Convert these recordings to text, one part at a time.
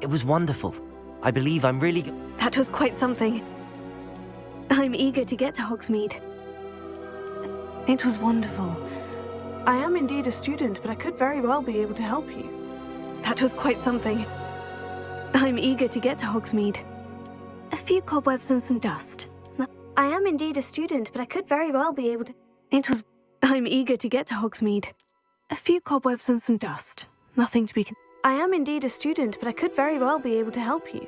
It was wonderful. I believe I'm really... That was quite something. I'm eager to get to Hogsmeade. It was wonderful. I am indeed a student, but I could very well be able to help you. That was quite something. I'm eager to get to Hogsmeade. A few cobwebs and some dust. I am indeed a student, but I could very well be able to... It was... I'm eager to get to Hogsmeade. A few cobwebs and some dust. Nothing to be... I am indeed a student, but I could very well be able to help you.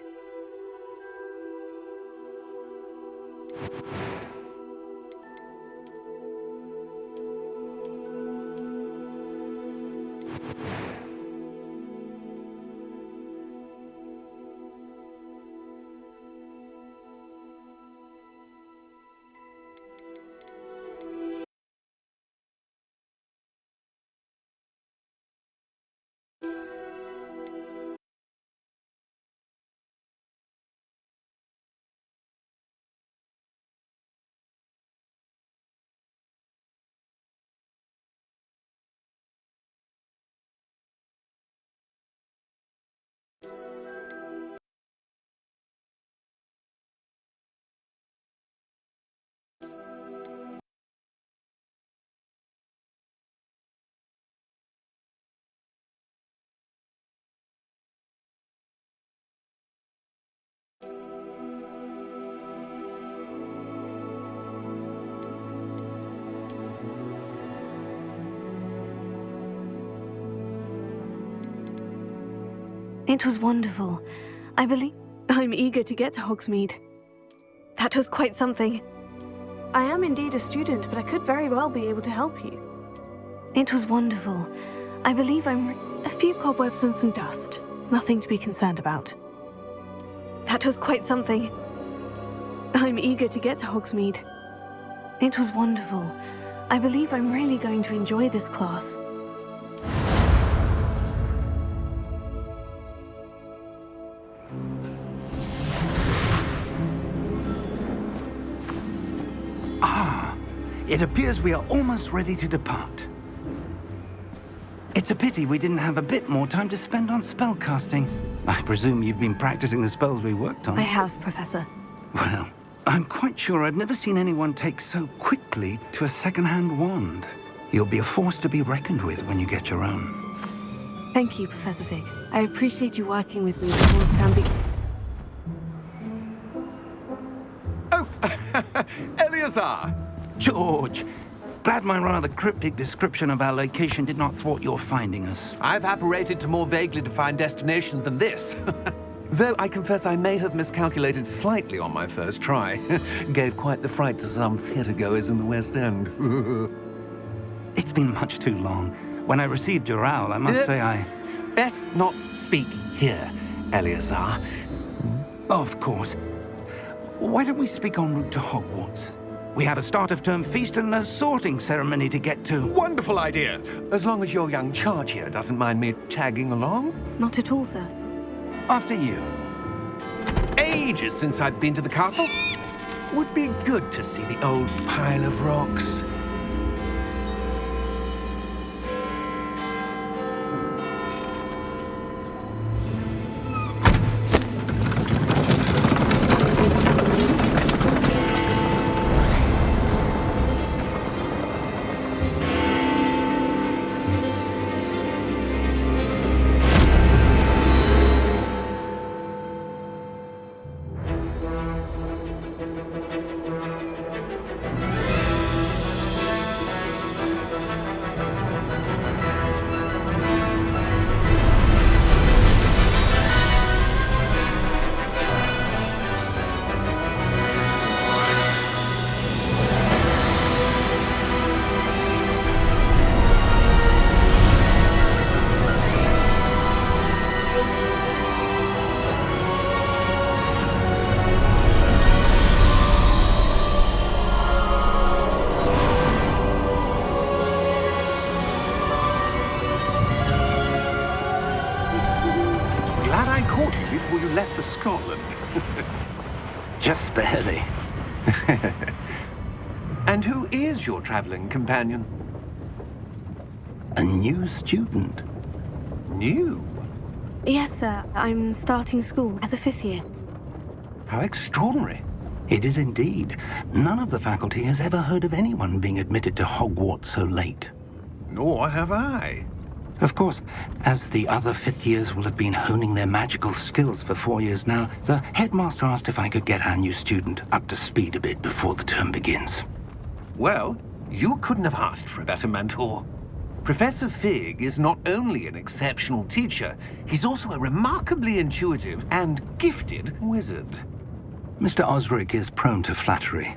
It was wonderful. I believe... I'm eager to get to Hogsmeade. That was quite something. I am indeed a student, but I could very well be able to help you. It was wonderful. I believe I'm... A few cobwebs and some dust. Nothing to be concerned about. That was quite something. I'm eager to get to Hogsmeade. It was wonderful. I believe I'm really going to enjoy this class. It appears we are almost ready to depart. It's a pity we didn't have a bit more time to spend on spellcasting. I presume you've been practicing the spells we worked on. I have, Professor. Well, I'm quite sure I've never seen anyone take so quickly to a second-hand wand. You'll be a force to be reckoned with when you get your own. Thank you, Professor Fig. I appreciate you working with me before the term begins. Oh, Eleazar! George, glad my rather cryptic description of our location did not thwart your finding us. I've apparated to more vaguely defined destinations than this. Though I confess I may have miscalculated slightly on my first try. Gave quite the fright to some theatre-goers in the West End. It's been much too long. When I received your owl, I must say I... Best not speak here, Eleazar. Of course. Why don't we speak en route to Hogwarts? We have a start-of-term feast and a sorting ceremony to get to. Wonderful idea! As long as your young charge here doesn't mind me tagging along. Not at all, sir. After you. Ages since I'd been to the castle. Would be good to see the old pile of rocks. Before you left for Scotland. Just barely. And who is your traveling companion? A new student. New? Yes, sir. I'm starting school as a 5th year. How extraordinary. It is indeed. None of the faculty has ever heard of anyone being admitted to Hogwarts so late. Nor have I. Of course, as the other 5th years will have been honing their magical skills for 4 years now, the headmaster asked if I could get our new student up to speed a bit before the term begins. Well, you couldn't have asked for a better mentor. Professor Fig is not only an exceptional teacher, he's also a remarkably intuitive and gifted wizard. Mr. Osric is prone to flattery.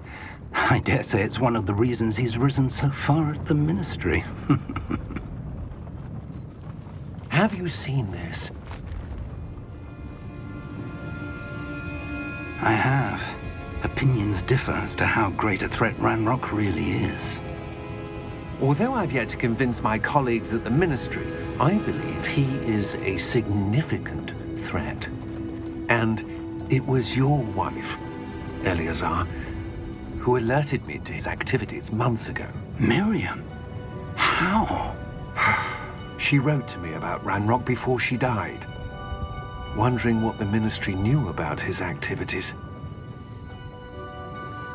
I dare say it's one of the reasons he's risen so far at the Ministry. Have you seen this? I have. Opinions differ as to how great a threat Ranrock really is. Although I've yet to convince my colleagues at the Ministry, I believe he is a significant threat. And it was your wife, Eleazar, who alerted me to his activities months ago. Miriam? How? She wrote to me about Ranrock before she died, wondering what the Ministry knew about his activities.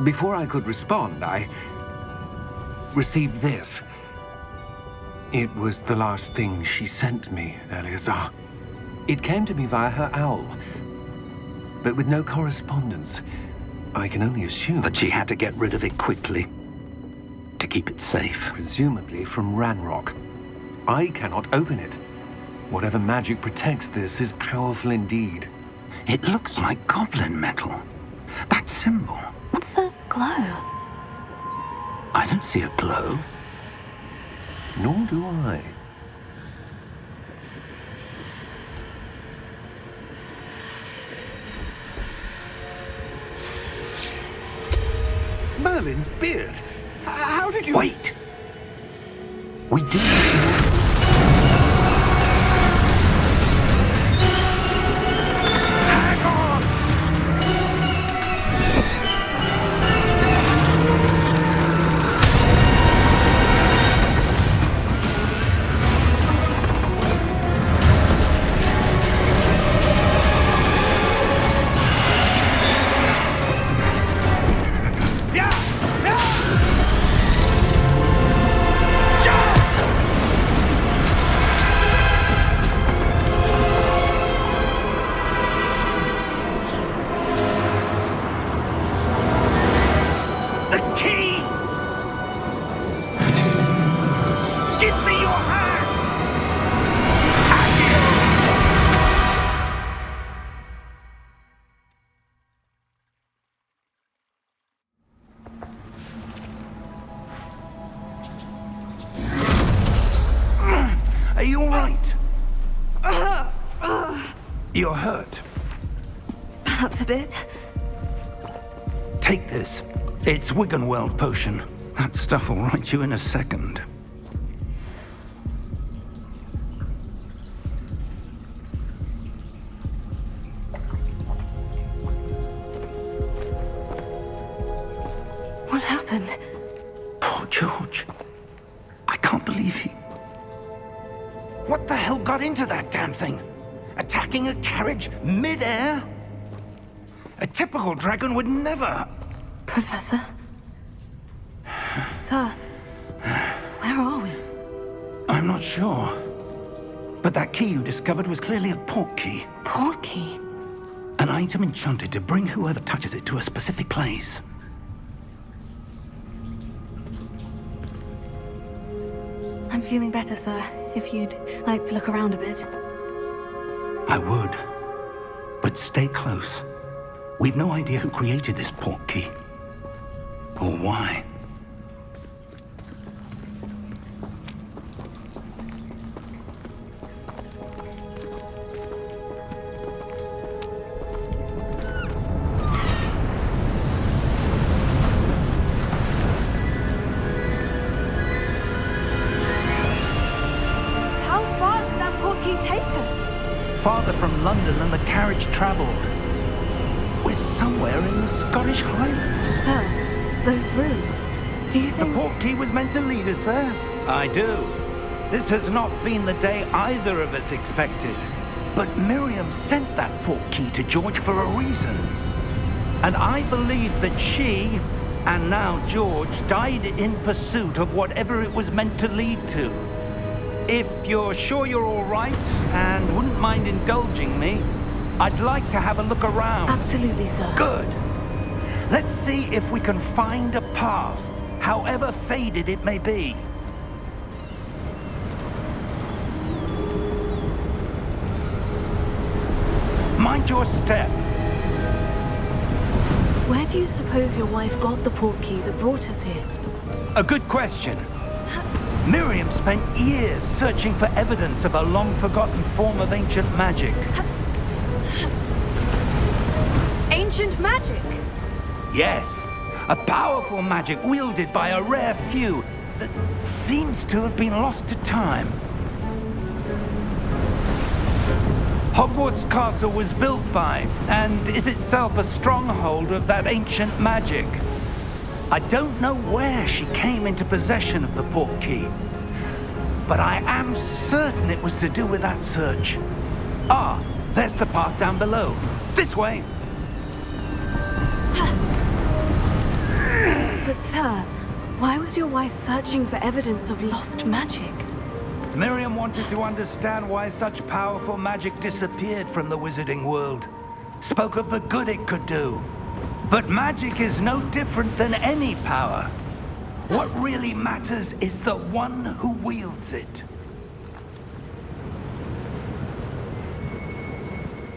Before I could respond, I received this. It was the last thing she sent me, Eleazar. It came to me via her owl, but with no correspondence. I can only assume That she had to get rid of it quickly. To keep it safe. presumably from Ranrock. I cannot open it. Whatever magic protects this is powerful indeed. It looks like goblin metal. That symbol. What's the glow? I don't see a glow. Nor do I. Merlin's beard! How did you... Wait! We didn't... Hang on! The key! Give me your hand! Are you all right? You're hurt. Perhaps a bit. Take this. It's Wiggenweld potion. That stuff will right you in a second. What happened? Poor George. I can't believe he... What the hell got into that damn thing? Attacking a carriage mid-air? A typical dragon would never... Professor? Sir? Where are we? I'm not sure. But that key you discovered was clearly a port key. Port key? An item enchanted to bring whoever touches it to a specific place. I'm feeling better, sir. If you'd like to look around a bit. I would. But stay close. We've no idea who created this port key. Or why. How far did that port key take us? Farther from London than the carriage traveled. We're somewhere in the Scottish Highlands. Sir, those ruins. Do you The think... port key was meant to lead us there. I do. This has not been the day either of us expected. But Miriam sent that portkey to George for a reason. And I believe that she, and now George, died in pursuit of whatever it was meant to lead to. If you're sure you're all right and wouldn't mind indulging me, I'd like to have a look around. Absolutely, sir. Good. Let's see if we can find a path, however faded it may be. Mind your step. Where do you suppose your wife got the portkey that brought us here? A good question. Miriam spent years searching for evidence of a long-forgotten form of ancient magic. Ancient magic? Yes, a powerful magic wielded by a rare few that seems to have been lost to time. Hogwarts Castle was built by, and is itself a stronghold of that ancient magic. I don't know where she came into possession of the portkey, but I am certain it was to do with that search. Ah, there's the path down below. This way. But sir, why was your wife searching for evidence of lost magic? Miriam wanted to understand why such powerful magic disappeared from the wizarding world. Spoke of the good it could do. But magic is no different than any power. What really matters is the one who wields it.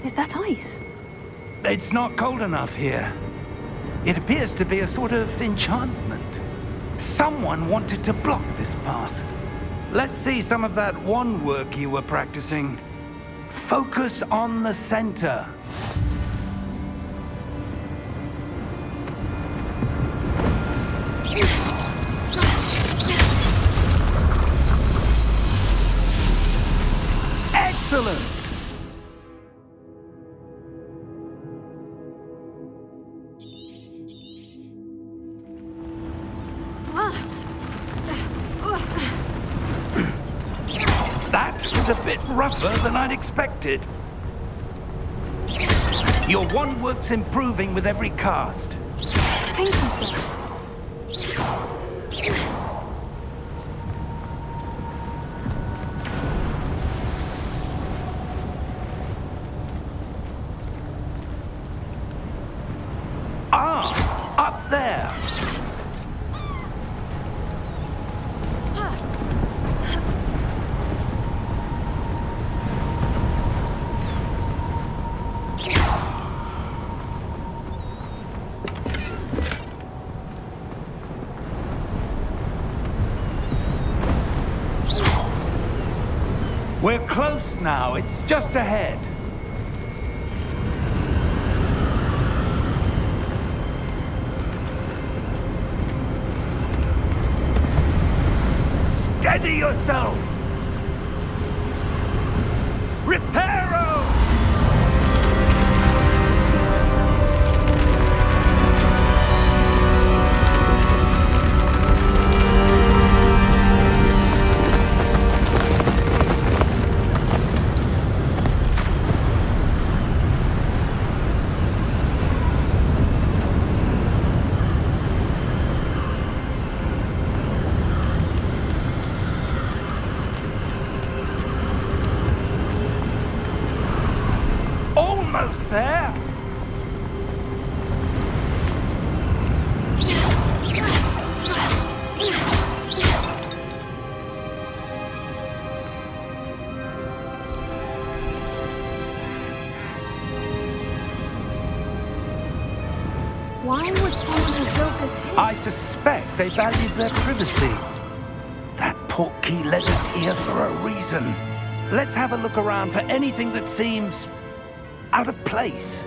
Is that ice? It's not cold enough here. It appears to be a sort of enchantment. Someone wanted to block this path. Let's see some of that wand work you were practicing. Focus on the center. Excellent! That was a bit rougher than I'd expected. Your wand work's improving with every cast. Thank you, sir. Ah, up there. We're close now. It's just ahead. Steady yourself! Reparo! Almost there. Why would someone have built this here? I suspect they valued their privacy. That portkey led us here for a reason. Let's have a look around for anything that seems out of place.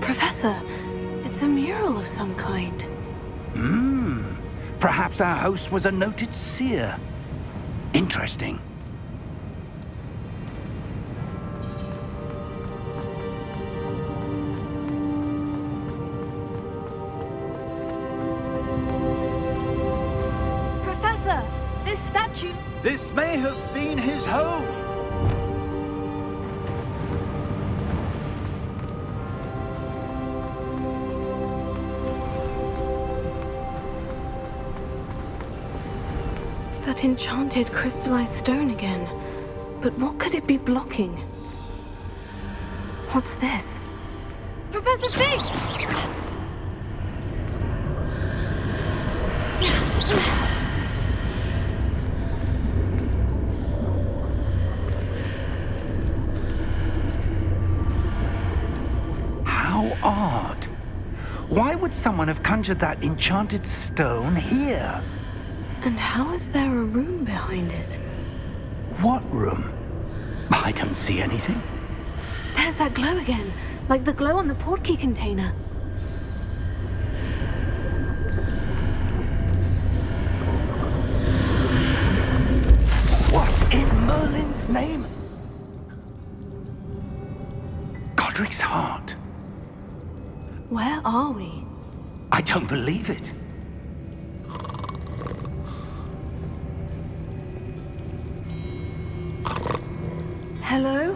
Professor, it's a mural of some kind. Perhaps our host was a noted seer. Interesting. Professor, this statue... This may have been his home. That enchanted crystallized stone again. But what could it be blocking? What's this? Professor Fig! How odd. Why would someone have conjured that enchanted stone here? And how is there a room behind it? What room? I don't see anything. There's that glow again, like the glow on the portkey container. What in Merlin's name? Godric's heart. Where are we? I don't believe it. Hello?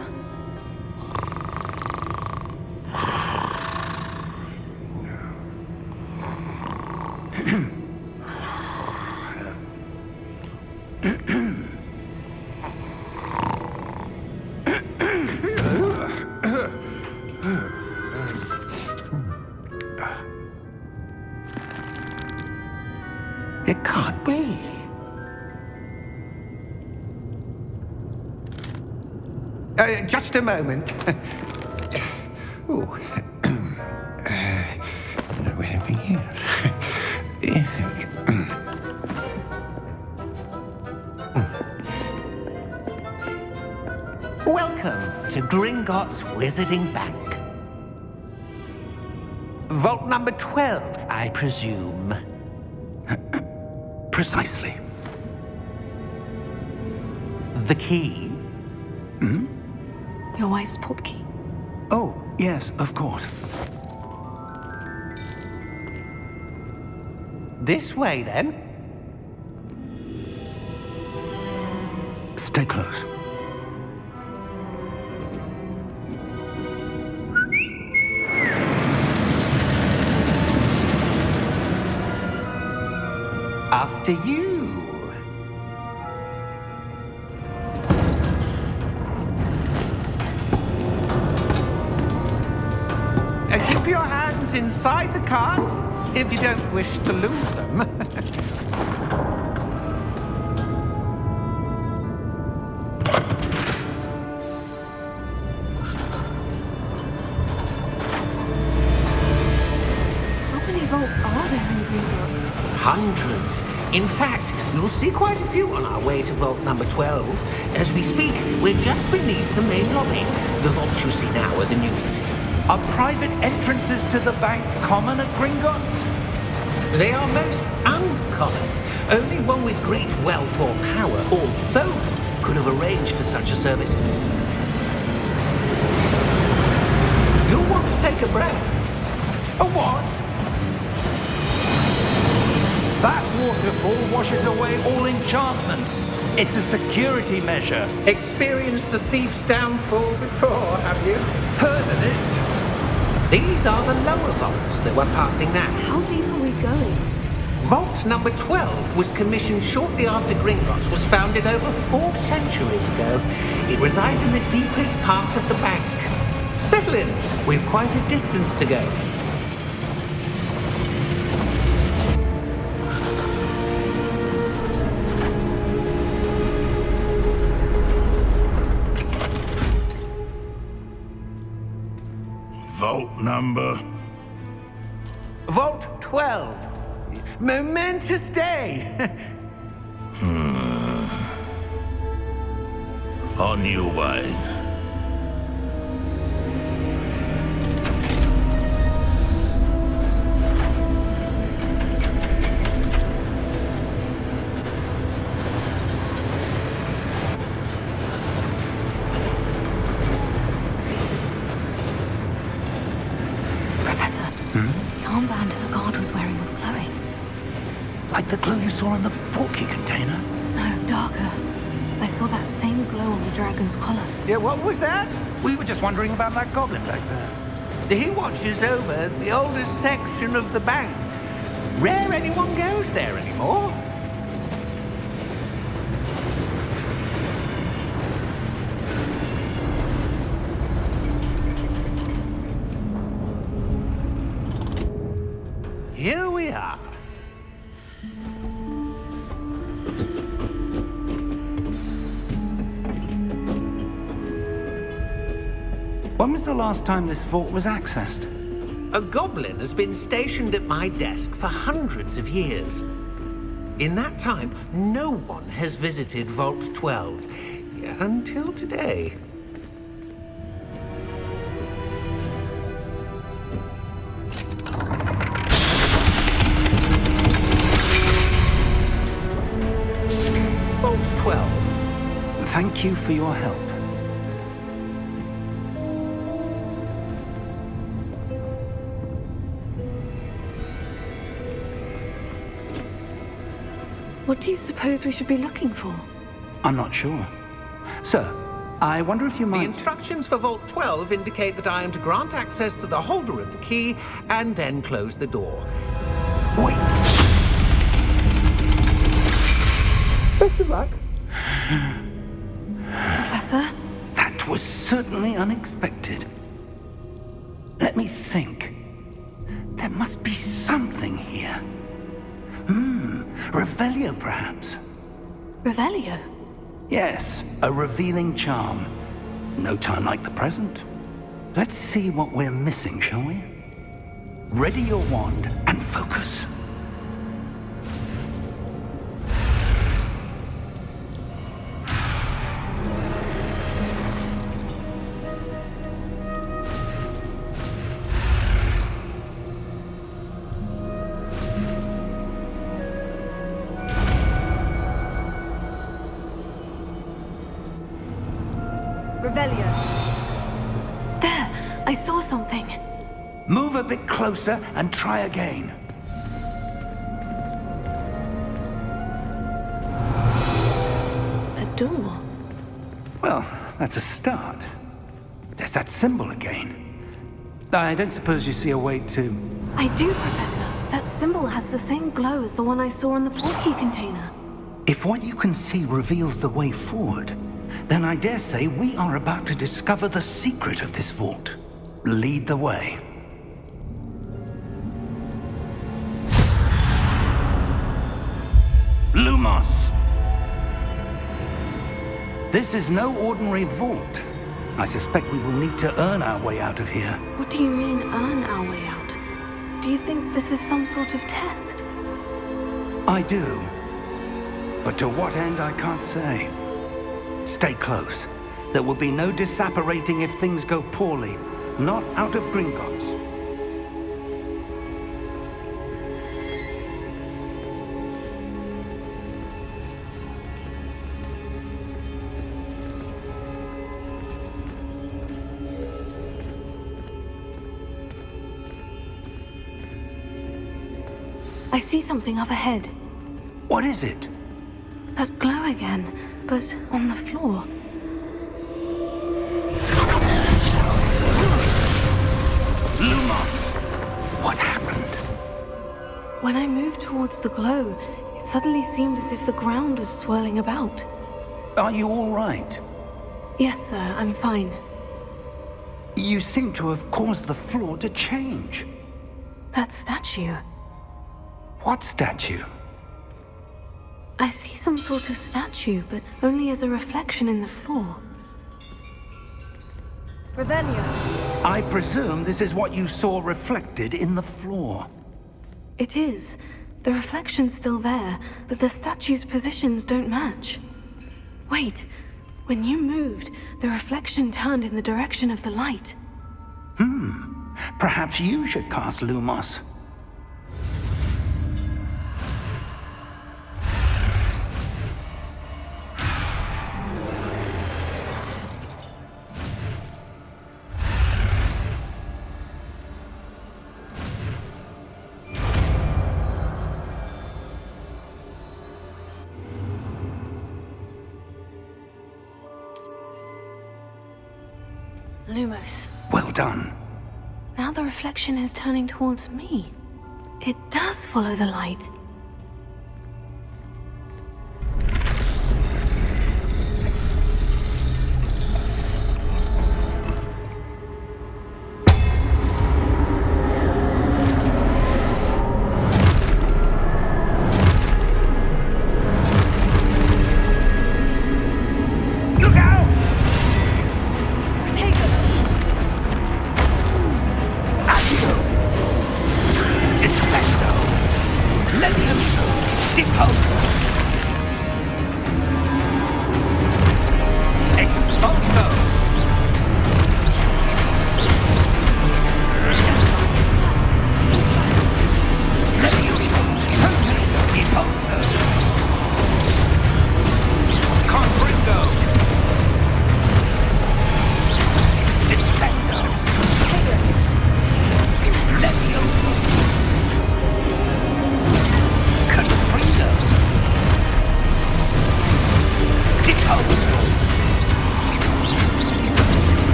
It can't be. Just a moment. Ooh. Where are we here? Welcome to Gringotts Wizarding Bank. Vault number 12, I presume. Precisely. The key? Your wife's portkey. Oh, yes, of course. This way, then. Stay close. After you. Keep your hands inside the cart if you don't wish to lose them. How many vaults are there in Gringotts? Hundreds. In fact, you'll see quite a few on our way to vault number 12. As we speak, we're just beneath the main lobby. The vaults you see now are the newest. Are private entrances to the bank common at Gringotts? They are most uncommon. Only one with great wealth or power, or both, could have arranged for such a service. You'll want to take a breath. A what? That waterfall washes away all enchantments. It's a security measure. Experienced the thief's downfall before, have you? Heard of it? These are the lower vaults that we're passing now. How deep are we going? Vault number 12 was commissioned shortly after Gringotts was founded over 4 centuries ago. It resides in the deepest part of the bank. Settle in. We've quite a distance to go. Vault number? Vault 12. Momentous day. On your way. The armband the guard was wearing was glowing. Like the glue you saw in the porky container? No, darker. I saw that same glow on the dragon's collar. Yeah, what was that? We were just wondering about that goblin back there. He watches over the oldest section of the bank. Rare anyone goes there anymore. Here we are. When was the last time this vault was accessed? A goblin has been stationed at my desk for hundreds of years. In that time, no one has visited Vault 12 until today. Vault 12. Thank you for your help. What do you suppose we should be looking for? I'm not sure. Sir, I wonder if you The might... instructions for Vault 12 indicate that I am to grant access to the holder of the key and then close the door. Wait! Best of luck. Professor? That was certainly unexpected. Let me think. There must be something here. Revelio, perhaps? Revelio? Yes, a revealing charm. No time like the present. Let's see what we're missing, shall we? Ready your wand and focus. Revelio. There! I saw something. Move a bit closer and try again. A door. Well, that's a start. There's that symbol again. I don't suppose you see a way to... I do, Professor. That symbol has the same glow as the one I saw in the portkey container. If what you can see reveals the way forward, then I dare say we are about to discover the secret of this vault. Lead the way. Lumos! This is no ordinary vault. I suspect we will need to earn our way out of here. What do you mean, earn our way out? Do you think this is some sort of test? I do. But to what end, I can't say. Stay close. There will be no disapparating if things go poorly. Not out of Gringotts. I see something up ahead. What is it? That glow again, but on the floor. Lumos! What happened? When I moved towards the glow, it suddenly seemed as if the ground was swirling about. Are you all right? Yes, sir, I'm fine. You seem to have caused the floor to change. That statue. What statue? I see some sort of statue, but only as a reflection in the floor. Revelio. I presume this is what you saw reflected in the floor. It is. The reflection's still there, but the statue's positions don't match. Wait. When you moved, the reflection turned in the direction of the light. Perhaps you should cast Lumos. Lumos. Well done. Now the reflection is turning towards me. It does follow the light. Look out! Accio! Descendo! Levioso! Deposo! Expulso! Levioso! Deposo! Confringo! Descendo! Levioso! Confringo! Deposo!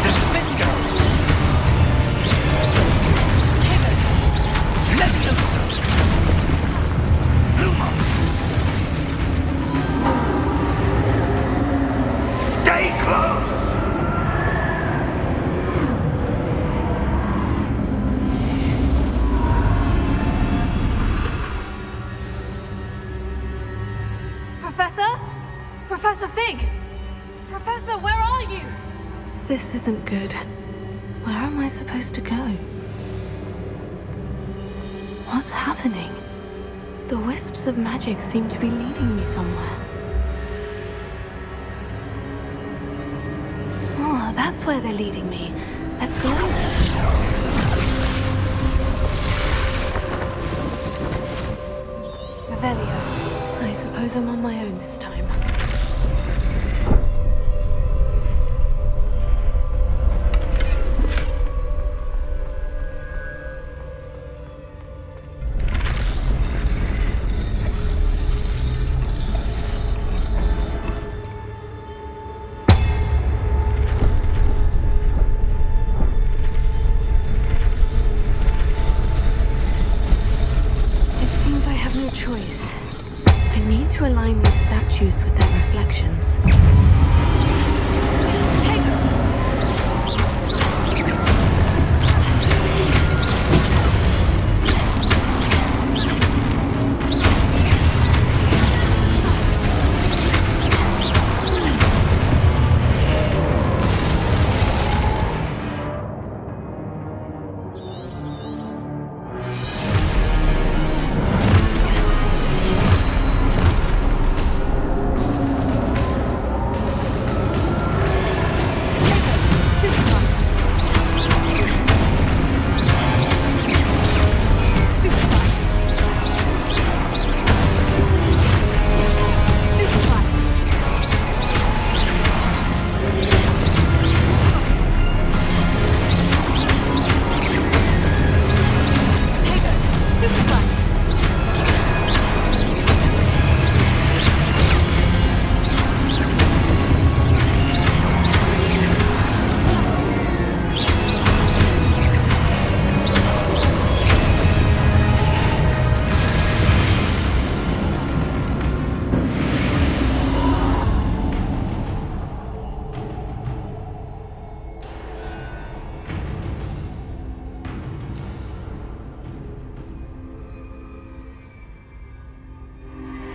Defendo! Levioso! Lumos! Stay close! Professor? Professor Fig! Professor, where are you? This isn't good. Where am I supposed to go? What's happening? The wisps of magic seem to be leading me somewhere. Oh, that's where they're leading me. That glow. Revelio. I suppose I'm on my own this time. It seems I have no choice. I need to align these statues with their reflections.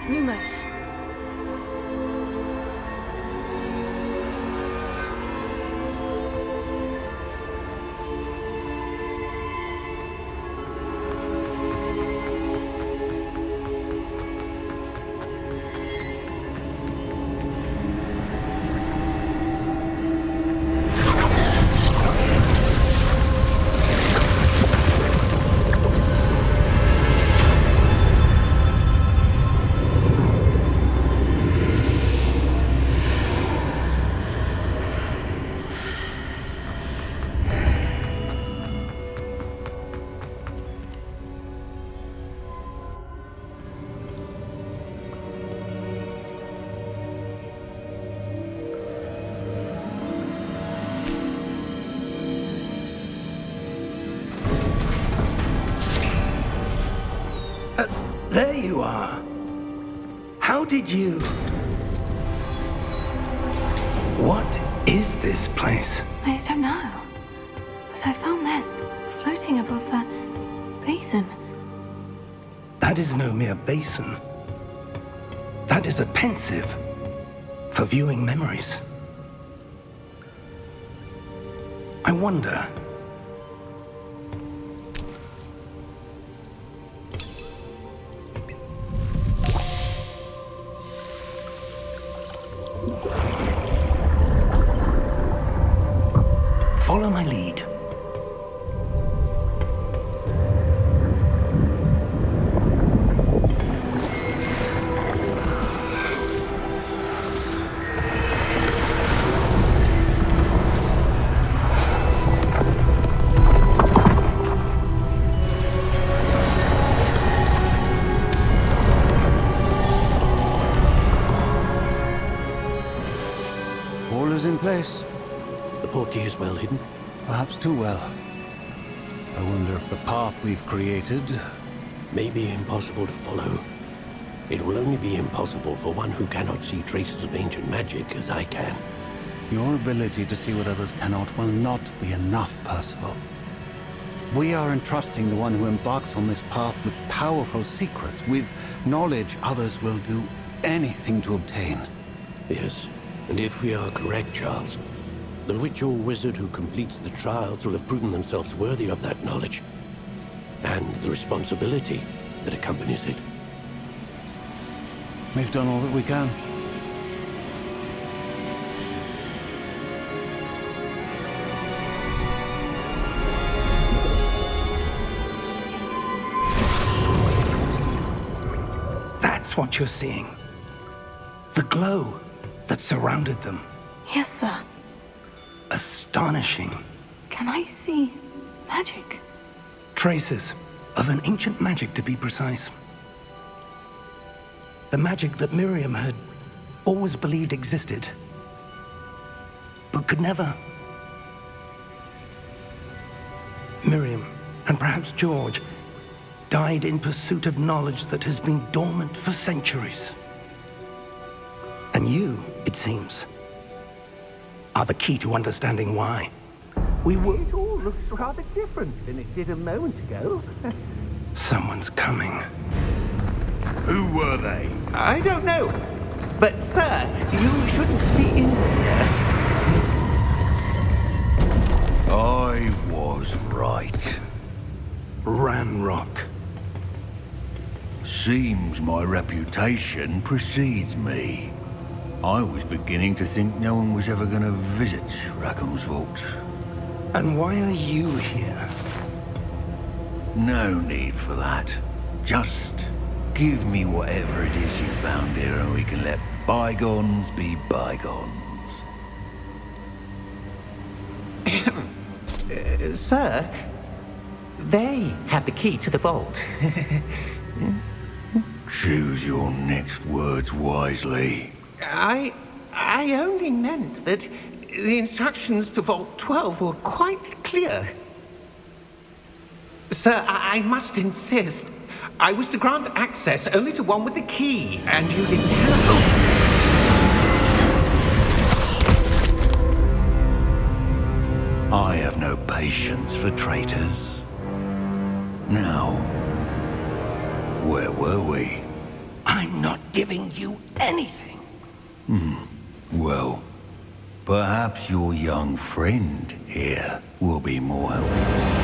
Lumos. There you are. How did you... What is this place? I don't know. But I found this floating above that basin. That is no mere basin. That is a pensive for viewing memories. I wonder... Follow my lead. All is in place. The portkey is well hidden. Perhaps too well. I wonder if the path we've created... May be impossible to follow. It will only be impossible for one who cannot see traces of ancient magic as I can. Your ability to see what others cannot will not be enough, Percival. We are entrusting the one who embarks on this path with powerful secrets, with knowledge others will do anything to obtain. Yes, and if we are correct, Charles, the witch or wizard who completes the trials will have proven themselves worthy of that knowledge, and the responsibility that accompanies it. We've done all that we can. That's what you're seeing. The glow that surrounded them. Yes, sir. Astonishing. Can I see magic? Traces of an ancient magic, to be precise. The magic that Miriam had always believed existed, but could never. Miriam, and perhaps George, died in pursuit of knowledge that has been dormant for centuries. And you, it seems, are the key to understanding why. We were... It all looks rather different than it did a moment ago. Someone's coming. Who were they? I don't know. But, sir, you shouldn't be in here. I was right. Ranrock. Seems my reputation precedes me. I was beginning to think no one was ever going to visit Rackham's vault. And why are you here? No need for that. Just give me whatever it is you found here and we can let bygones be bygones. Sir, they have the key to the vault. Choose your next words wisely. I only meant that the instructions to Vault 12 were quite clear. Sir, I must insist. I was to grant access only to one with the key, and you didn't have... I have no patience for traitors. Now, where were we? I'm not giving you anything. Well, perhaps your young friend here will be more helpful.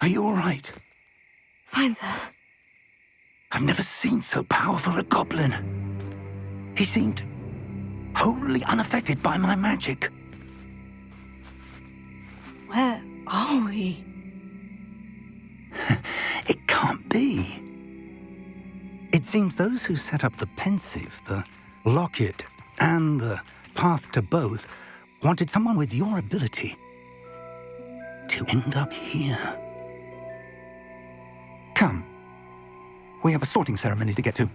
Are you all right? Fine, sir. I've never seen so powerful a goblin. He seemed wholly unaffected by my magic. Where are we? It can't be. It seems those who set up the Pensive, the Locket, and the Path to Both wanted someone with your ability to end up here. Come. We have a sorting ceremony to get to.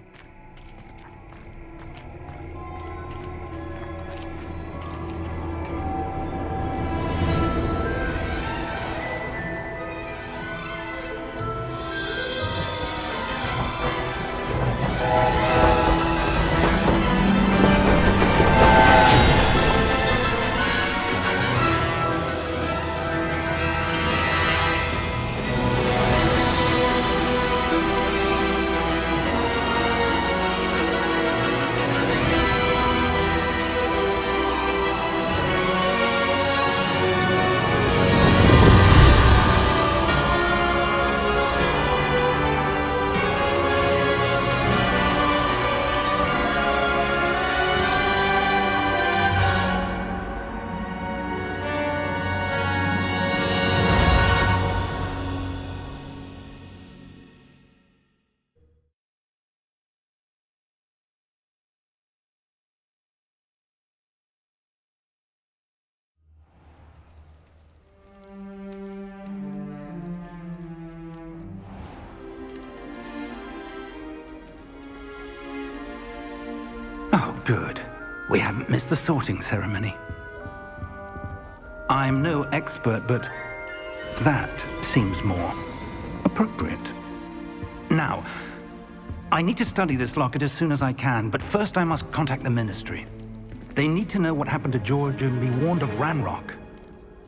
Oh, good. We haven't missed the sorting ceremony. I'm no expert, but that seems more appropriate. Now, I need to study this locket as soon as I can, but first I must contact the Ministry. They need to know what happened to George and be warned of Ranrock.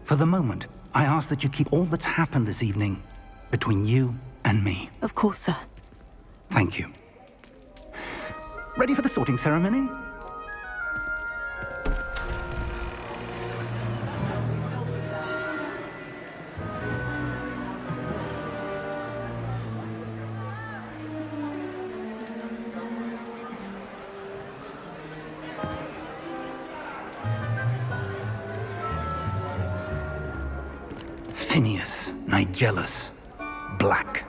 For the moment, I ask that you keep all that's happened this evening between you and me. Of course, sir. Thank you. Ready for the sorting ceremony? Phineas, Nigellus, Black.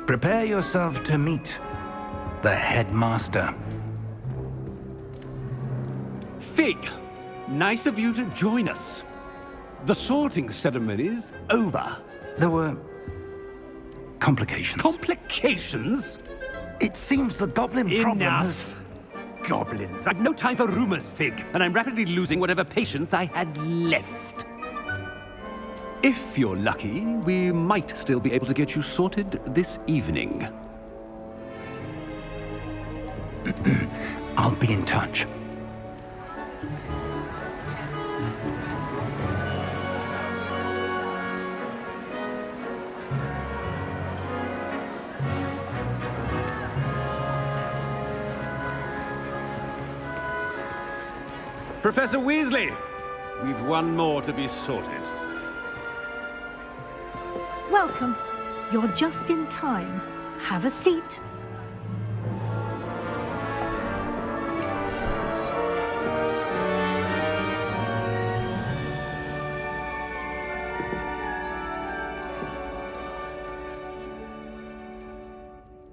Prepare yourself to meet the headmaster. Fig, nice of you to join us. The sorting ceremony's over. There were complications. Complications? It seems the goblin problem has... Enough. Goblins. I've no time for rumors, Fig, and I'm rapidly losing whatever patience I had left. If you're lucky, we might still be able to get you sorted this evening. I'll be in touch. Professor Weasley, we've one more to be sorted. Welcome. You're just in time. Have a seat.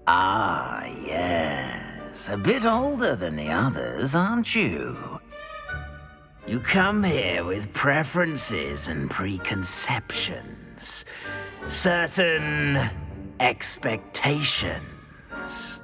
Ah, yes. A bit older than the others, aren't you? You come here with preferences and preconceptions. Certain expectations.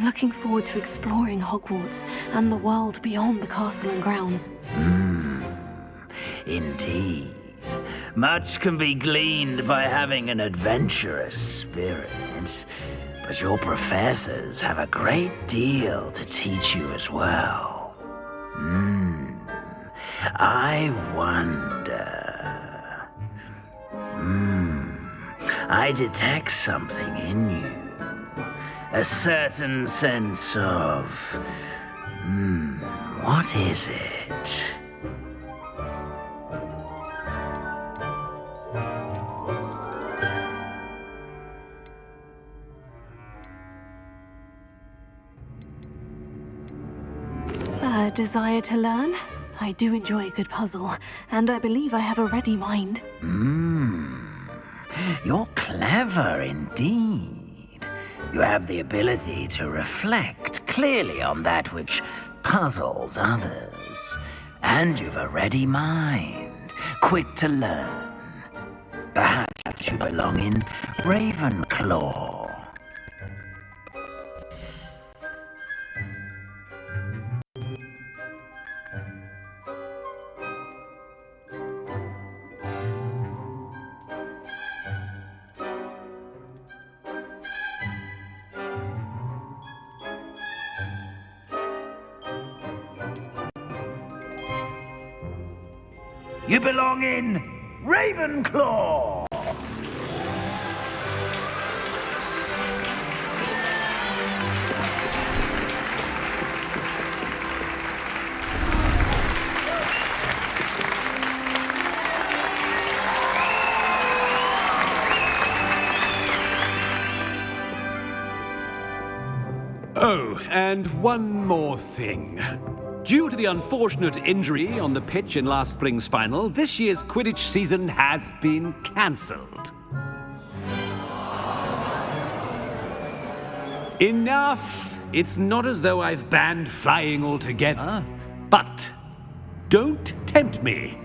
I'm looking forward to exploring Hogwarts and the world beyond the castle and grounds. Indeed. Much can be gleaned by having an adventurous spirit. But your professors have a great deal to teach you as well. I wonder... I detect something in you. A certain sense of... what is it? A desire to learn? I do enjoy a good puzzle, and I believe I have a ready mind. You're clever indeed. You have the ability to reflect clearly on that which puzzles others. And you've a ready mind, quick to learn. Perhaps you belong in Ravenclaw. You belong in Ravenclaw! Oh, and one more thing. Due to the unfortunate injury on the pitch in last spring's final, this year's Quidditch season has been cancelled. Enough! It's not as though I've banned flying altogether, but don't tempt me.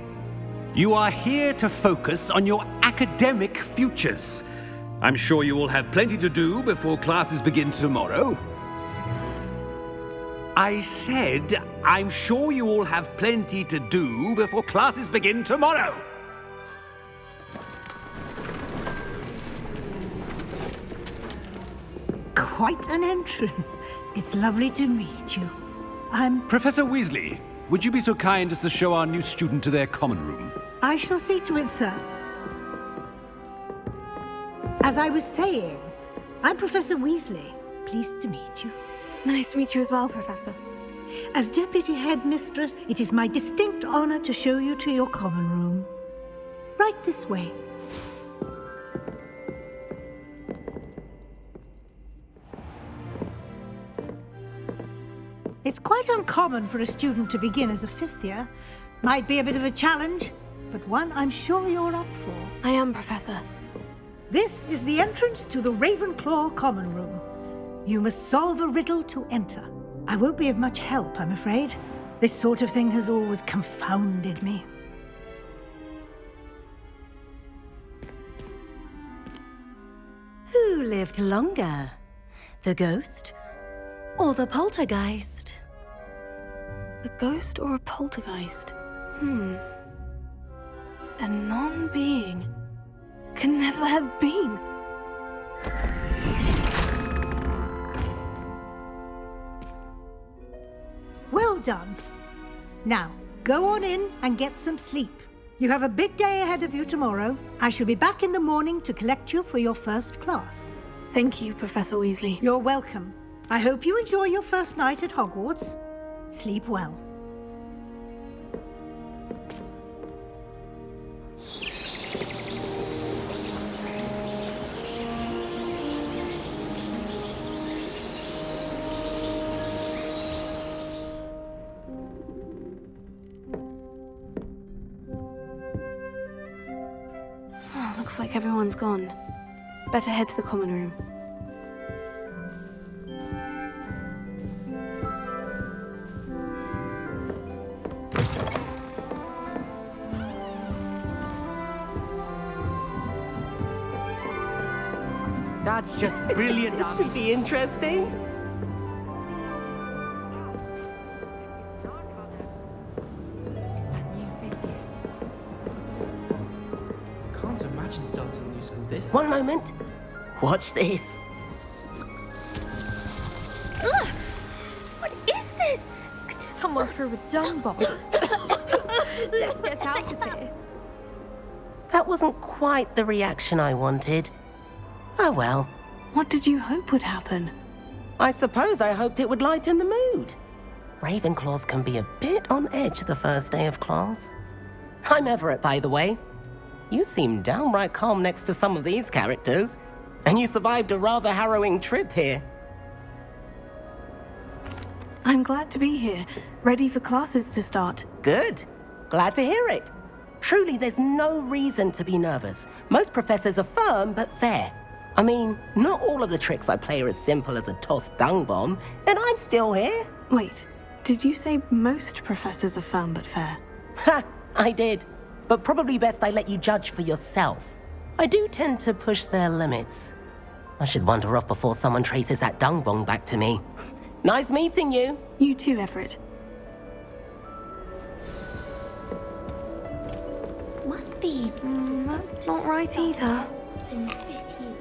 You are here to focus on your academic futures. I'm sure you will have plenty to do before classes begin tomorrow. I said, I'm sure you all have plenty to do before classes begin tomorrow. Quite an entrance. It's lovely to meet you. Professor Weasley, would you be so kind as to show our new student to their common room? I shall see to it, sir. As I was saying, I'm Professor Weasley. Pleased to meet you. Nice to meet you as well, Professor. As Deputy Headmistress, it is my distinct honor to show you to your common room. Right this way. It's quite uncommon for a student to begin as a fifth year. Might be a bit of a challenge, but one I'm sure you're up for. I am, Professor. This is the entrance to the Ravenclaw common room. You must solve a riddle to enter. I won't be of much help, I'm afraid. This sort of thing has always confounded me. Who lived longer? The ghost or the poltergeist? A ghost or a poltergeist? A non-being can never have been. Well done. Now, go on in and get some sleep. You have a big day ahead of you tomorrow. I shall be back in the morning to collect you for your first class. Thank you, Professor Weasley. You're welcome. I hope you enjoy your first night at Hogwarts. Sleep well. Looks like everyone's gone. Better head to the common room. That's just brilliant. This should be interesting. can't imagine starting a new school this. One moment. Watch this. Ugh! What is this? Someone threw a dung bomb. Let's get out of here. That wasn't quite the reaction I wanted. Oh well. What did you hope would happen? I suppose I hoped it would lighten the mood. Ravenclaws can be a bit on edge the first day of class. I'm Everett, by the way. You seem downright calm next to some of these characters, and you survived a rather harrowing trip here. I'm glad to be here, ready for classes to start. Good. Glad to hear it. Truly, there's no reason to be nervous. Most professors are firm but fair. I mean, not all of the tricks I play are as simple as a tossed dung bomb, and I'm still here. Wait, did you say most professors are firm but fair? Ha! I did. But probably best I let you judge for yourself. I do tend to push their limits. I should wander off before someone traces that dung bomb back to me. Nice meeting you. You too, Everett. Must be. That's not right either. Didn't fit here.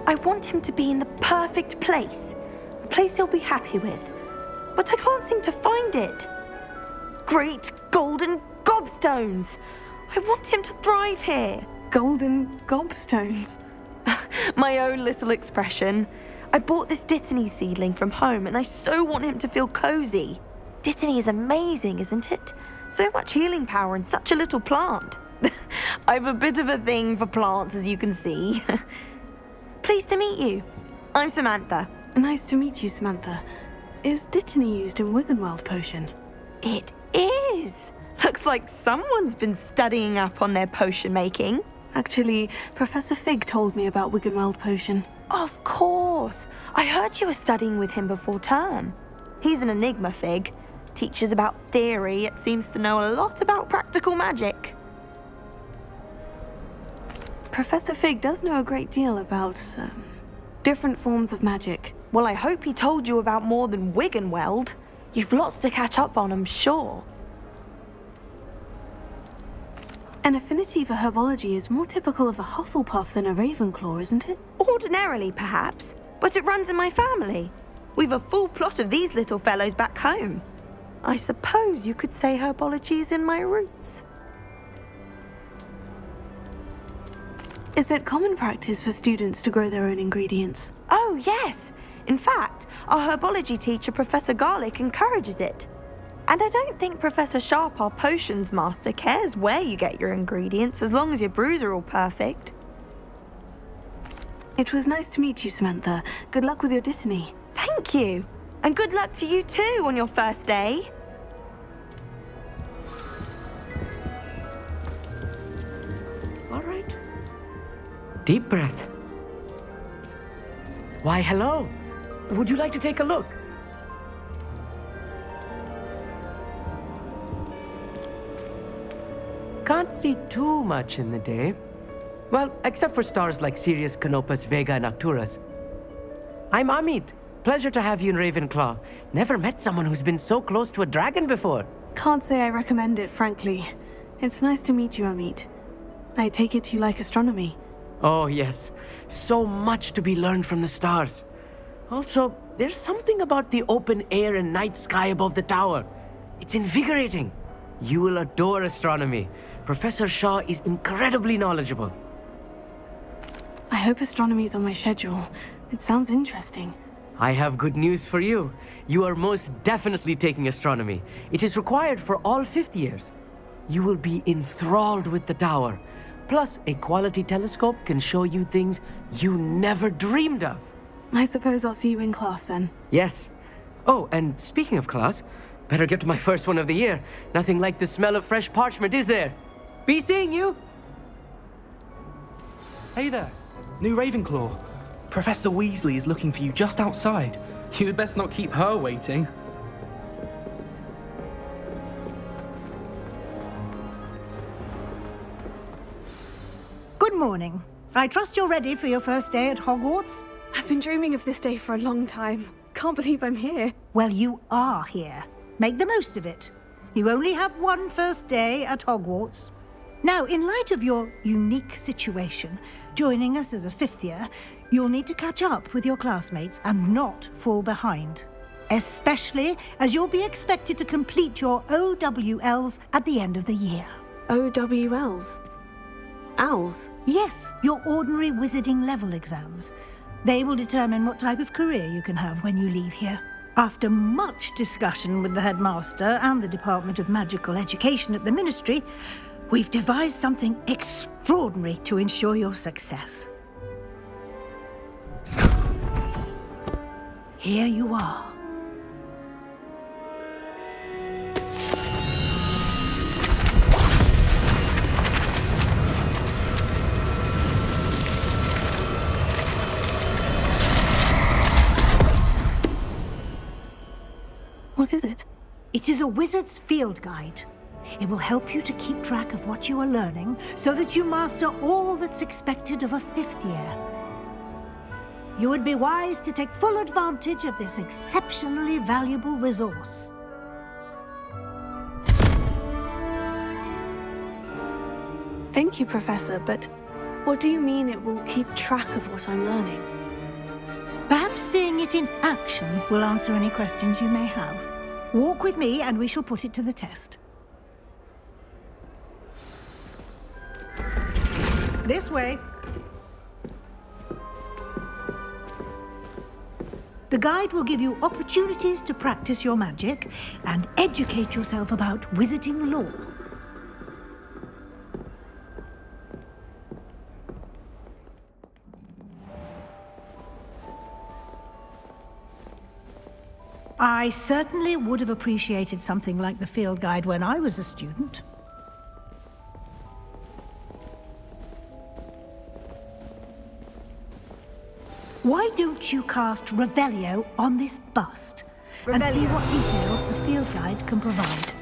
I want him to be in the perfect place. A place he'll be happy with. But I can't seem to find it. Great golden gobstones! I want him to thrive here. Golden gobstones? My own little expression. I bought this Dittany seedling from home and I so want him to feel cozy. Dittany is amazing, isn't it? So much healing power in such a little plant. I've a bit of a thing for plants, as you can see. Pleased to meet you. I'm Samantha. Nice to meet you, Samantha. Is Dittany used in Wiggenweld potion? It is. Looks like someone's been studying up on their potion making. Actually, Professor Fig told me about Wiggenweld potion. Of course. I heard you were studying with him before term. He's an enigma, Fig. Teaches about theory, yet seems to know a lot about practical magic. Professor Fig does know a great deal about different forms of magic. Well, I hope he told you about more than Wiggenweld. You've lots to catch up on, I'm sure. An affinity for herbology is more typical of a Hufflepuff than a Ravenclaw, isn't it? Ordinarily, perhaps, but it runs in my family. We've a full plot of these little fellows back home. I suppose you could say herbology is in my roots. Is it common practice for students to grow their own ingredients? Oh, yes. In fact, our herbology teacher, Professor Garlick, encourages it. And I don't think Professor Sharp, our potions master, cares where you get your ingredients as long as your brews are all perfect. It was nice to meet you, Samantha. Good luck with your Dittany. Thank you. And good luck to you too on your first day. All right. Deep breath. Why, hello. Would you like to take a look? Can't see too much in the day. Well, except for stars like Sirius, Canopus, Vega, and Arcturus. I'm Amit. Pleasure to have you in Ravenclaw. Never met someone who's been so close to a dragon before. Can't say I recommend it, frankly. It's nice to meet you, Amit. I take it you like astronomy. Oh, yes. So much to be learned from the stars. Also, there's something about the open air and night sky above the tower. It's invigorating. You will adore astronomy. Professor Shaw is incredibly knowledgeable. I hope astronomy's on my schedule. It sounds interesting. I have good news for you. You are most definitely taking astronomy. It is required for all fifth years. You will be enthralled with the tower. Plus, a quality telescope can show you things you never dreamed of. I suppose I'll see you in class then. Yes. Oh, and speaking of class, better get to my first one of the year. Nothing like the smell of fresh parchment, is there? Be seeing you! Hey there, new Ravenclaw. Professor Weasley is looking for you just outside. You'd best not keep her waiting. Good morning. I trust you're ready for your first day at Hogwarts? I've been dreaming of this day for a long time. Can't believe I'm here. Well, you are here. Make the most of it. You only have one first day at Hogwarts. Now, in light of your unique situation, joining us as a fifth year, you'll need to catch up with your classmates and not fall behind. Especially as you'll be expected to complete your OWLs at the end of the year. OWLs? Owls? Yes, your ordinary wizarding level exams. They will determine what type of career you can have when you leave here. After much discussion with the headmaster and the Department of Magical Education at the Ministry, we've devised something extraordinary to ensure your success. Here you are. What is it? It is a wizard's field guide. It will help you to keep track of what you are learning so that you master all that's expected of a fifth year. You would be wise to take full advantage of this exceptionally valuable resource. Thank you, Professor, but what do you mean it will keep track of what I'm learning? Perhaps seeing it in action will answer any questions you may have. Walk with me and we shall put it to the test. This way. The guide will give you opportunities to practice your magic and educate yourself about wizarding lore. I certainly would have appreciated something like the field guide when I was a student. Why don't you cast Revelio on this bust and see what details the field guide can provide?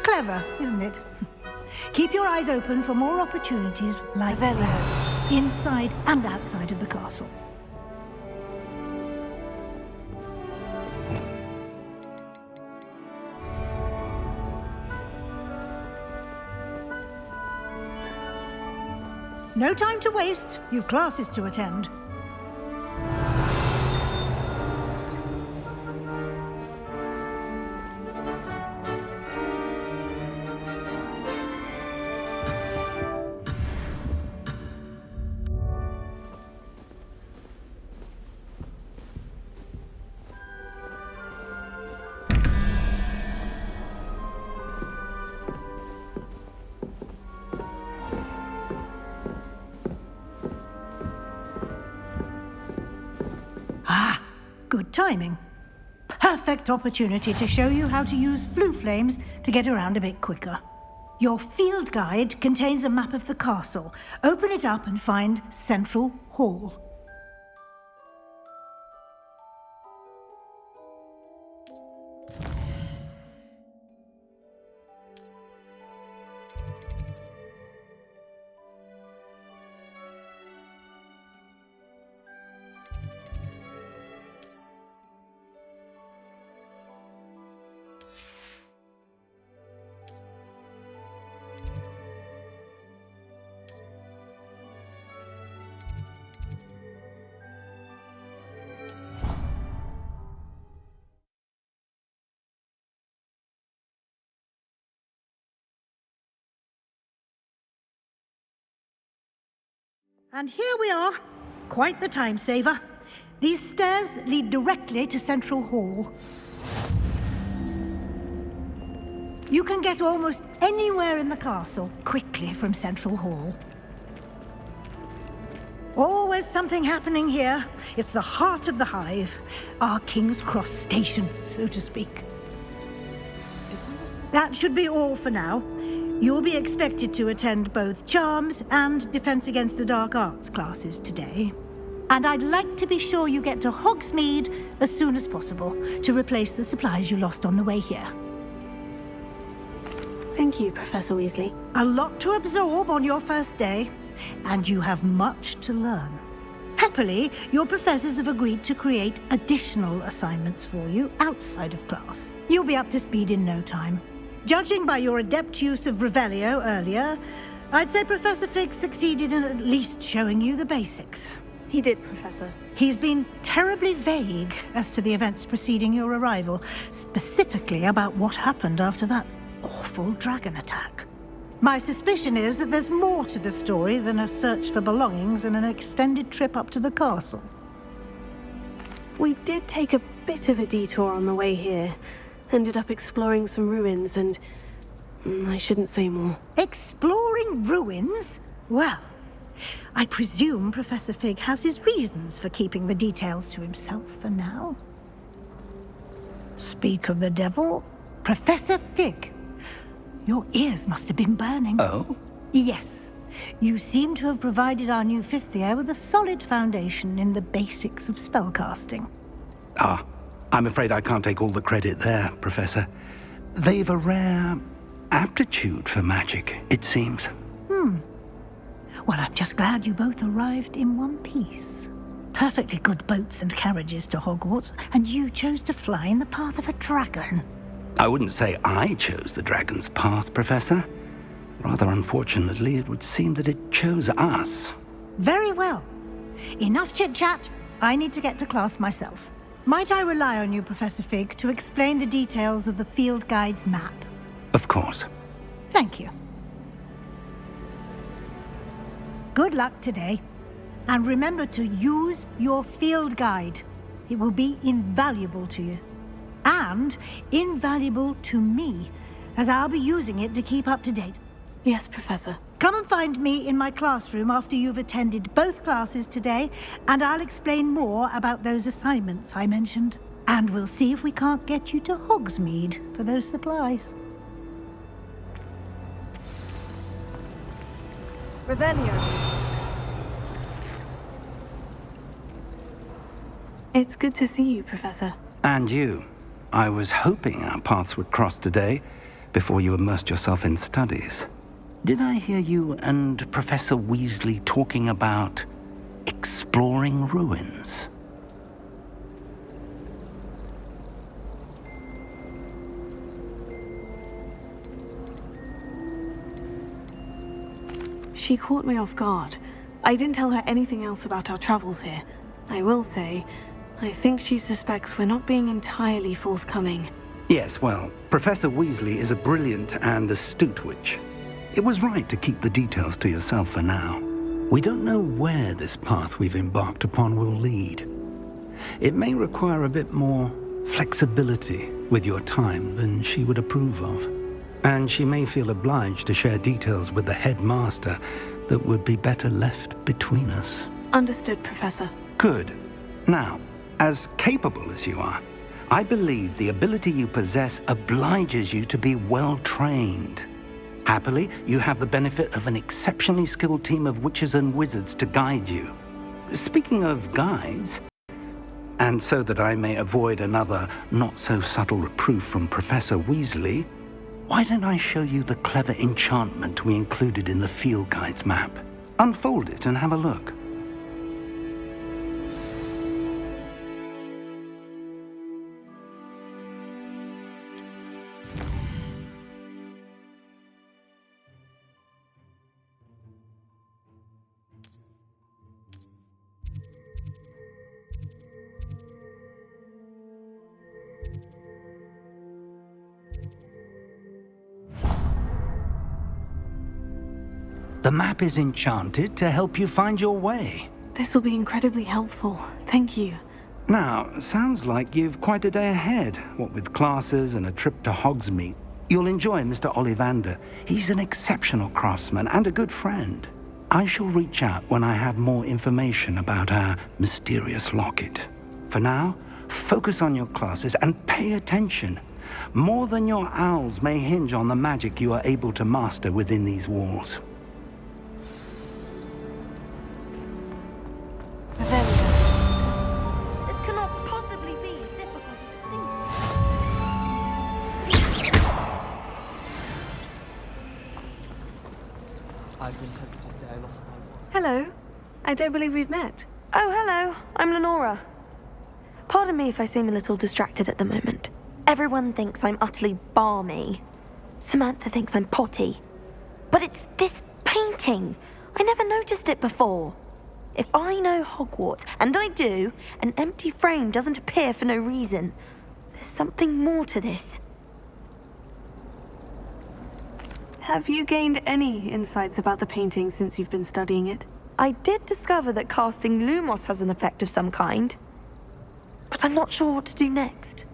Clever, isn't it? Keep your eyes open for more opportunities like that, inside and outside of the castle. No time to waste. You've classes to attend. Good timing. Perfect opportunity to show you how to use flue flames to get around a bit quicker. Your field guide contains a map of the castle. Open it up and find Central Hall. And here we are. Quite the time saver. These stairs lead directly to Central Hall. You can get almost anywhere in the castle quickly from Central Hall. Always something happening here. It's the heart of the hive. Our King's Cross station, so to speak. That should be all for now. You'll be expected to attend both Charms and Defense Against the Dark Arts classes today. And I'd like to be sure you get to Hogsmeade as soon as possible to replace the supplies you lost on the way here. Thank you, Professor Weasley. A lot to absorb on your first day, and you have much to learn. Happily, your professors have agreed to create additional assignments for you outside of class. You'll be up to speed in no time. Judging by your adept use of Revelio earlier, I'd say Professor Fig succeeded in at least showing you the basics. He did, Professor. He's been terribly vague as to the events preceding your arrival, specifically about what happened after that awful dragon attack. My suspicion is that there's more to the story than a search for belongings and an extended trip up to the castle. We did take a bit of a detour on the way here. Ended up exploring some ruins and... I shouldn't say more. Exploring ruins? Well, I presume Professor Fig has his reasons for keeping the details to himself for now. Speak of the devil, Professor Fig. Your ears must have been burning. Oh? Yes. You seem to have provided our new fifth year with a solid foundation in the basics of spellcasting. Ah, I'm afraid I can't take all the credit there, Professor. They've a rare aptitude for magic, it seems. Well, I'm just glad you both arrived in one piece. Perfectly good boats and carriages to Hogwarts, and you chose to fly in the path of a dragon. I wouldn't say I chose the dragon's path, Professor. Rather unfortunately, it would seem that it chose us. Very well. Enough chit-chat. I need to get to class myself. Might I rely on you, Professor Fig, to explain the details of the field guide's map? Of course. Thank you. Good luck today. And remember to use your field guide. It will be invaluable to you. And invaluable to me, as I'll be using it to keep up to date. Yes, Professor. Come and find me in my classroom after you've attended both classes today, and I'll explain more about those assignments I mentioned. And we'll see if we can't get you to Hogsmeade for those supplies. Revelio. It's good to see you, Professor. And you. I was hoping our paths would cross today, before you immersed yourself in studies. Did I hear you and Professor Weasley talking about exploring ruins? She caught me off guard. I didn't tell her anything else about our travels here. I will say, I think she suspects we're not being entirely forthcoming. Yes, well, Professor Weasley is a brilliant and astute witch. It was right to keep the details to yourself for now. We don't know where this path we've embarked upon will lead. It may require a bit more flexibility with your time than she would approve of. And she may feel obliged to share details with the headmaster that would be better left between us. Understood, Professor. Good. Now, as capable as you are, I believe the ability you possess obliges you to be well trained. Happily, you have the benefit of an exceptionally skilled team of witches and wizards to guide you. Speaking of guides, and so that I may avoid another not-so-subtle reproof from Professor Weasley, why don't I show you the clever enchantment we included in the field guide's map? Unfold it and have a look. The map is enchanted to help you find your way. This will be incredibly helpful. Thank you. Now, sounds like you've quite a day ahead, what with classes and a trip to Hogsmeade. You'll enjoy Mr. Ollivander. He's an exceptional craftsman and a good friend. I shall reach out when I have more information about our mysterious locket. For now, focus on your classes and pay attention. More than your owls may hinge on the magic you are able to master within these walls. This cannot possibly be as difficult as it seems. I was tempted to say I lost my watch. Hello. I don't believe we've met. Oh, hello. I'm Lenora. Pardon me if I seem a little distracted at the moment. Everyone thinks I'm utterly balmy. Samantha thinks I'm potty. But it's this painting. I never noticed it before. If I know Hogwarts, and I do, an empty frame doesn't appear for no reason. There's something more to this. Have you gained any insights about the painting since you've been studying it? I did discover that casting Lumos has an effect of some kind. But I'm not sure what to do next.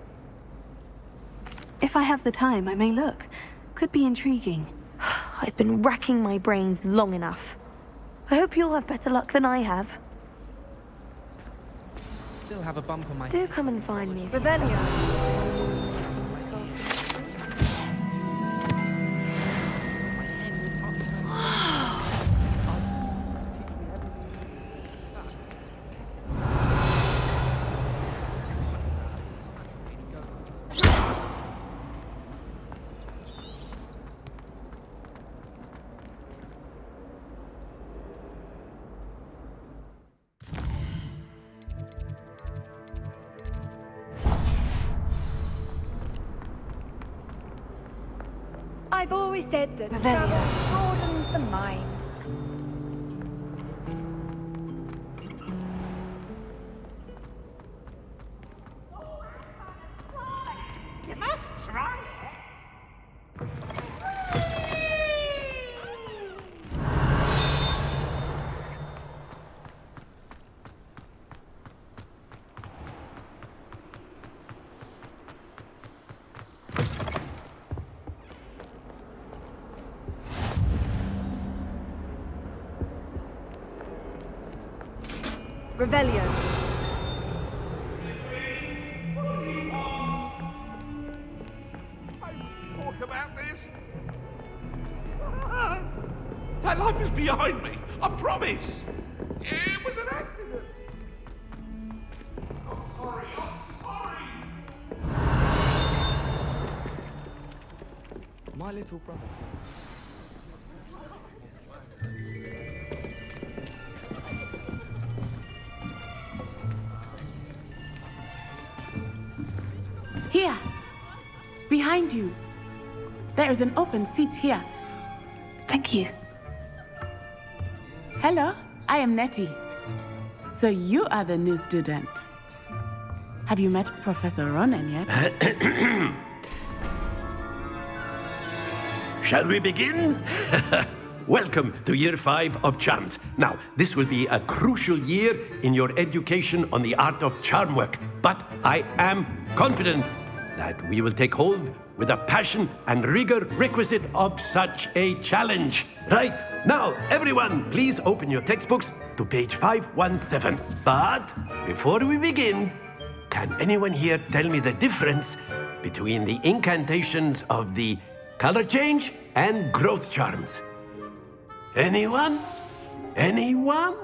If I have the time, I may look. Could be intriguing. I've been racking my brains long enough. I hope you'll have better luck than I have. Still have a bump on my... Do come and find me. Revelio. I've always said that travel broadens the mind. You must try Revelio. talk about this. That life is behind me. I promise. It was an accident. I'm sorry. My little brother. Here. Behind you. There is an open seat here. Thank you. Hello, I am Nettie. So you are the new student. Have you met Professor Ronan yet? Shall we begin? Welcome to Year 5 of Charms. Now, this will be a crucial year in your education on the art of charm work, but I am confident that we will take hold with the passion and rigor requisite of such a challenge. Right, now, everyone, please open your textbooks to page 517. But before we begin, can anyone here tell me the difference between the incantations of the color change and growth charms? Anyone? Anyone?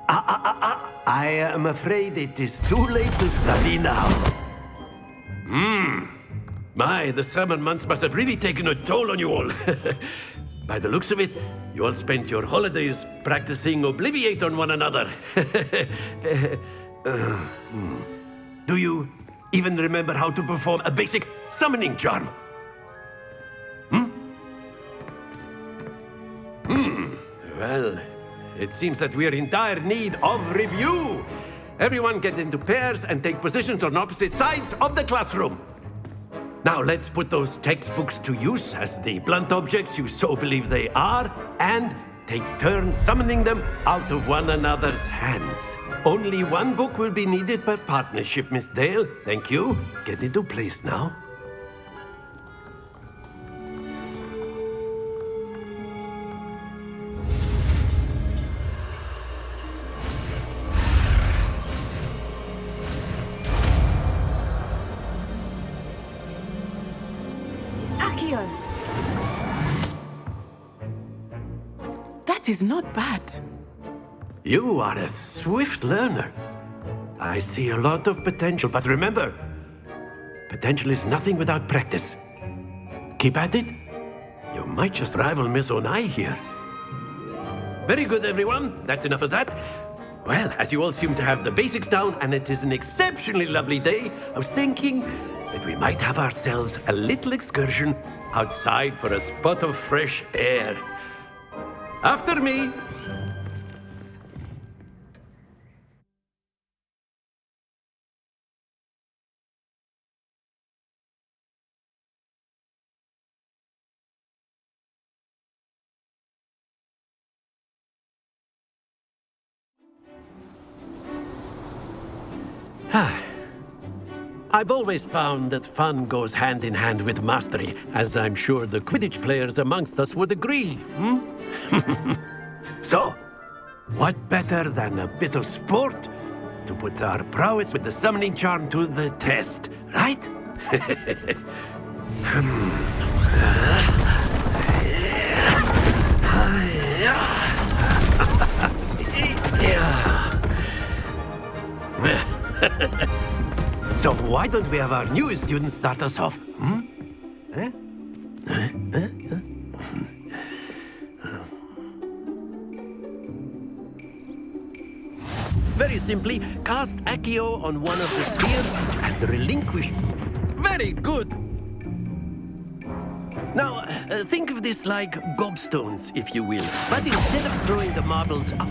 I am afraid it is too late to study now. My, the summer months must have really taken a toll on you all. By the looks of it, you all spent your holidays practicing Obliviate on one another. Do you even remember how to perform a basic summoning charm? Well, it seems that we are in dire need of review. Everyone get into pairs and take positions on opposite sides of the classroom. Now let's put those textbooks to use as the blunt objects you so believe they are, and take turns summoning them out of one another's hands. Only one book will be needed per partnership, Miss Dale. Thank you. Get into place now. That is not bad. You are a swift learner. I see a lot of potential, but remember, potential is nothing without practice. Keep at it. You might just rival Miss Onai here. Very good, everyone. That's enough of that. Well, as you all seem to have the basics down, and it is an exceptionally lovely day, I was thinking that we might have ourselves a little excursion outside for a spot of fresh air. After me. I've always found that fun goes hand in hand with mastery, as I'm sure the Quidditch players amongst us would agree, So, what better than a bit of sport to put our prowess with the summoning charm to the test, right? So why don't we have our newest student start us off? Very simply, cast Accio on one of the spheres and relinquish. Very good! Now, think of this like gobstones, if you will. But instead of throwing the marbles up...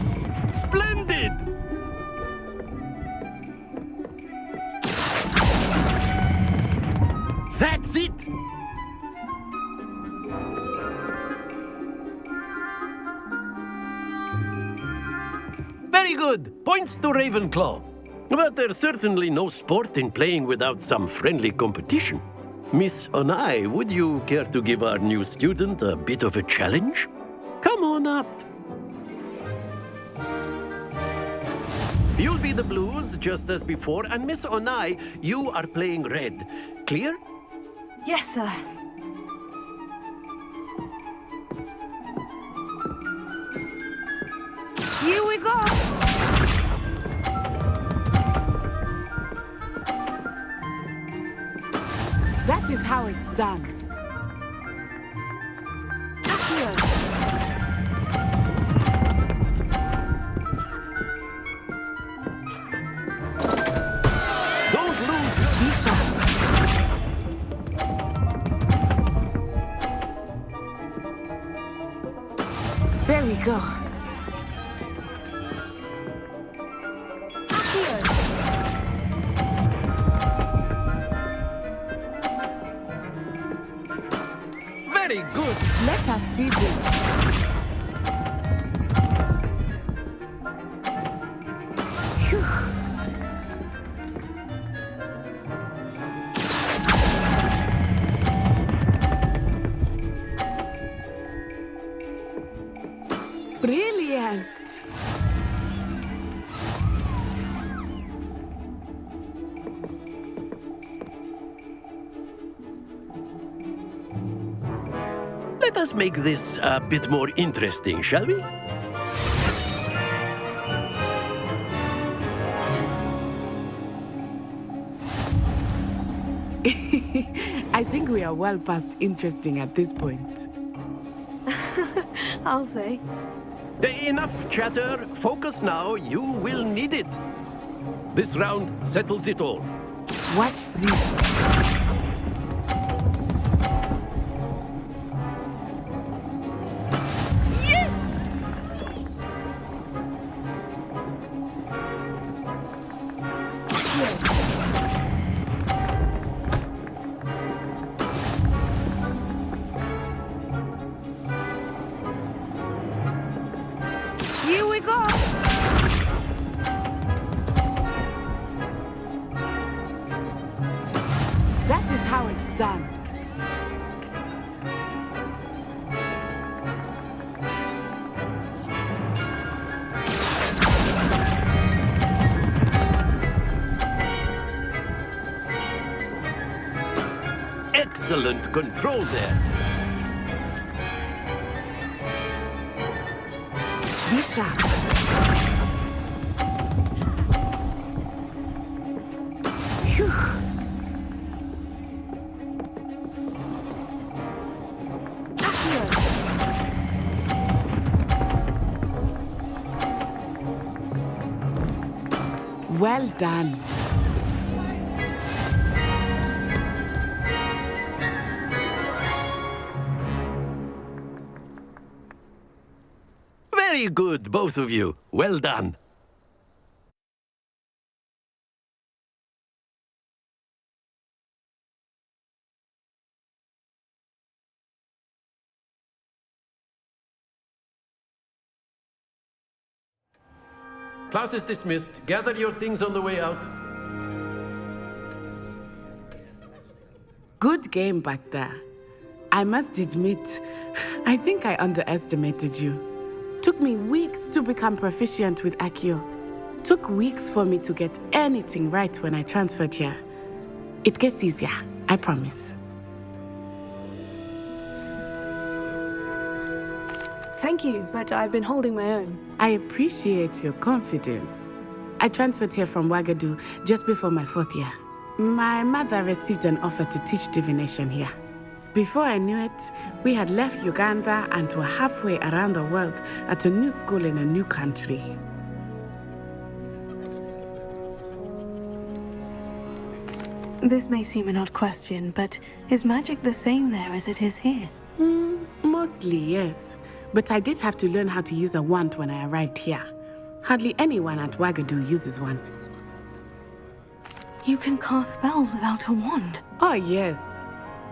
Splendid! That's it! Very good. Points to Ravenclaw. But there's certainly no sport in playing without some friendly competition. Miss Onai, would you care to give our new student a bit of a challenge? Come on up. You'll be the blues, just as before, and Miss Onai, you are playing red. Clear? Yes, sir. Here we go! That is how it's done. Don't lose your vision. There we go. Very good. Let us see this. Brilliant. Let us make this a bit more interesting, shall we? I think we are well past interesting at this point. I'll say. Enough chatter. Focus now. You will need it. This round settles it all. Watch this. Here we go! That is how it's done. Excellent control there. Be sharp. Phew. Well done. Very good, both of you. Well done. Class is dismissed. Gather your things on the way out. Good game back there. I must admit, I think I underestimated you. Took me weeks to become proficient with Accio. Took weeks for me to get anything right when I transferred here. It gets easier, I promise. Thank you, but I've been holding my own. I appreciate your confidence. I transferred here from Wagadu just before my 4th year. My mother received an offer to teach divination here. Before I knew it, we had left Uganda and were halfway around the world at a new school in a new country. This may seem an odd question, but is magic the same there as it is here? Mostly, yes. But I did have to learn how to use a wand when I arrived here. Hardly anyone at Wagadu uses one. You can cast spells without a wand? Oh, yes.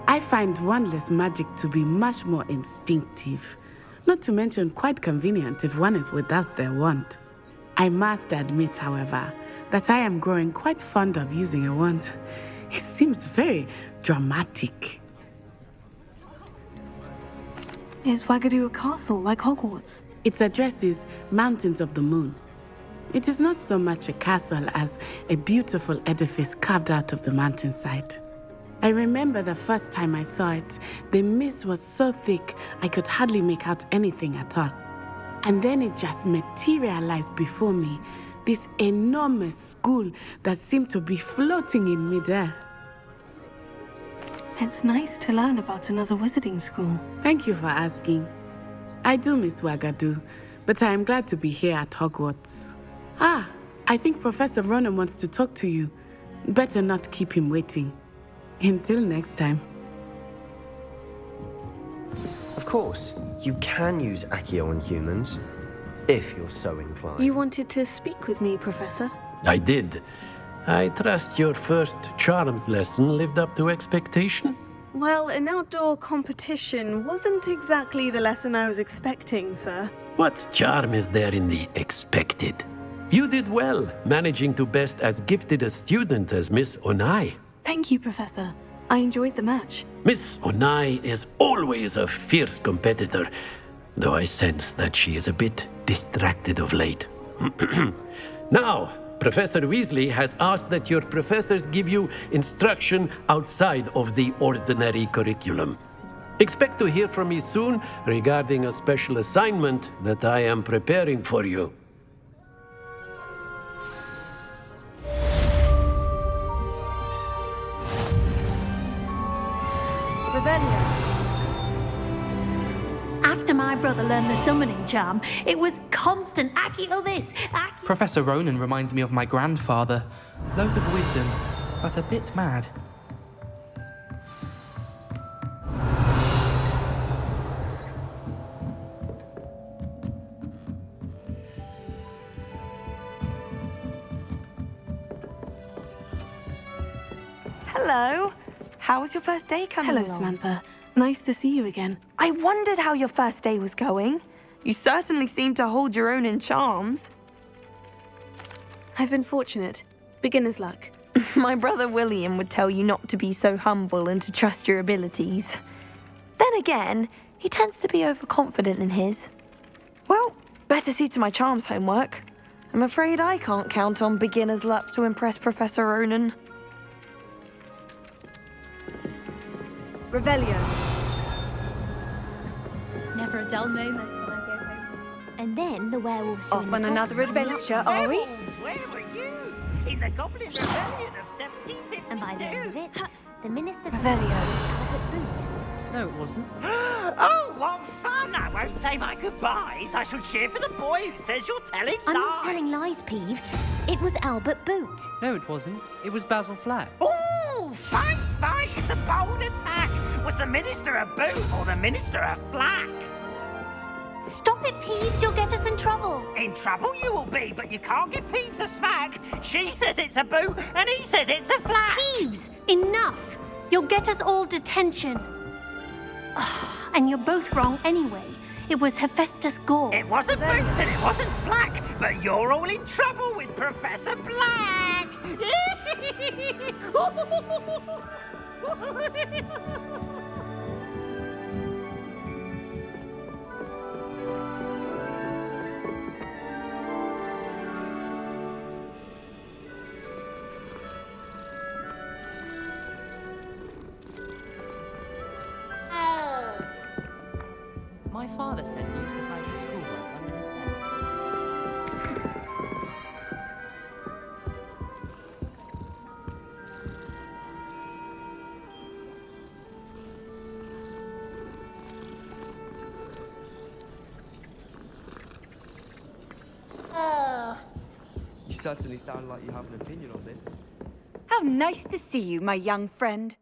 I find wandless magic to be much more instinctive. Not to mention quite convenient if one is without their wand. I must admit, however, that I am growing quite fond of using a wand. It seems very dramatic. Is Wagadu a castle like Hogwarts? Its address is Mountains of the Moon. It is not so much a castle as a beautiful edifice carved out of the mountainside. I remember the first time I saw it, the mist was so thick I could hardly make out anything at all. And then it just materialized before me, this enormous school that seemed to be floating in midair. It's nice to learn about another wizarding school. Thank you for asking. I do miss Wagadu, but I am glad to be here at Hogwarts. Ah, I think Professor Ronan wants to talk to you. Better not keep him waiting. Until next time. Of course, you can use Accio on humans, if you're so inclined. You wanted to speak with me, Professor? I did. I trust your first charms lesson lived up to expectation? Well, an outdoor competition wasn't exactly the lesson I was expecting, sir. What charm is there in the expected? You did well, managing to best as gifted a student as Miss Onai. Thank you, Professor. I enjoyed the match. Miss Onai is always a fierce competitor, though I sense that she is a bit distracted of late. Now, Professor Weasley has asked that your professors give you instruction outside of the ordinary curriculum. Expect to hear from me soon regarding a special assignment that I am preparing for you. After my brother learned the summoning charm, it was constant Accio this, Accio. Professor Ronan reminds me of my grandfather. Loads of wisdom, but a bit mad. Hello. How was your first day coming Hello, along? Samantha. Nice to see you again. I wondered how your first day was going. You certainly seem to hold your own in charms. I've been fortunate. Beginner's luck. My brother William would tell you not to be so humble and to trust your abilities. Then again, he tends to be overconfident in his. Well, better see to my charms homework. I'm afraid I can't count on beginner's luck to impress Professor Ronan. Revelio. Never a dull moment when I go home. And then the werewolves Off on another adventure, are we? Where were you? In the Goblin Rebellion of 1752. And by the end of it, the minister... No, it wasn't. Oh, what fun! I won't say my goodbyes. I shall cheer for the boy who says you're telling I'm lies. not telling lies, Peeves. It was Albert Boot. No, it wasn't. It was Basil Flack. Ooh, fight! It's a bold attack. Was the minister a boot or the minister a flack? Stop it, Peeves. You'll get us in trouble. In trouble you will be, but you can't give Peeves a smack. She says it's a boot and he says it's a flack. Peeves, enough. You'll get us all detention. And you're both wrong anyway. It was Hephaestus Gore. It wasn't boot and it wasn't flack, but you're all in trouble with Professor Black. My father said he used to hide his schoolwork under his bed. You certainly sound like you have an opinion on this. How nice to see you, my young friend.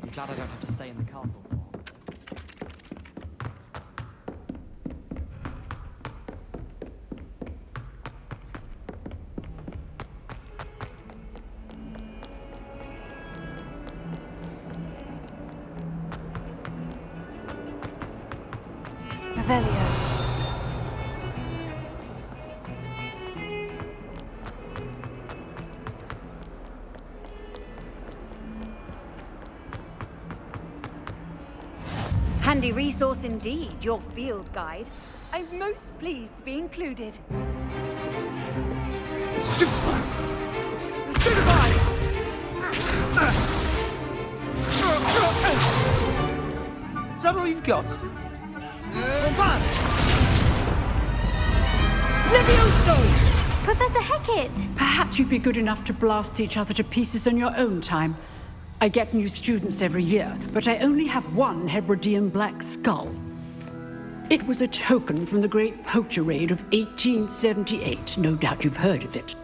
I'm glad I don't have to stay in the castle for long. Revelio. Handy resource indeed, your field guide. I'm most pleased to be included. Stupefy! Is that all you've got? Levioso! Professor Hecat! Perhaps you'd be good enough to blast each other to pieces on your own time. I get new students every year, but I only have one Hebridean black skull. It was a token from the Great Poacher Raid of 1878. No doubt you've heard of it.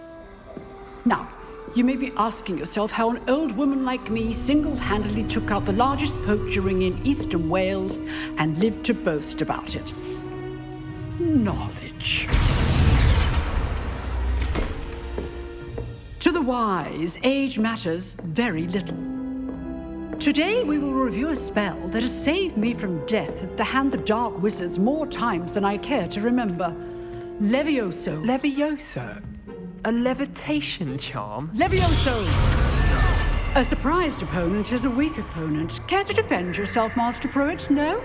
Now, you may be asking yourself how an old woman like me single-handedly took out the largest poacher ring in eastern Wales and lived to boast about it. Knowledge. To the wise, age matters very little. Today we will review a spell that has saved me from death at the hands of dark wizards more times than I care to remember. Levioso. Levioso? A levitation charm? Levioso! A surprised opponent is a weak opponent. Care to defend yourself, Master Pruitt? No?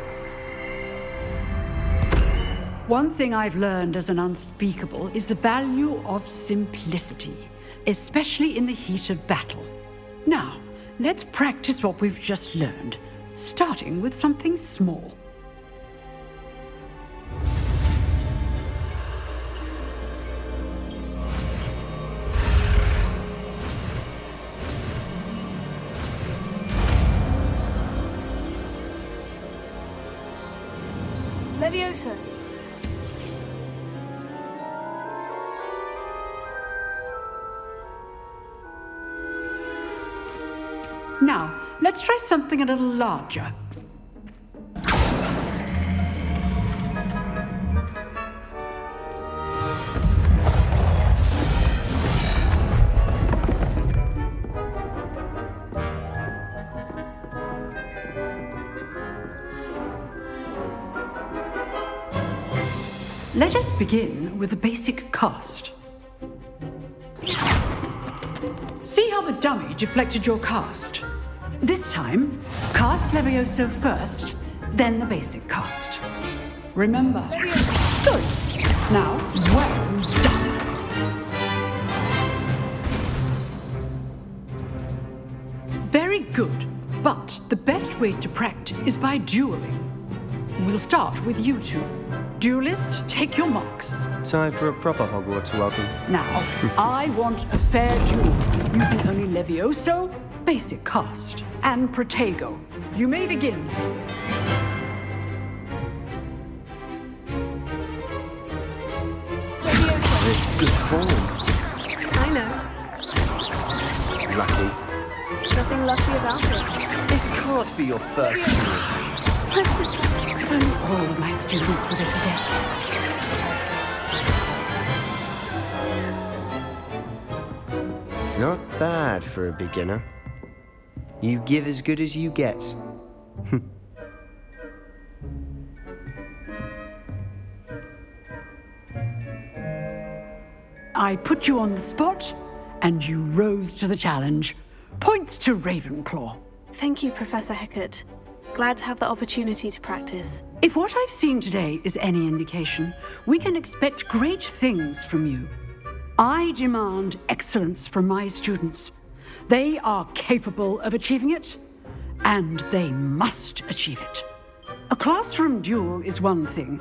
One thing I've learned as an unspeakable is the value of simplicity, especially in the heat of battle. Now, let's practice what we've just learned, starting with something small. Levioso. Now, let's try something a little larger. Let us begin with the basic cast. See how the dummy deflected your cast? This time, cast Levioso first, then the basic cast. Remember. Good. Now, well done. Very good, but the best way to practice is by dueling. We'll start with you two. Duelists, take your marks. Time for a proper Hogwarts welcome. Now, I want a fair duel, using only Levioso, basic cast, and Protego. You may begin. It's good form. I know. Lucky. Nothing lucky about it. This can't be your first duel. If only all of my students were this adept. Not bad for a beginner. You give as good as you get. I put you on the spot, and you rose to the challenge. Points to Ravenclaw. Thank you, Professor Hecat. Glad to have the opportunity to practice. If what I've seen today is any indication, we can expect great things from you. I demand excellence from my students. They are capable of achieving it, and they must achieve it. A classroom duel is one thing,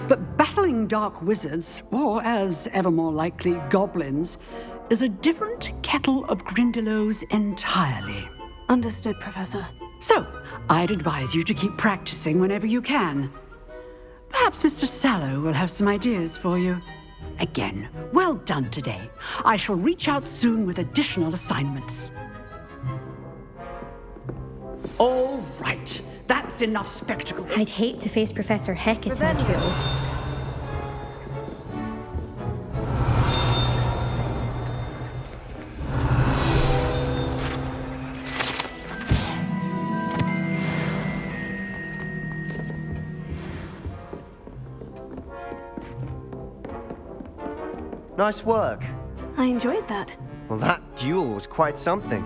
but battling dark wizards, or as ever more likely, goblins, is a different kettle of Grindylows entirely. Understood, Professor. So, I'd advise you to keep practicing whenever you can. Perhaps Mr. Sallow will have some ideas for you. Again, well done today. I shall reach out soon with additional assignments. All right, that's enough spectacle. I'd hate to face Professor Hecat on a duel. Nice work. I enjoyed that. Well, that duel was quite something.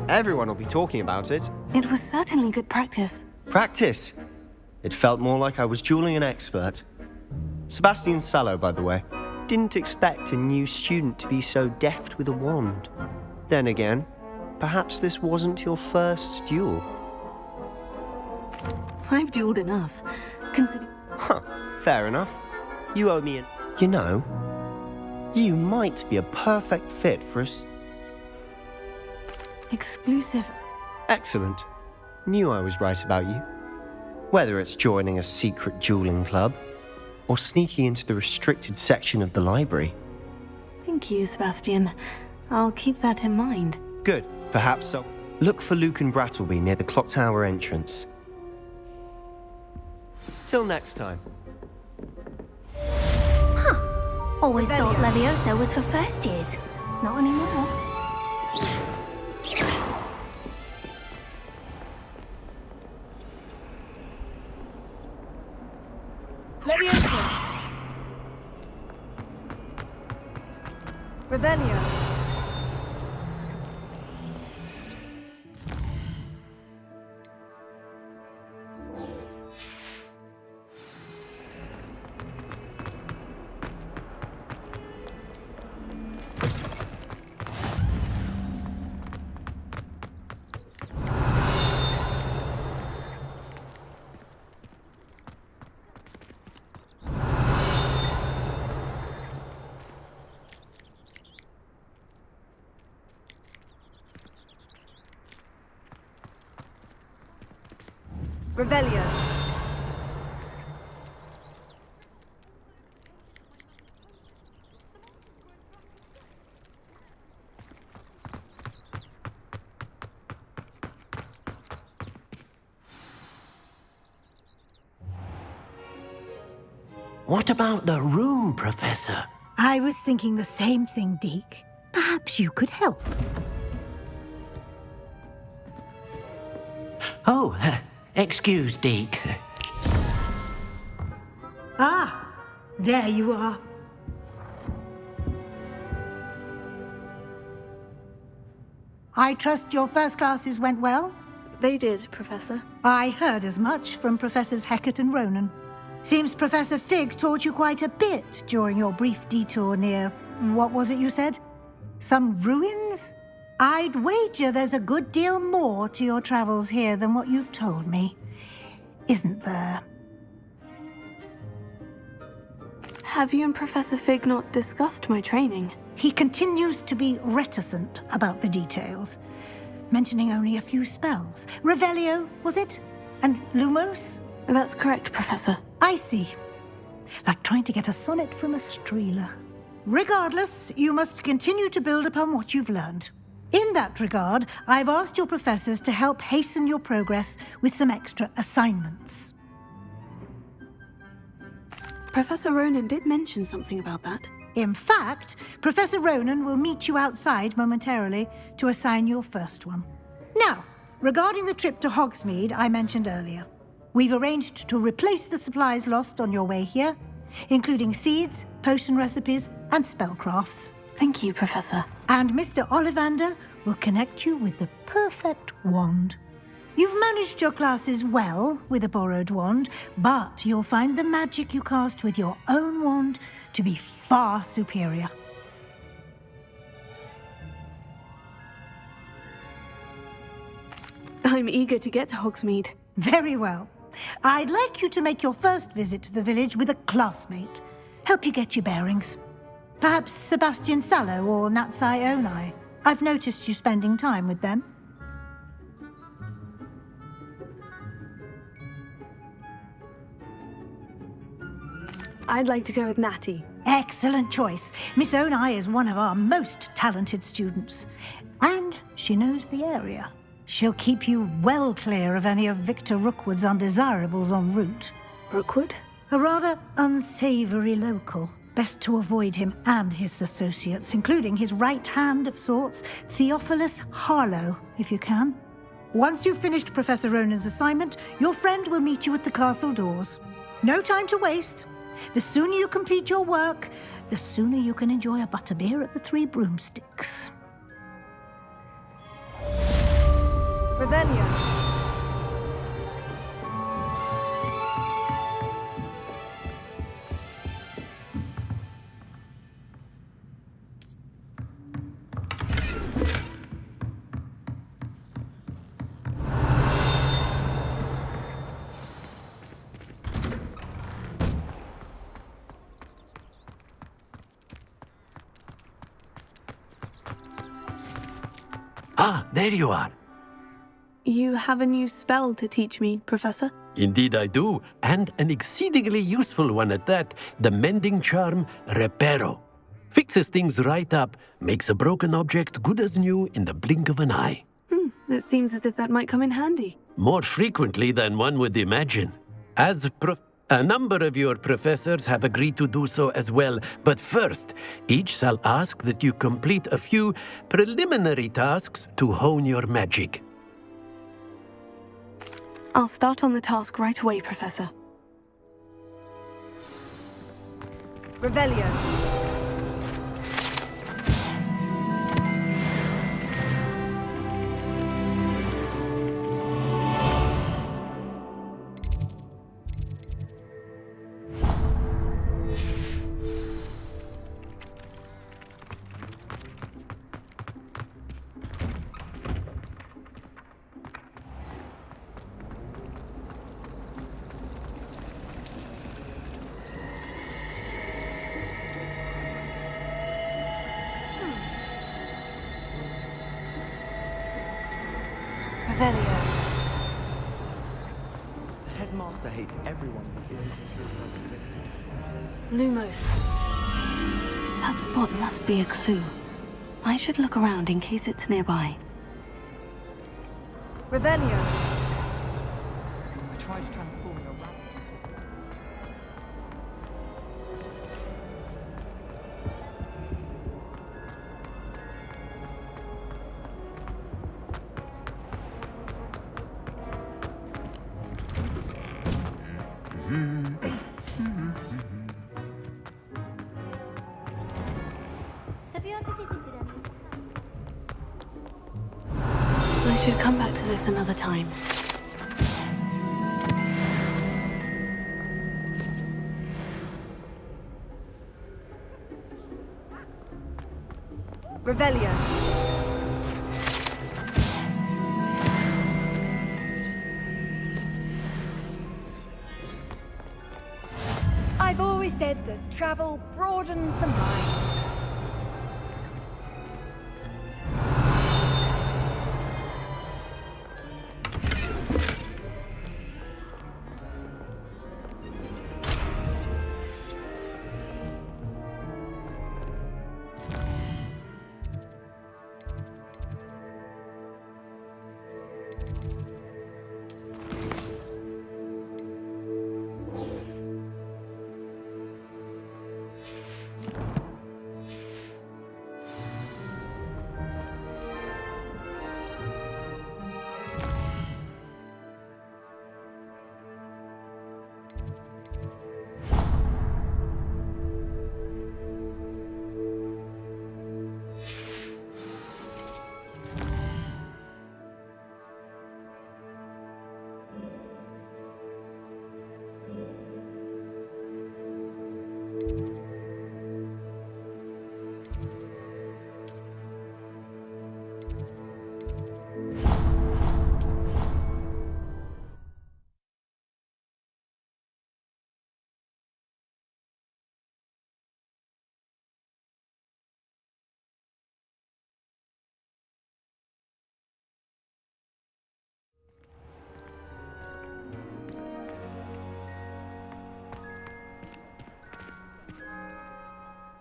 Everyone will be talking about it. It was certainly good practice. Practice? It felt more like I was dueling an expert. Sebastian Sallow, by the way. Didn't expect a new student to be so deft with a wand. Then again, perhaps this wasn't your first duel. I've dueled enough. Consider. Huh, fair enough. You owe me an... You know, you might be a perfect fit for us. Exclusive. Excellent. Knew I was right about you. Whether it's joining a secret dueling club, or sneaking into the restricted section of the library. Thank you, Sebastian. I'll keep that in mind. Good. Perhaps so. Look for Luke and Brattleby near the clock tower entrance. Till next time. Always thought Levioso was for first years. Not anymore. Leviosa. Revelio. Revelio. What about the room, Professor? I was thinking the same thing, Deke. Perhaps you could help. Oh, excuse, Deke. Ah, there you are. I trust your first classes went well? They did, Professor. I heard as much from Professors Hecat and Ronan. Seems Professor Fig taught you quite a bit during your brief detour near... what was it you said? Some ruins? I'd wager there's a good deal more to your travels here than what you've told me. Isn't there? Have you and Professor Fig not discussed my training? He continues to be reticent about the details, mentioning only a few spells. Revelio, was it? And Lumos? That's correct, Professor. I see. Like trying to get a sonnet from a streeler. Regardless, you must continue to build upon what you've learned. In that regard, I've asked your professors to help hasten your progress with some extra assignments. Professor Ronan did mention something about that. In fact, Professor Ronan will meet you outside momentarily to assign your first one. Now, regarding the trip to Hogsmeade I mentioned earlier, we've arranged to replace the supplies lost on your way here, including seeds, potion recipes, and spellcrafts. Thank you, Professor. And Mr. Ollivander will connect you with the perfect wand. You've managed your classes well with a borrowed wand, but you'll find the magic you cast with your own wand to be far superior. I'm eager to get to Hogsmeade. Very well. I'd like you to make your first visit to the village with a classmate. Help you get your bearings. Perhaps Sebastian Sallow or Natsai Onai. I've noticed you spending time with them. I'd like to go with Natty. Excellent choice. Miss Onai is one of our most talented students. And she knows the area. She'll keep you well clear of any of Victor Rookwood's undesirables en route. Rookwood? A rather unsavory local. Best to avoid him and his associates, including his right hand of sorts, Theophilus Harlow, if you can. Once you've finished Professor Ronan's assignment, your friend will meet you at the castle doors. No time to waste. The sooner you complete your work, the sooner you can enjoy a butterbeer at the Three Broomsticks. Revelio. Ah, there you are. You have a new spell to teach me, Professor? Indeed I do, and an exceedingly useful one at that, the mending charm Reparo. Fixes things right up, makes a broken object good as new in the blink of an eye. It seems as if that might come in handy. More frequently than one would imagine. A number of your professors have agreed to do so as well, but first, each shall ask that you complete a few preliminary tasks to hone your magic. I'll start on the task right away, Professor. Revelio. Revelio. The headmaster hates everyone. Lumos. That spot must be a clue. I should look around in case it's nearby. Revelio. I tried transforming a rabbit. Have you ever visited any? I should come back to this another time. Revelio. I've always said that travel broadens the mind.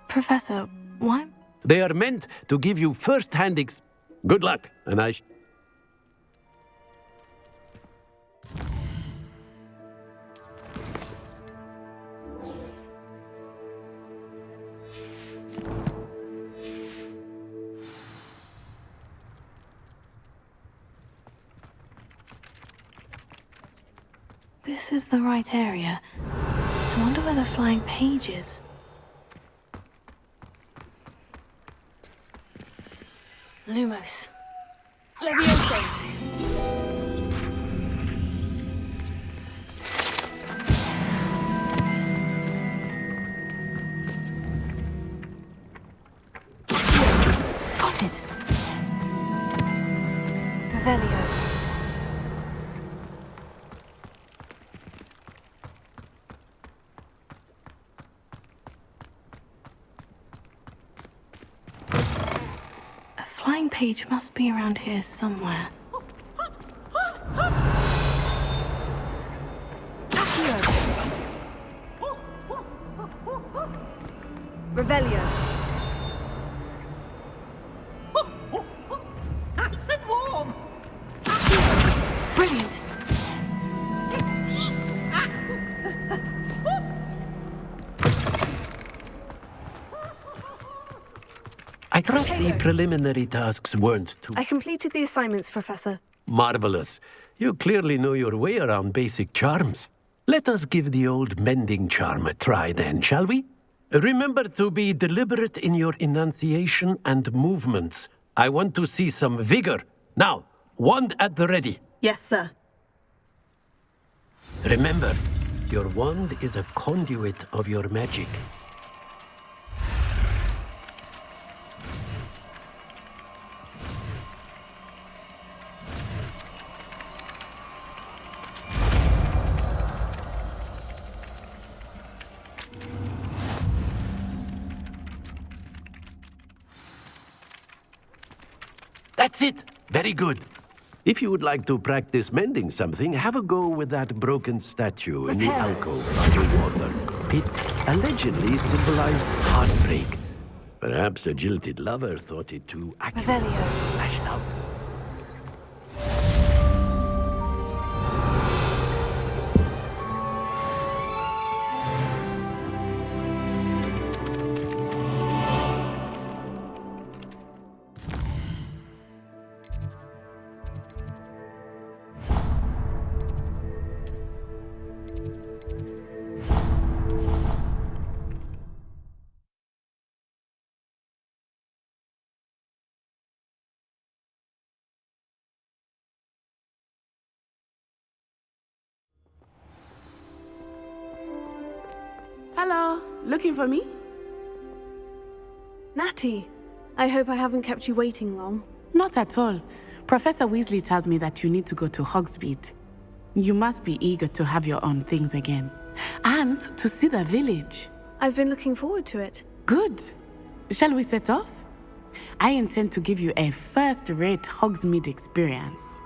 Professor, why? They are meant to give you first-hand Good luck, and This is the right area. I wonder where the flying page is. Lumos. Leviosa. Got it. Revelio. A flying page must be around here somewhere. Revelio. Nice and warm. Brilliant. I trust the preliminary tasks weren't too I completed the assignments, Professor. marvelous. You clearly know your way around basic charms. Let us give the old mending charm a try then, shall we? Remember to be deliberate in your enunciation and movements. I want to see some vigor. Now, wand at the ready. Yes, sir. Remember, your wand is a conduit of your magic. That's it. Very good. If you would like to practice mending something, have a go with that broken statue in the alcove underwater. It allegedly symbolized heartbreak. Perhaps a jilted lover thought it too accurately lashed out. Hello, looking for me? Natty, I hope I haven't kept you waiting long. Not at all. Professor Weasley tells me that you need to go to Hogsmeade. You must be eager to have your own things again. And to see the village. I've been looking forward to it. Good. Shall we set off? I intend to give you a first-rate Hogsmeade experience.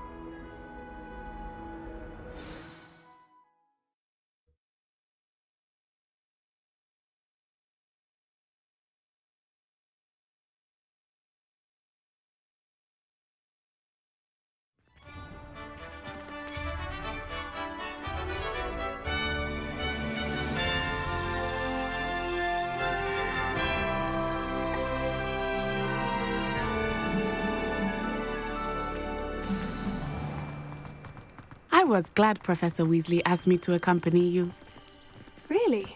I was glad Professor Weasley asked me to accompany you. Really?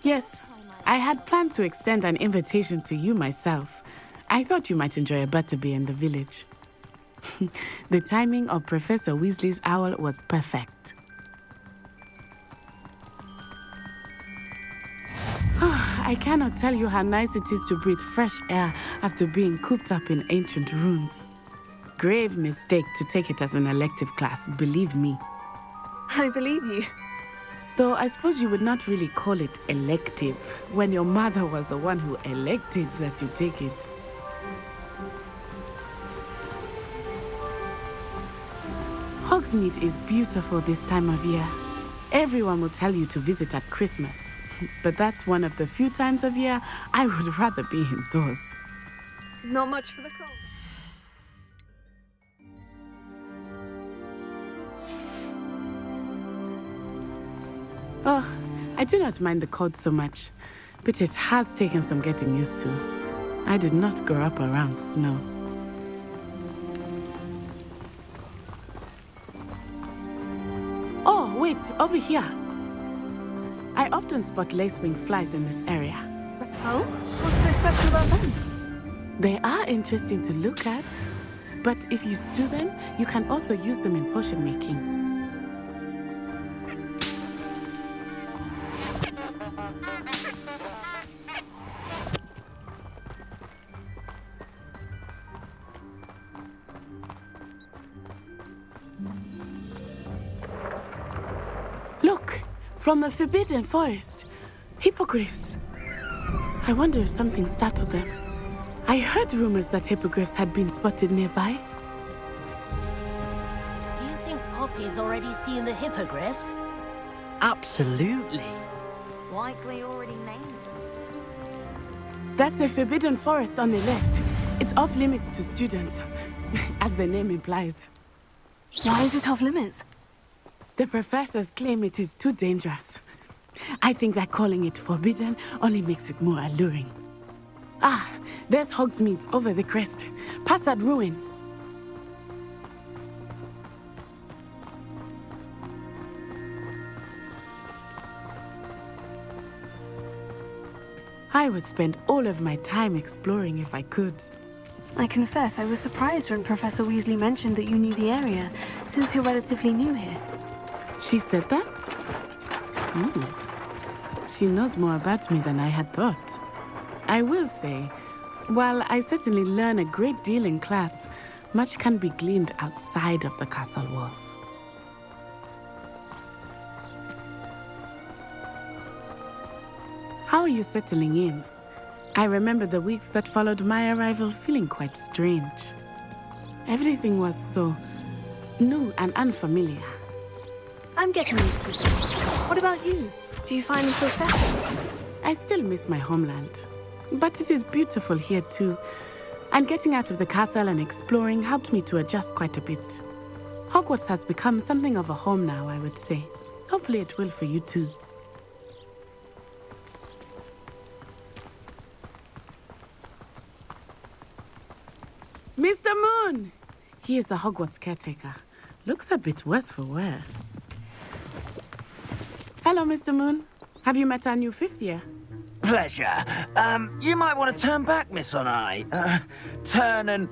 Yes. I had planned to extend an invitation to you myself. I thought you might enjoy a butterbeer in the village. The timing of Professor Weasley's owl was perfect. I cannot tell you how nice it is to breathe fresh air after being cooped up in ancient rooms. Grave mistake to take it as an elective class, believe me. I believe you. Though I suppose you would not really call it elective when your mother was the one who elected that you take it. Hogsmeade is beautiful this time of year. Everyone will tell you to visit at Christmas. But that's one of the few times of year I would rather be indoors. Not much for the cold. Oh, I do not mind the cold so much, but it has taken some getting used to. I did not grow up around snow. Oh, wait, over here. I often spot lacewing flies in this area. Oh? What's so special about them? They are interesting to look at, but if you stew them, you can also use them in potion making. Look, from the Forbidden Forest, hippogriffs. I wonder if something startled them. I heard rumors that hippogriffs had been spotted nearby. Do you think Poppy's already seen the hippogriffs? Absolutely. Likely already named them. That's the Forbidden Forest on the left. It's off limits to students, as the name implies. Why is it off limits? The professors claim it is too dangerous. I think that calling it forbidden only makes it more alluring. Ah, there's Hogsmeade over the crest. Past that ruin. I would spend all of my time exploring if I could. I confess, I was surprised when Professor Weasley mentioned that you knew the area, since you're relatively new here. She said that? She knows more about me than I had thought. I will say, while I certainly learn a great deal in class, much can be gleaned outside of the castle walls. How are you settling in? I remember the weeks that followed my arrival feeling quite strange. Everything was so new and unfamiliar. I'm getting used to it. What about you? Do you finally feel settled? I still miss my homeland, but it is beautiful here too. And getting out of the castle and exploring helped me to adjust quite a bit. Hogwarts has become something of a home now, I would say. Hopefully it will for you too. Mr. Moon! He is the Hogwarts caretaker. Looks a bit worse for wear. Hello, Mr. Moon. Have you met our new fifth year? Pleasure. You might want to turn back, Miss Onai. Turn and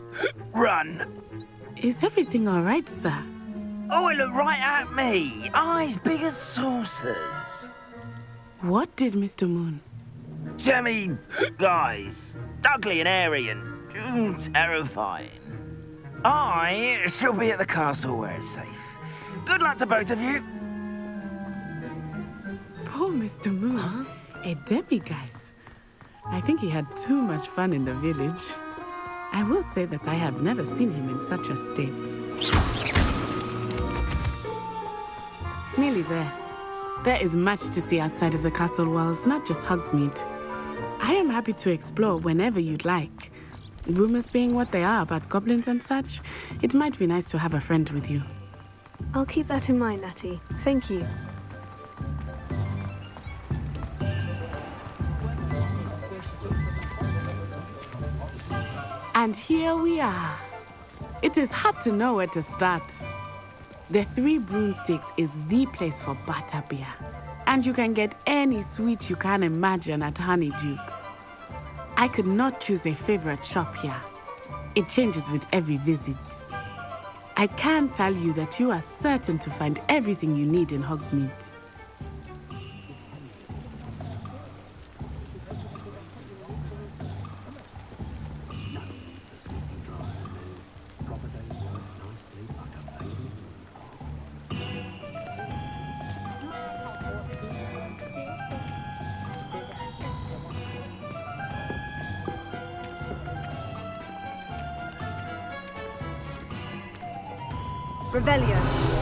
run. Is everything all right, sir? Oh, it looked right at me. Eyes big as saucers. What did Mr. Moon? Jemmy guys. Ugly and airy and terrifying. I shall be at the castle where it's safe. Good luck to both of you. Poor Mr. Moon. A demiguise. I think he had too much fun in the village. I will say that I have never seen him in such a state. Nearly there. There is much to see outside of the castle walls, not just Hogsmeade. I am happy to explore whenever you'd like. Rumors being what they are about goblins and such, it might be nice to have a friend with you. I'll keep that in mind, Natty. Thank you. And here we are. It is hard to know where to start. The Three Broomsticks is the place for butterbeer. And you can get any sweet you can imagine at Honeydukes. I could not choose a favorite shop here. It changes with every visit. I can tell you that you are certain to find everything you need in Hogsmeade. Revelio.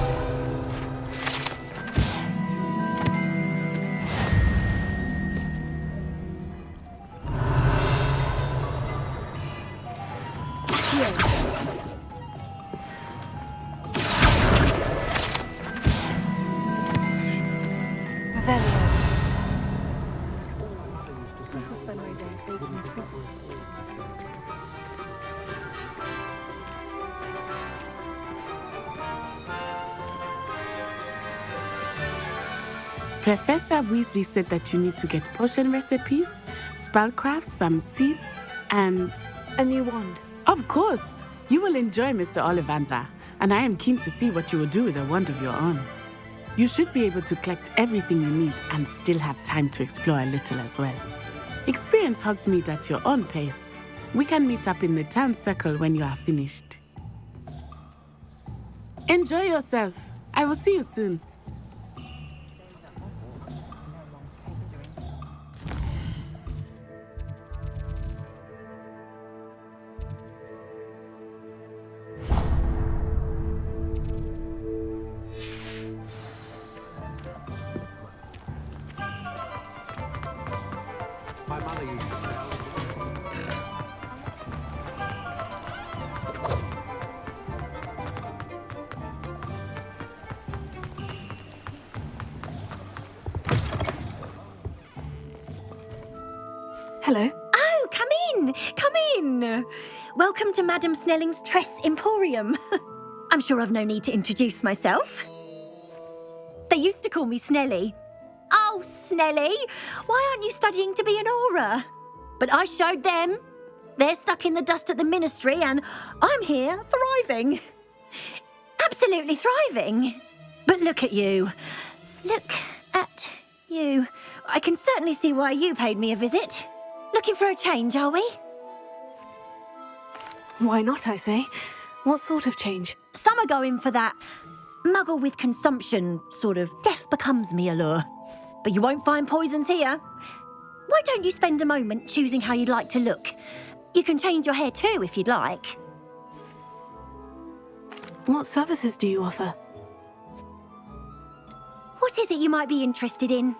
Professor Weasley said that you need to get potion recipes, spellcrafts, some seeds, and... a new wand. Of course! You will enjoy Mr. Ollivander, and I am keen to see what you will do with a wand of your own. You should be able to collect everything you need and still have time to explore a little as well. Experience Hogsmeade at your own pace. We can meet up in the town circle when you are finished. Enjoy yourself. I will see you soon. in. Welcome to Madame Snelling's Tress Emporium. I'm sure I've no need to introduce myself. They used to call me Snelly. Oh, Snelly, why aren't you studying to be an aura? But I showed them. They're stuck in the dust at the ministry and I'm here thriving. Absolutely thriving. But look at you. Look at you. I can certainly see why you paid me a visit. Looking for a change, are we? Why not, I say? What sort of change? Some are going for that muggle with consumption, sort of death becomes me allure. But you won't find poisons here. Why don't you spend a moment choosing how you'd like to look? You can change your hair too if you'd like. What services do you offer? What is it you might be interested in?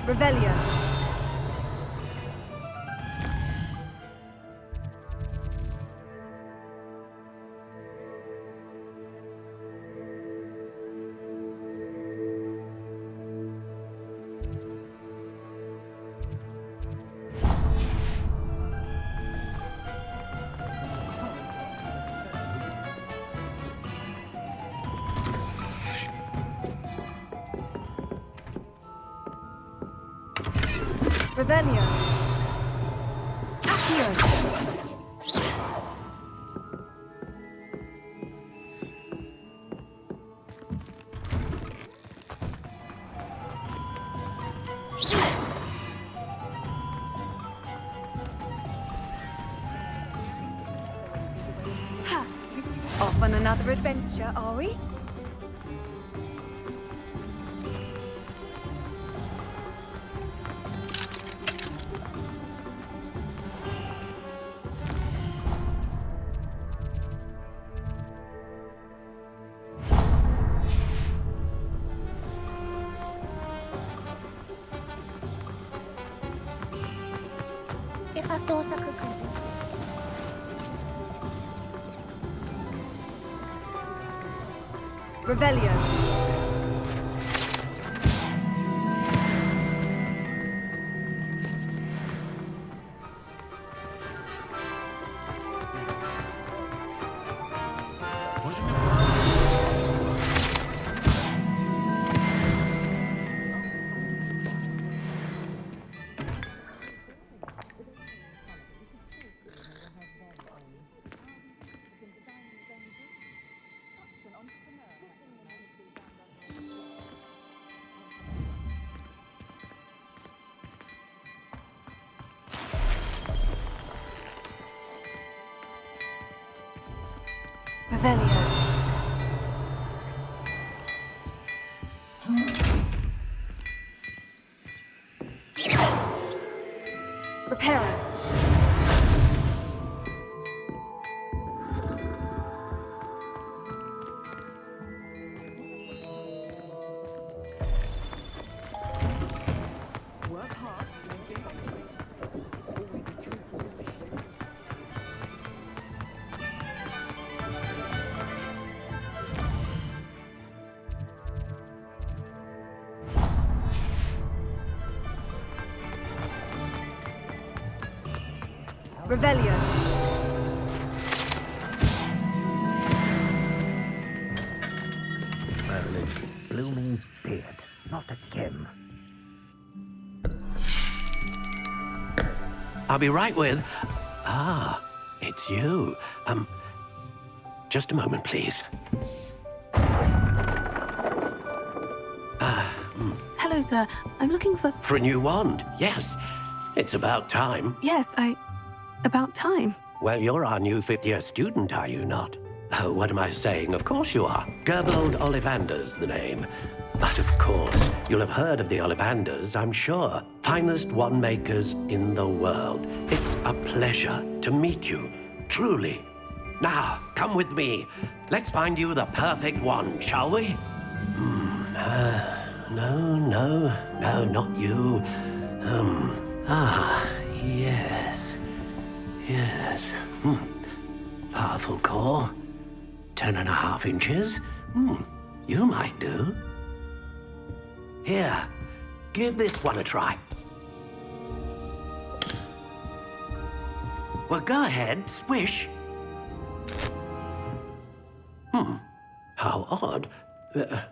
Revelio. Revelio. Accio. Ha! Off on another adventure, are we? If I thought I could get it. Revelio. Revelio. Reparo. Revelio. Merlin's blooming beard. Not again. I'll be right with... Ah, it's you. Just a moment, please. Hello, sir. I'm looking for... For a new wand, yes. It's about time. Yes, about time. Well, you're our new fifth-year student, are you not? Oh, what am I saying? Of course you are. Gerbold Ollivander's the name. But of course, you'll have heard of the Ollivanders, I'm sure. Finest wand makers in the world. It's a pleasure to meet you, truly. Now, come with me. Let's find you the perfect wand, shall we? No, not you. Yes. Powerful core. 10.5 inches. You might do. Here, give this one a try. Well, go ahead, swish. How odd.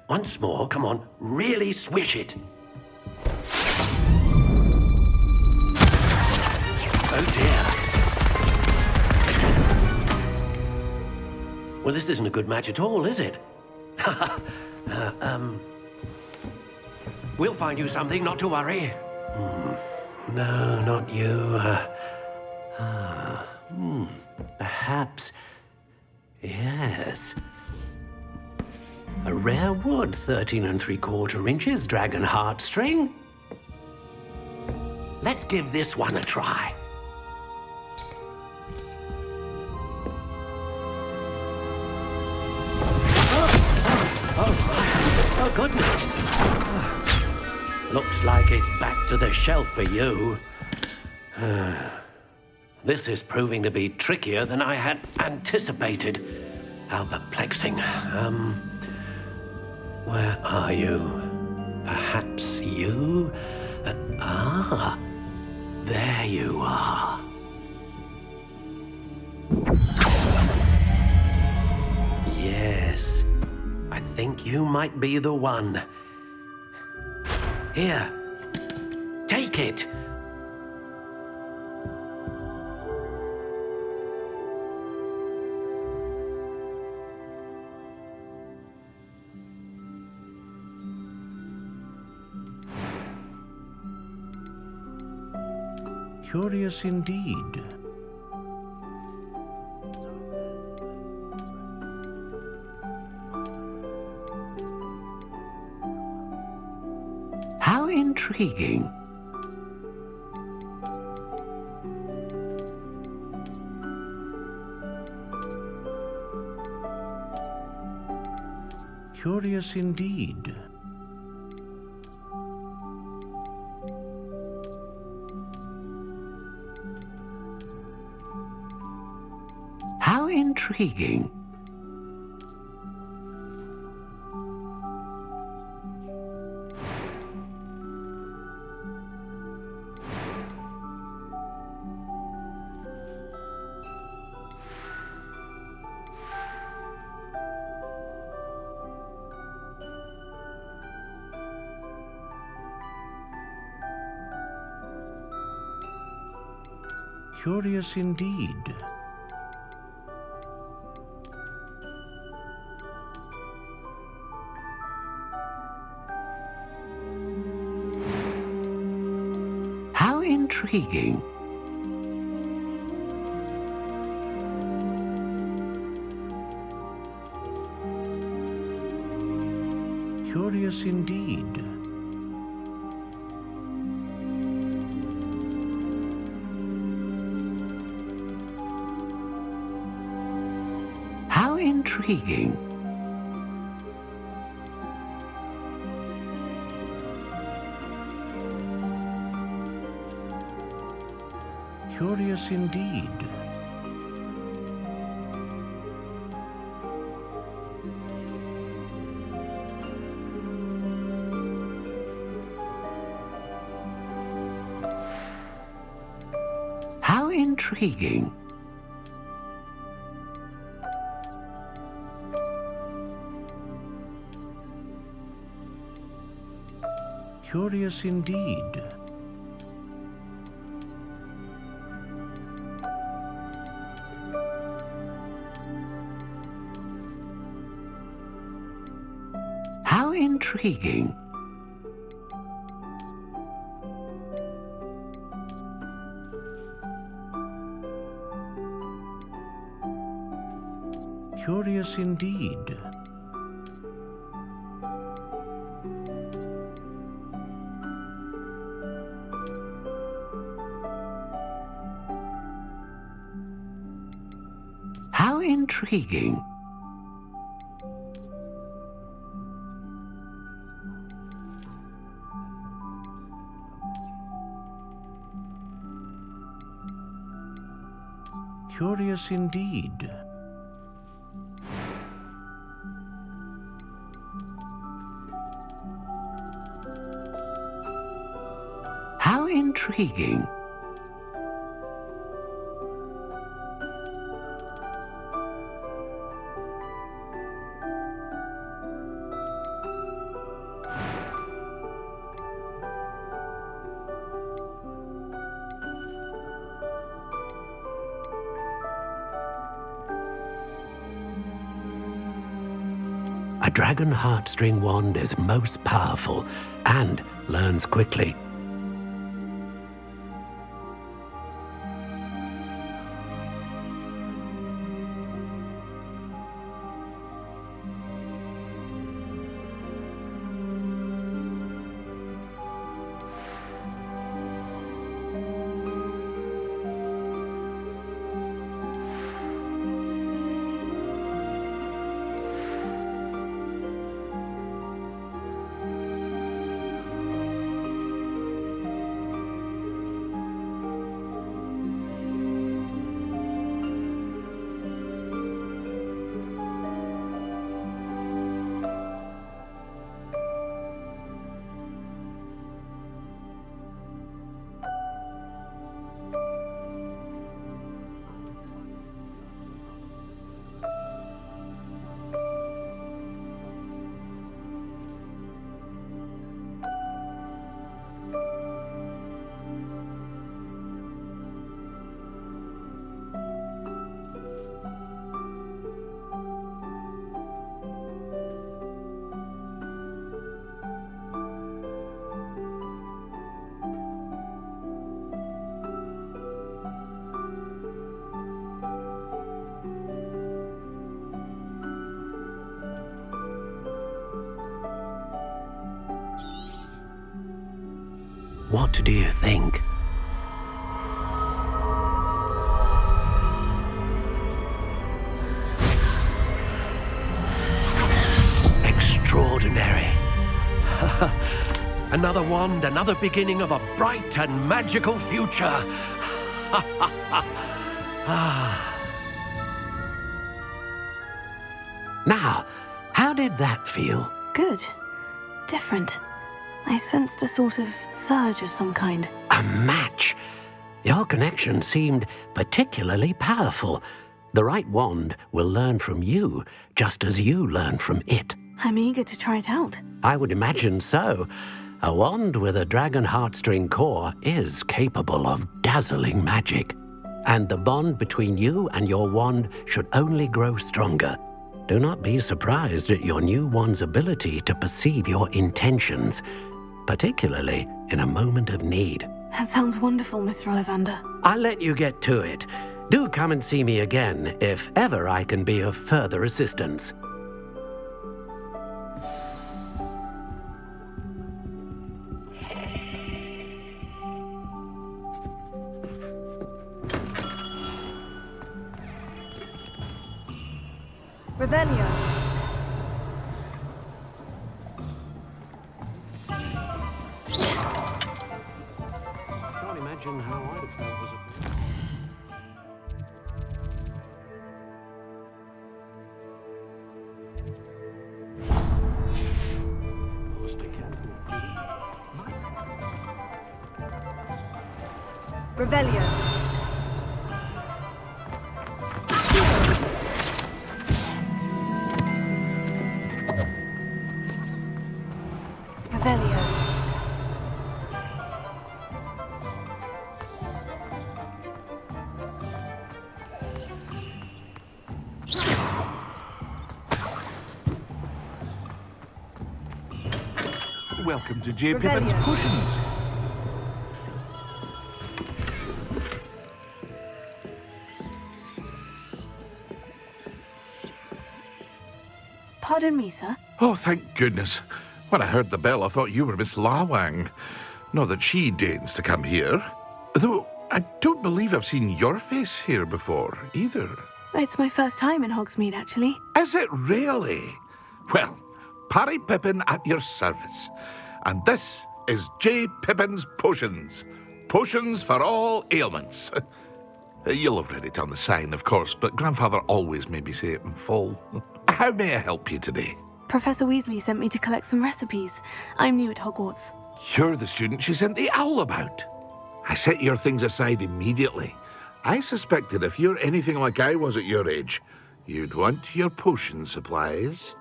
Once more, come on, really swish it. Oh dear. Well, this isn't a good match at all, is it? We'll find you something, not to worry. No, not you. Perhaps. Yes. A rare wood, 13 3/4 inches, dragon heartstring. Let's give this one a try. Oh, goodness. Looks like it's back to the shelf for you. This is proving to be trickier than I had anticipated. How perplexing. Where are you? Perhaps you? There you are. Yes, I think you might be the one. Here, take it. Curious indeed. How intriguing. Curious indeed. How intriguing. Curious indeed. How intriguing. Curious indeed. How intriguing. Curious indeed. How intriguing. Curious indeed. How intriguing. Curious indeed. How intriguing. Curious indeed. How intriguing. A dragon heartstring wand is most powerful and learns quickly. What do you think? Extraordinary. Another wand, another beginning of a bright and magical future. Now, how did that feel? Good. Different. I sensed a sort of surge of some kind. A match? Your connection seemed particularly powerful. The right wand will learn from you, just as you learn from it. I'm eager to try it out. I would imagine so. A wand with a dragon heartstring core is capable of dazzling magic. And the bond between you and your wand should only grow stronger. Do not be surprised at your new wand's ability to perceive your intentions, particularly in a moment of need. That sounds wonderful, Mr. Ollivander. I'll let you get to it. Do come and see me again if ever I can be of further assistance. Revelio. Can't imagine how I'd have felt as a... Revelio. Revelio. Welcome to J. Revelio. Pippin's Potions. Pardon me, sir. Oh, thank goodness. When I heard the bell, I thought you were Miss Lawang. Not that she deigns to come here. Though I don't believe I've seen your face here before, either. It's my first time in Hogsmeade, actually. Is it really? Well, Parry Pippin at your service. And this is J. Pippin's Potions. Potions for all ailments. You'll have read it on the sign, of course, but Grandfather always made me say it in full. How may I help you today? Professor Weasley sent me to collect some recipes. I'm new at Hogwarts. You're the student she sent the owl about. I set your things aside immediately. I suspected if you're anything like I was at your age, you'd want your potion supplies.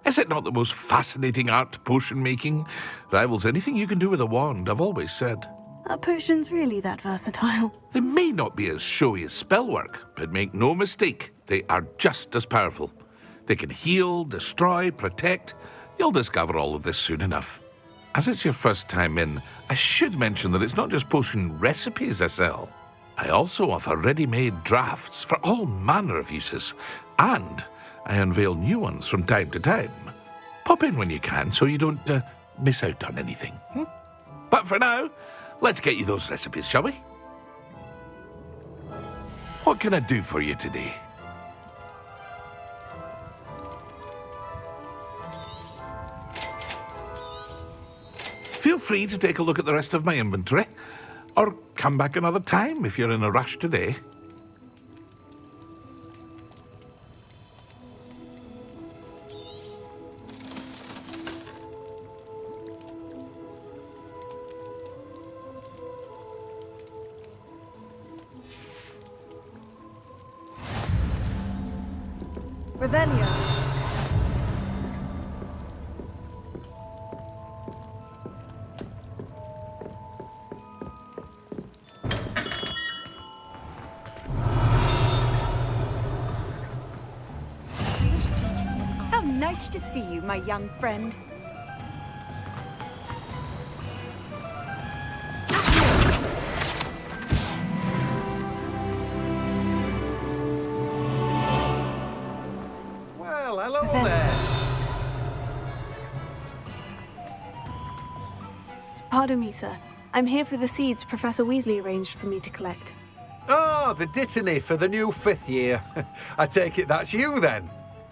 Is it not the most fascinating art, potion making? Rivals anything you can do with a wand, I've always said. Are potions really that versatile? They may not be as showy as spellwork, but make no mistake, they are just as powerful. They can heal, destroy, protect. You'll discover all of this soon enough. As it's your first time in, I should mention that it's not just potion recipes I sell. I also offer ready-made drafts for all manner of uses, and I unveil new ones from time to time. Pop in when you can so you don't miss out on anything. But for now, let's get you those recipes, shall we? What can I do for you today? Feel free to take a look at the rest of my inventory, or come back another time if you're in a rush today. Revelio. How nice to see you, my young friend. Well, hello there. Pardon me, sir. I'm here for the seeds Professor Weasley arranged for me to collect. Oh, the dittany for the new 5th year. I take it that's you then.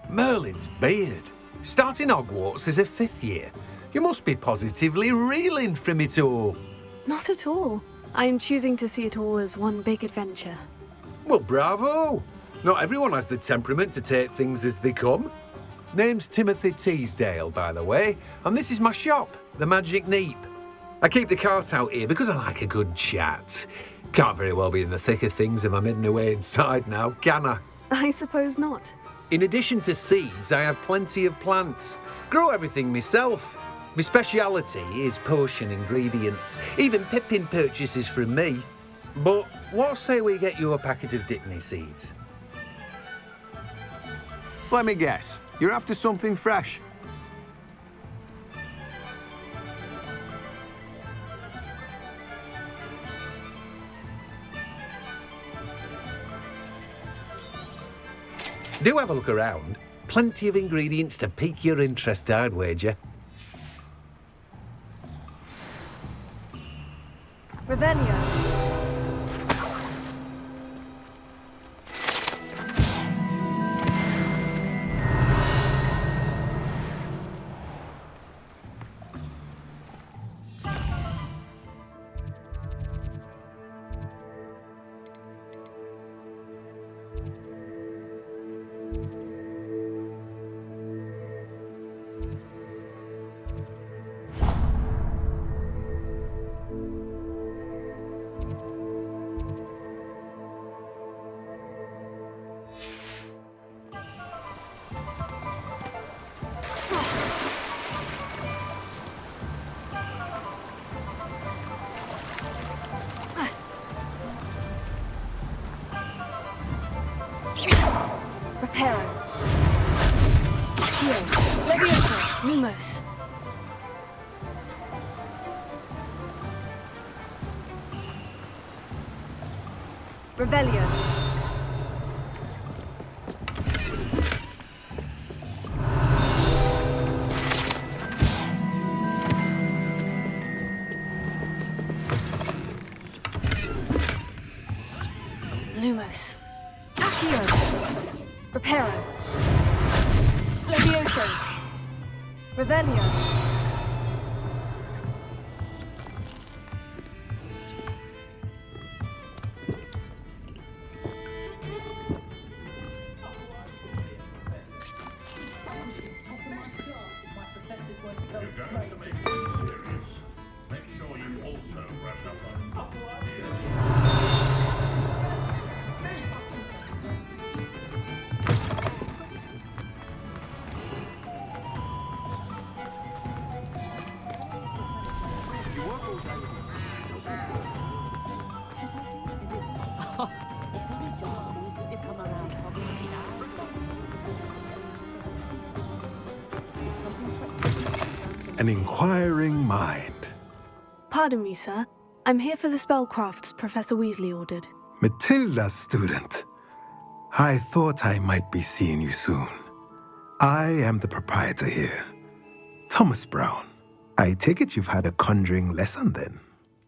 Merlin's beard. Starting Hogwarts as a 5th year. You must be positively reeling from it all. Not at all. I'm choosing to see it all as one big adventure. Well, bravo. Not everyone has the temperament to take things as they come. Name's Timothy Teasdale, by the way, and this is my shop, the Magic Neep. I keep the cart out here because I like a good chat. Can't very well be in the thick of things if I'm hidden away inside now, can I? I suppose not. In addition to seeds, I have plenty of plants. Grow everything myself. My speciality is potion ingredients. Even Pippin purchases from me. But what say we get you a packet of Dittany seeds? Let me guess. You're after something fresh. Do have a look around. Plenty of ingredients to pique your interest, I'd wager. Revelio. Reparo. Here. Leviosa. Lumos. Revelio. Lumos. Accio. Reparo. Levioso. Revelio. Make sure you also brush up on An inquiring mind. Pardon me, sir. I'm here for the spellcrafts Professor Weasley ordered. Matilda's student. I thought I might be seeing you soon. I am the proprietor here, Thomas Brown. I take it you've had a conjuring lesson then?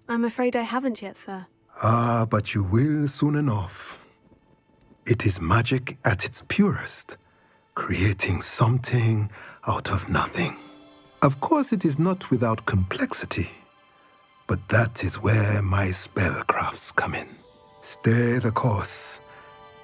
I'm afraid I haven't yet, sir. Ah, but you will soon enough. It is magic at its purest, creating something out of nothing. Of course, it is not without complexity, but that is where my spellcrafts come in. Stay the course,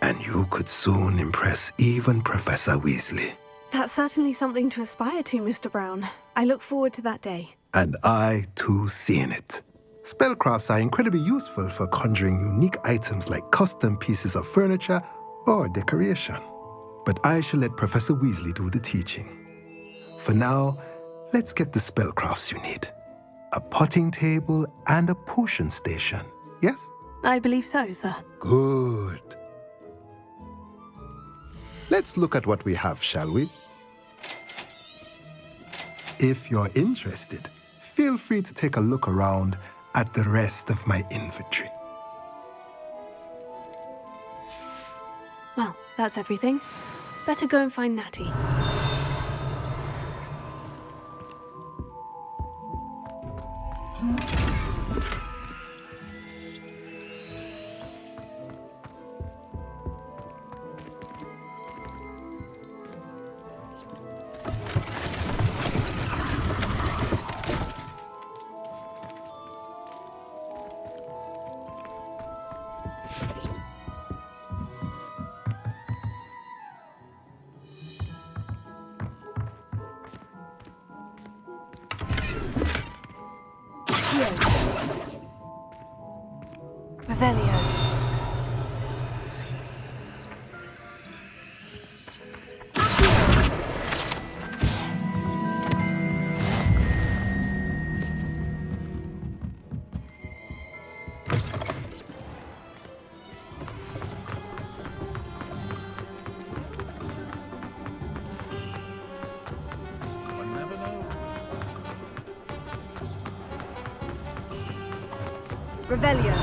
and you could soon impress even Professor Weasley. That's certainly something to aspire to, Mr. Brown. I look forward to that day. And I, too, seeing it. Spellcrafts are incredibly useful for conjuring unique items like custom pieces of furniture or decoration. But I shall let Professor Weasley do the teaching. For now, let's get the spellcrafts you need. A potting table and a potion station, yes? I believe so, sir. Good. Let's look at what we have, shall we? If you're interested, feel free to take a look around at the rest of my inventory. Well, that's everything. Better go and find Natty. Revelio. Revelio.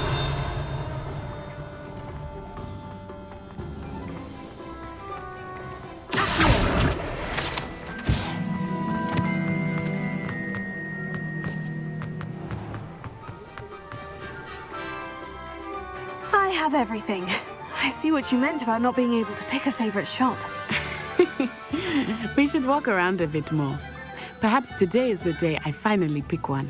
I have everything. I see what you meant about not being able to pick a favorite shop. We should walk around a bit more. Perhaps today is the day I finally pick one.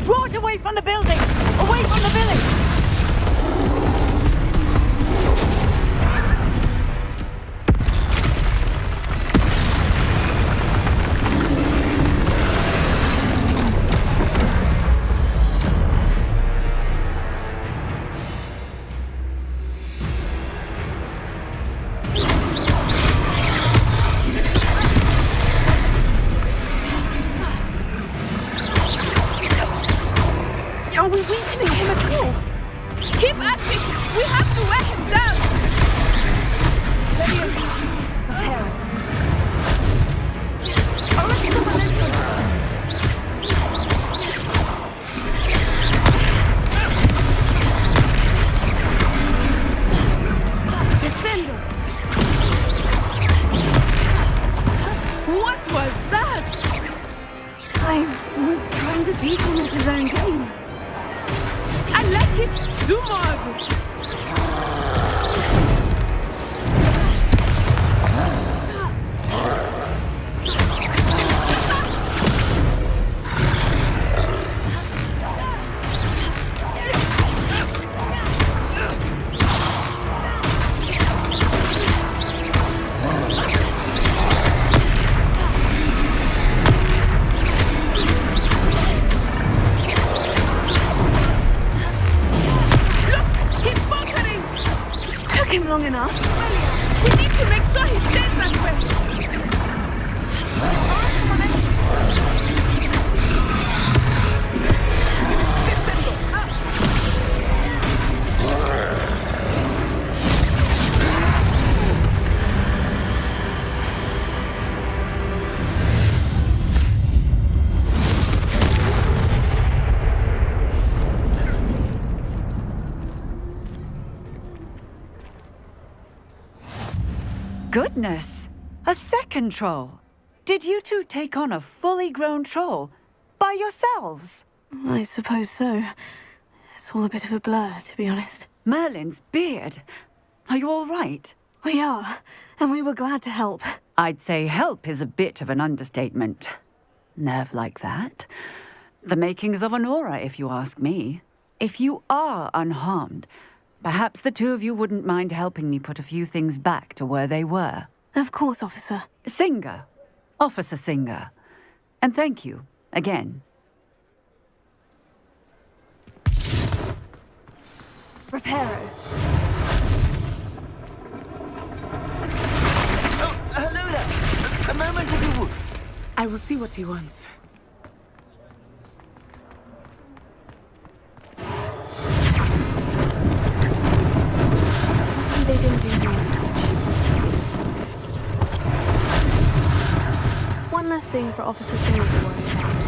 Draw it away from the building! Away from the village! Are we weakening him at all? Keep at it! We have to wear him down! Defender! What was that? I was trying to beat him at his own game. I like it! Do more of it! Him long enough. We need to make sure he stays that way. Goodness! A second troll! Did you two take on a fully grown troll by yourselves? I suppose so. It's all a bit of a blur, to be honest. Merlin's beard. Are you all right? We are, and we were glad to help. I'd say help is a bit of an understatement. Nerve like that. The makings of an aura, if you ask me. If you are unharmed, perhaps the two of you wouldn't mind helping me put a few things back to where they were. Of course, officer. Singer. Officer Singer. And thank you, again. Reparo. Oh, hello there. A moment if you would. I will see what he wants. last thing for Officer Singer to worry about.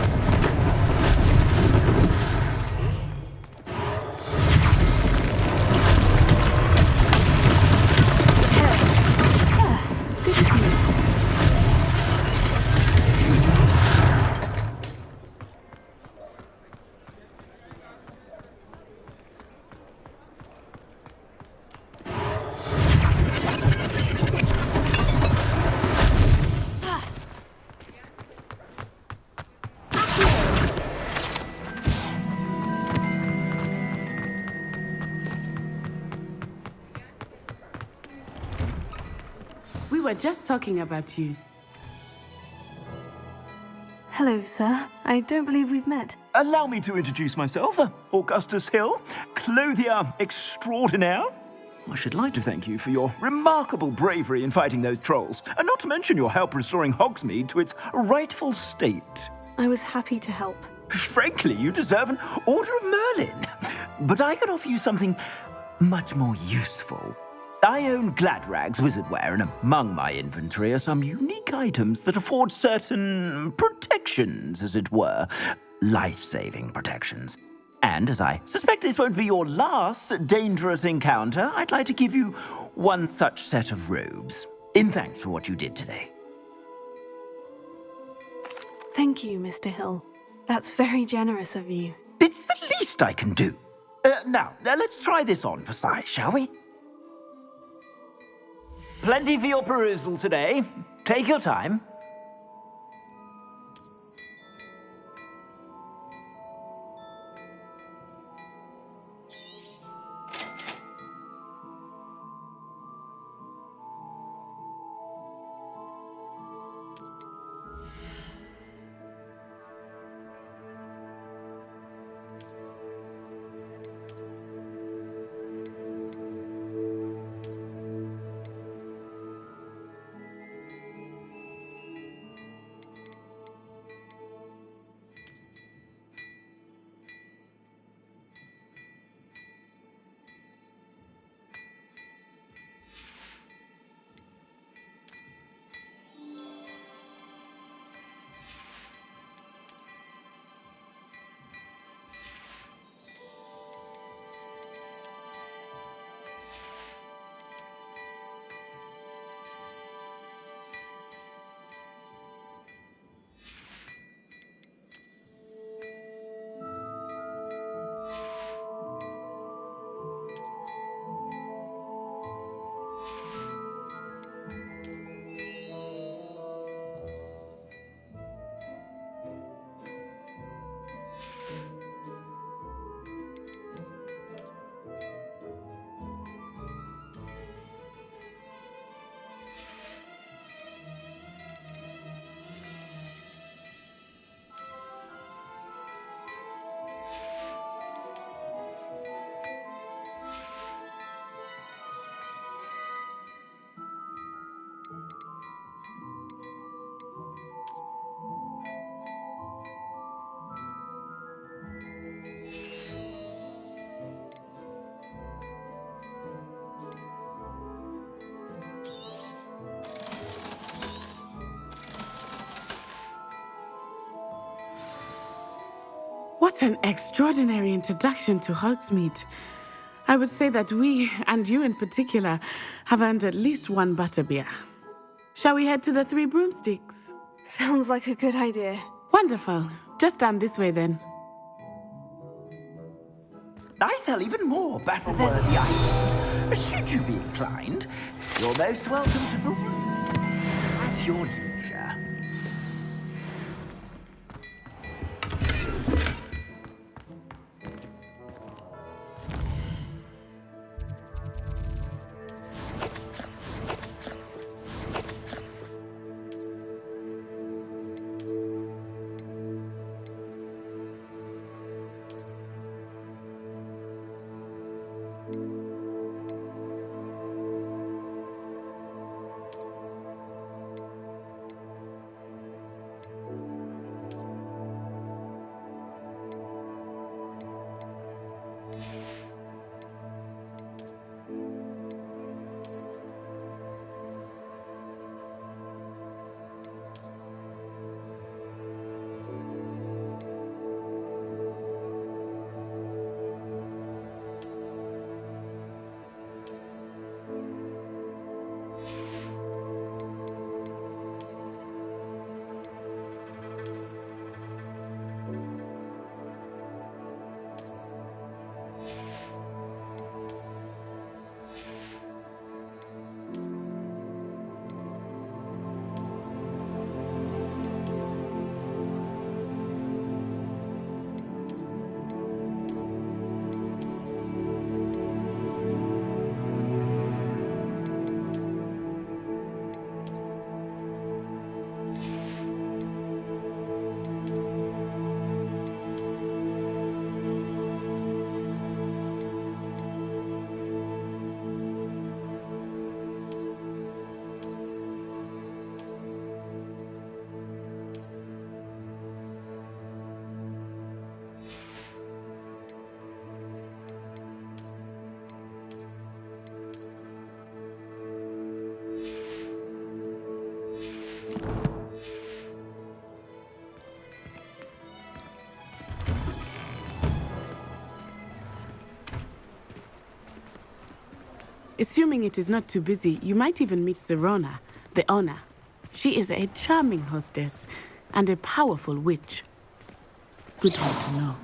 Good as new. We were just talking about you. Hello, sir. I don't believe we've met. Allow me to introduce myself, Augustus Hill, clothier extraordinaire. I should like to thank you for your remarkable bravery in fighting those trolls, and not to mention your help restoring Hogsmeade to its rightful state. I was happy to help. Frankly, you deserve an Order of Merlin. But I can offer you something much more useful. I own Gladrag's wizardware, and among my inventory are some unique items that afford certain protections, as it were. Life-saving protections. And as I suspect this won't be your last dangerous encounter, I'd like to give you one such set of robes, in thanks for what you did today. Thank you, Mr. Hill. That's very generous of you. It's the least I can do. Now, let's try this on for size, shall we? Plenty for your perusal today. Take your time. What an extraordinary introduction to Hogsmeade. I would say that we, and you in particular, have earned at least one butterbeer. Shall we head to the Three Broomsticks? Sounds like a good idea. Wonderful. Just down this way then. I sell even more battle-worthy items. Should you be inclined, you're most welcome to the room at your leisure. Assuming it is not too busy, you might even meet Sirona, the owner. She is a charming hostess and a powerful witch. Good one to know.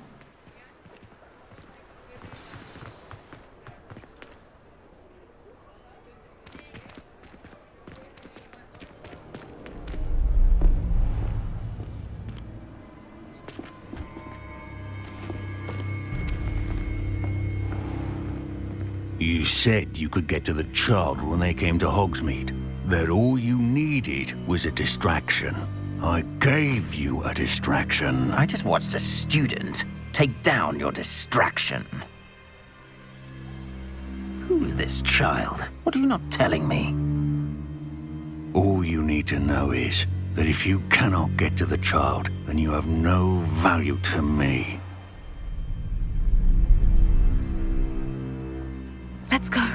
You said you could get to the child when they came to Hogsmeade. That all you needed was a distraction. I gave you a distraction. I just watched a student take down your distraction. Who's this child? What are you not telling me? All you need to know is that if you cannot get to the child, then you have no value to me. Let's go.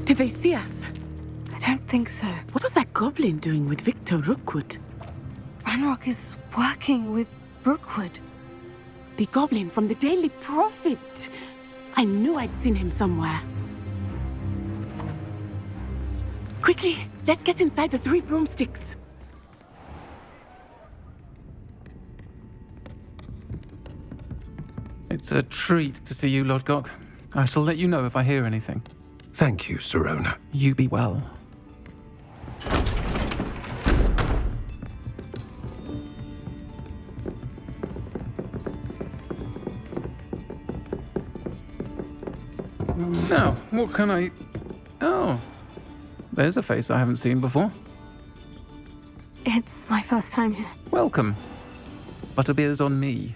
Did they see us? I don't think so. What was that goblin doing with Victor Rookwood? Ranrock is working with Rookwood. The goblin from the Daily Prophet. I knew I'd seen him somewhere. Quickly, let's get inside the 3 broomsticks. It's a treat to see you, Lodgok. I shall let you know if I hear anything. Thank you, Sirona. You be well. Now, what can I... Oh, there's a face I haven't seen before. It's my first time here. Welcome. Butterbeer's on me.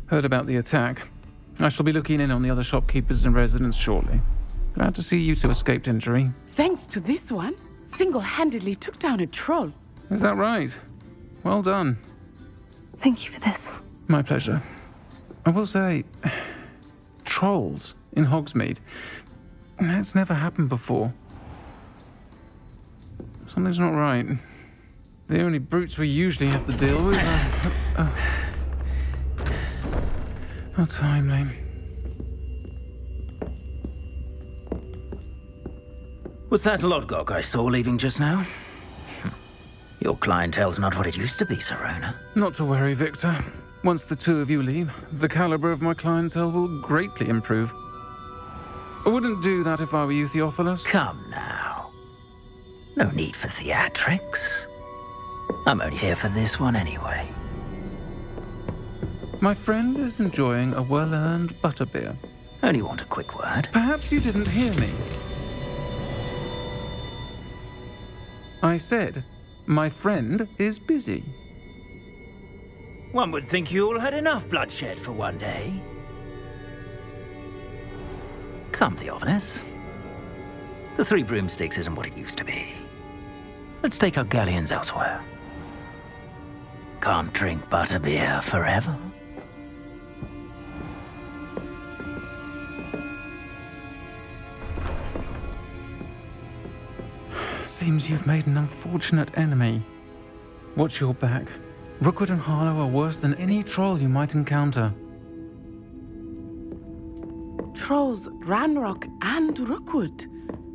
Heard about the attack. I shall be looking in on the other shopkeepers and residents shortly. Glad to see you two escaped injury. Thanks to this one, single-handedly took down a troll. Is that right? Well done. Thank you for this. My pleasure. I will say, trolls in Hogsmeade. That's never happened before. Something's not right. The only brutes we usually have to deal with are... How timely. Was that Lodgok I saw leaving just now? Your clientele's not what it used to be, Sirona. Not to worry, Victor. Once the two of you leave, the caliber of my clientele will greatly improve. I wouldn't do that if I were you, Theophilus. Come now. No need for theatrics. I'm only here for this one anyway. My friend is enjoying a well-earned butterbeer. Only want a quick word. Perhaps you didn't hear me. I said, my friend is busy. One would think you all had enough bloodshed for one day. Come, Theophilus. The 3 broomsticks isn't what it used to be. Let's take our galleons elsewhere. Can't drink butterbeer forever. Seems you've made an unfortunate enemy. Watch your back. Rookwood and Harlow are worse than any troll you might encounter. Trolls, Ranrock, and Rookwood.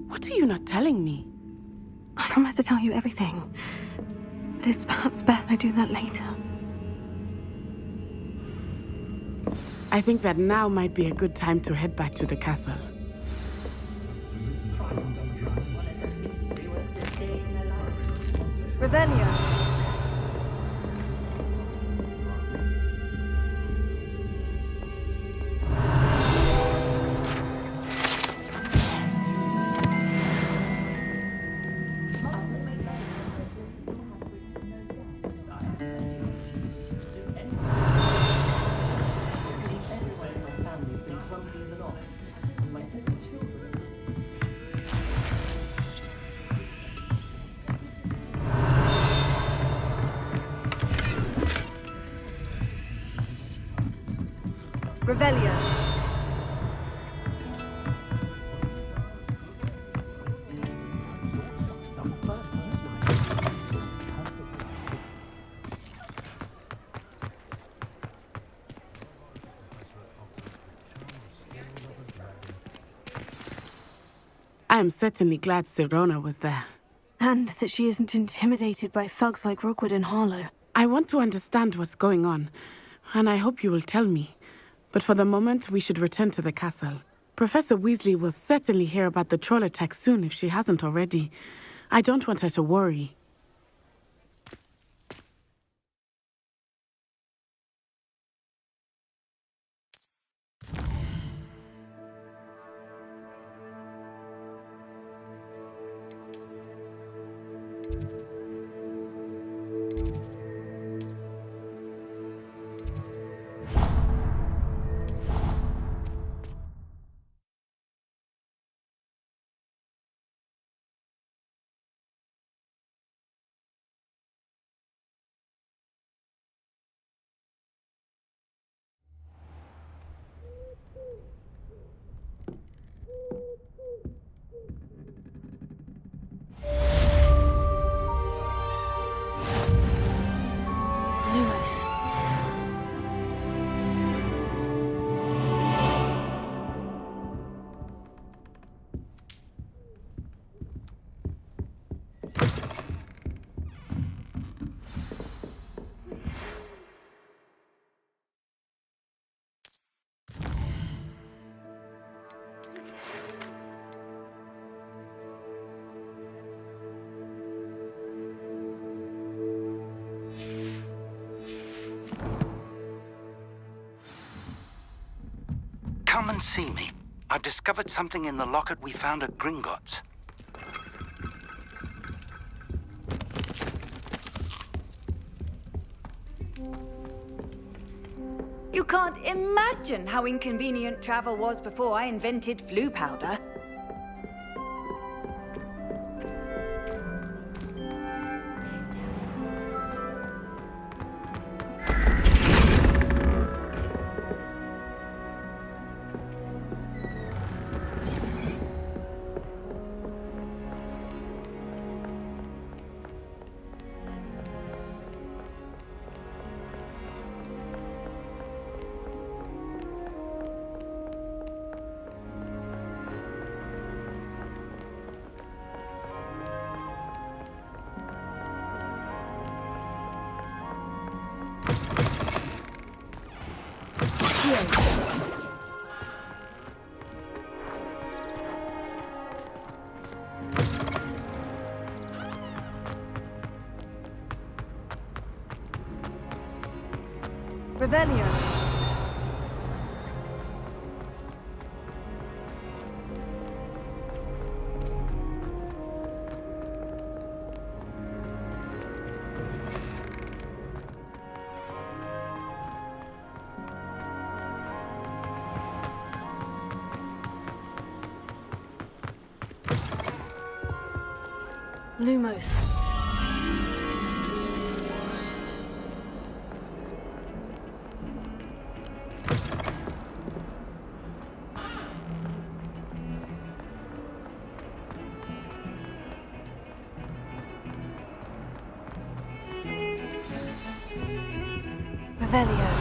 What are you not telling me? I promise to tell you everything. But it's perhaps best I do that later. I think that now might be a good time to head back to the castle. Revelio. Revelio. I am certainly glad Sirona was there. And that she isn't intimidated by thugs like Rookwood and Harlow. I want to understand what's going on, and I hope you will tell me. But for the moment, we should return to the castle. Professor Weasley will certainly hear about the troll attack soon if she hasn't already. I don't want her to worry. Lumos. Come and see me. I've discovered something in the locket we found at Gringotts. You can't imagine how inconvenient travel was before I invented flu powder. Revelio. Lumos. Revelio.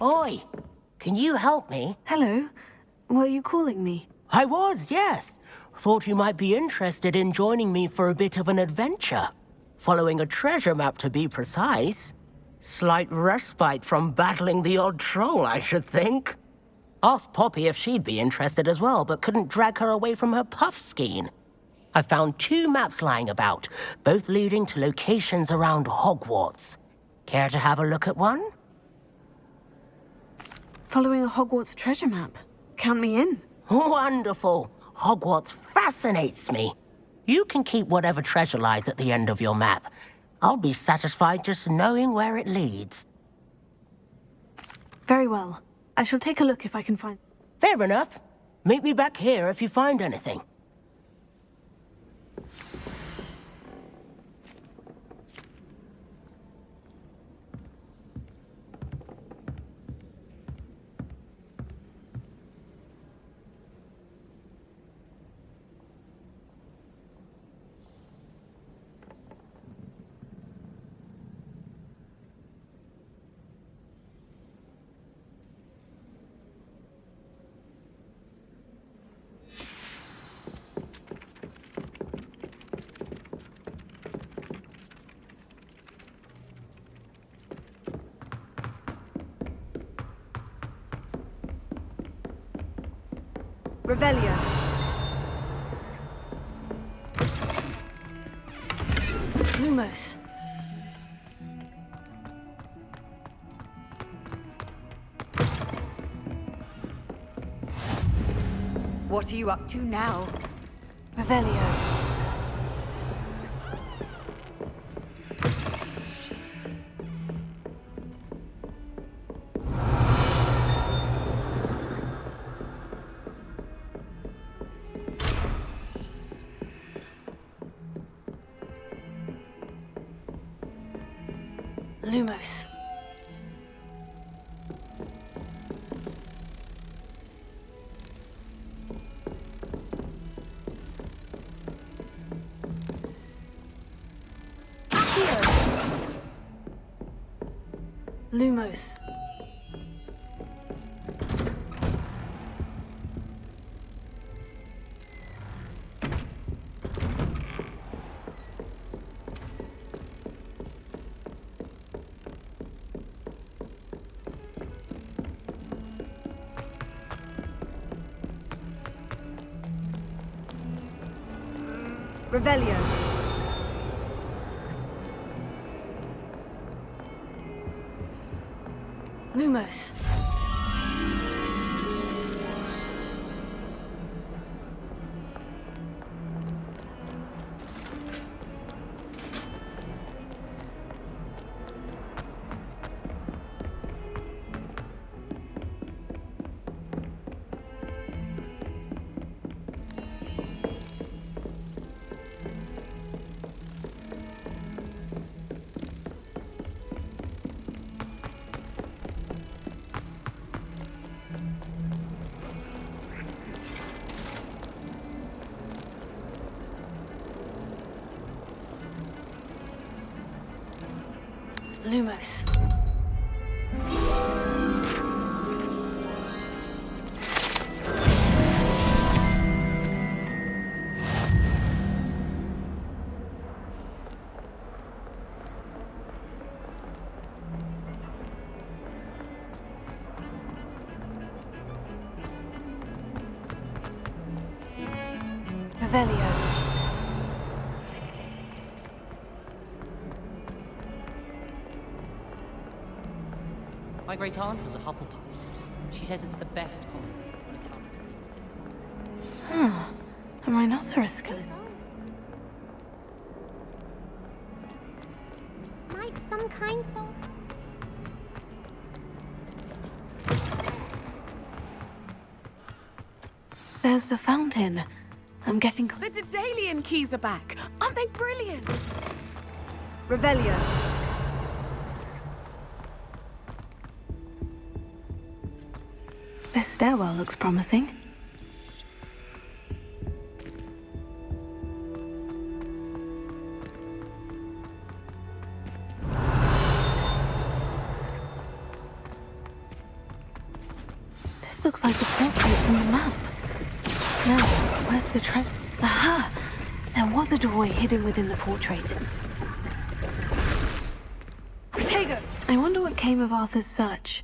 Oi! Can you help me? Hello. Were you calling me? I was, yes. Thought you might be interested in joining me for a bit of an adventure. Following a treasure map, to be precise. Slight respite from battling the odd troll, I should think. Asked Poppy if she'd be interested as well, but couldn't drag her away from her puff skein. I found 2 maps lying about, both leading to locations around Hogwarts. Care to have a look at one? Following a Hogwarts treasure map. Count me in. Wonderful. Hogwarts fascinates me. You can keep whatever treasure lies at the end of your map. I'll be satisfied just knowing where it leads. Very well. I shall take a look if I can find... Fair enough. Meet me back here if you find anything. Revelio. Lumos. What are you up to now? Revelio. Lumos. Lumos. Revelio. Lumos. Lumos. Revelio. My great aunt was a Hufflepuff. She says it's the best comic. Huh. A rhinoceros skeleton. Might some kind soul. There's the fountain. I'm getting... The Daedalian keys are back. Aren't they brilliant? Revelio. This stairwell looks promising. This looks like the portrait from the map. Now, where's the Aha! There was a doorway hidden within the portrait. Protego! I wonder what came of Arthur's search.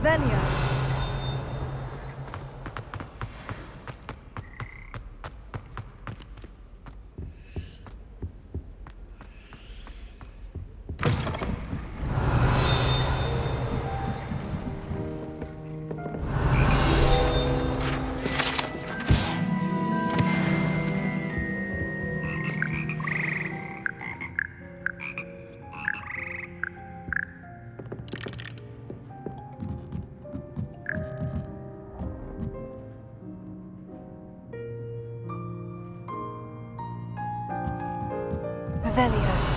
Revelio. Revelio.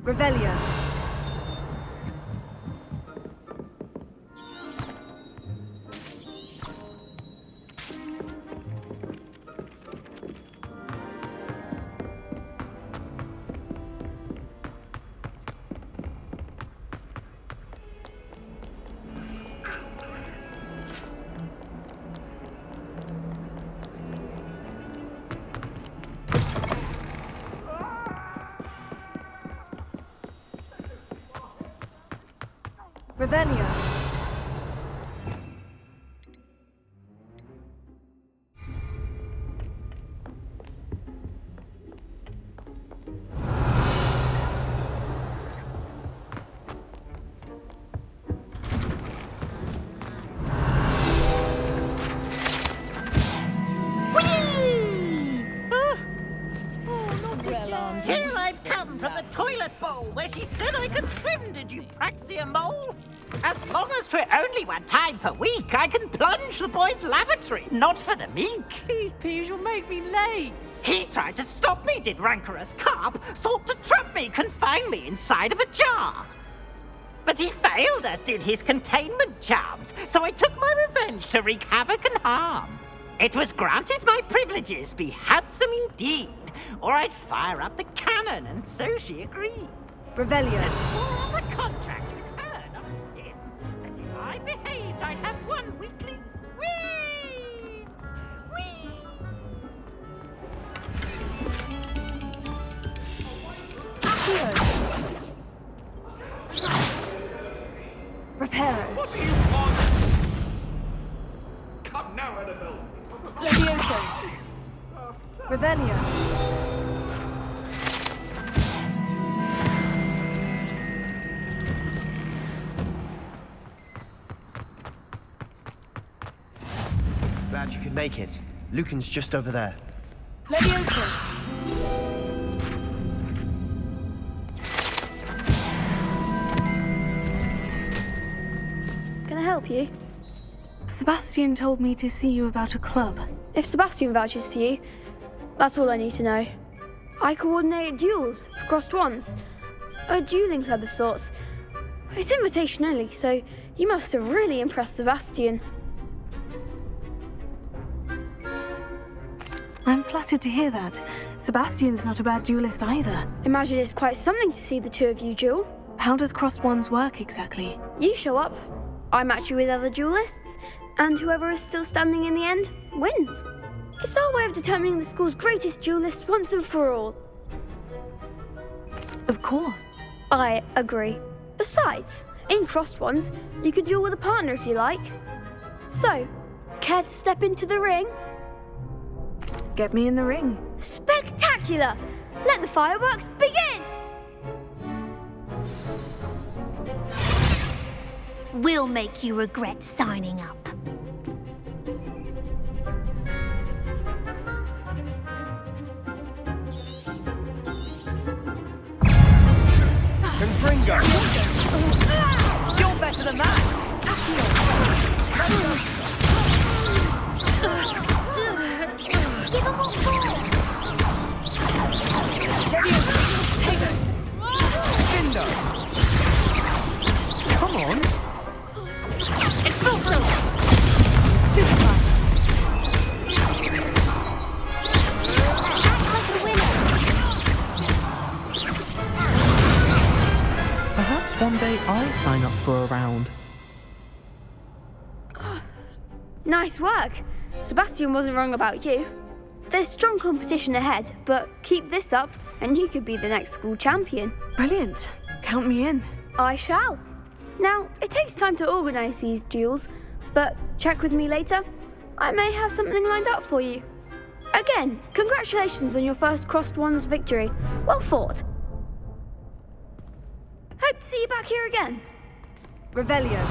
Revelio. Revelio. Here I've come from the toilet bowl where she said I could swim, did you praxia mole? As long as 'twere only one time per week, I can plunge the boy's lavatory, not for the meek. These peeves will make me late. He tried to stop me, did rancorous carp, sought to trap me, confine me inside of a jar. But he failed, as did his containment charms, so I took my revenge to wreak havoc and harm. It was granted my privileges be handsome indeed, or I'd fire up the cannon, and so she agreed. Revelio. For the contract you'd heard of him, and if I behaved, I'd have one weekly swing. Whee! Reparo. What do you want? Come now, Annabelle. Levioso. make it. Lucan's just over there. Leviosa! Can I help you? Sebastian told me to see you about a club. If Sebastian vouches for you, that's all I need to know. I coordinate duels for crossed ones. A dueling club of sorts. It's invitation only, so you must have really impressed Sebastian. I'm flattered to hear that. Sebastian's not a bad duelist either. Imagine it's quite something to see the two of you duel. How does crossed ones work exactly? You show up, I match you with other duelists, and whoever is still standing in the end wins. It's our way of determining the school's greatest duelist once and for all. Of course. I agree. Besides, in crossed ones, you can duel with a partner if you like. So, care to step into the ring? Get me in the ring. Spectacular! Let the fireworks begin! We'll make you regret signing up. Confringo! You're better than that! Give him what for! Take it! Findo! Come on! It's full through! Stupefy! Act like a winner! Perhaps one day I'll sign up for a round. Nice work. Sebastian wasn't wrong about you. There's strong competition ahead, but keep this up and you could be the next school champion. Brilliant. Count me in. I shall. Now, it takes time to organise these duels, but check with me later. I may have something lined up for you. Again, congratulations on your first crossed ones victory. Well fought. Hope to see you back here again. Revelio.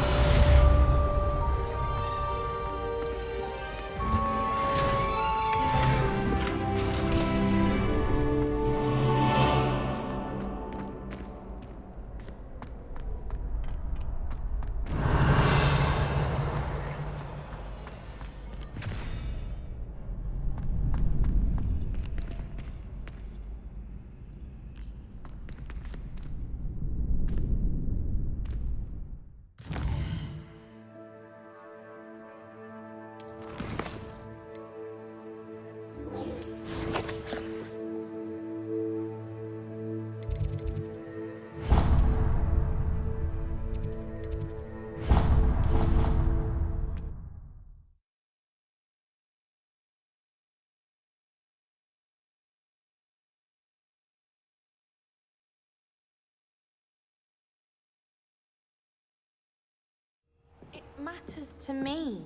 Matters to me.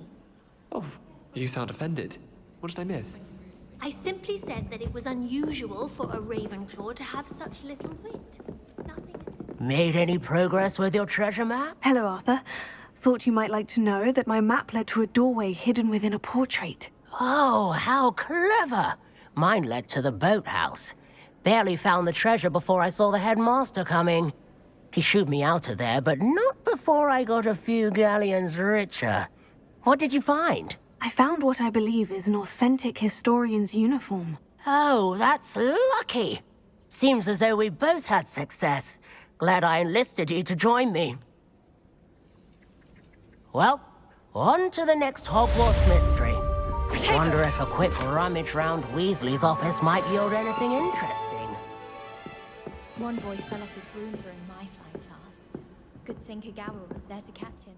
Oh, you sound offended. What did I miss? I simply said that it was unusual for a Ravenclaw to have such little wit. Made any progress with your treasure map? Hello, Arthur. Thought you might like to know that my map led to a doorway hidden within a portrait. Oh, how clever! Mine led to the boathouse. Barely found the treasure before I saw the headmaster coming. He shooed me out of there, but not before I got a few galleons richer. What did you find? I found what I believe is an authentic historian's uniform. Oh, that's lucky. Seems as though we both had success. Glad I enlisted you to join me. Well, on to the next Hogwarts mystery. Wonder if a quick rummage round Weasley's office might yield anything interesting. One boy fell off his broom during my flying class. Good thing Kagawa was there to catch him.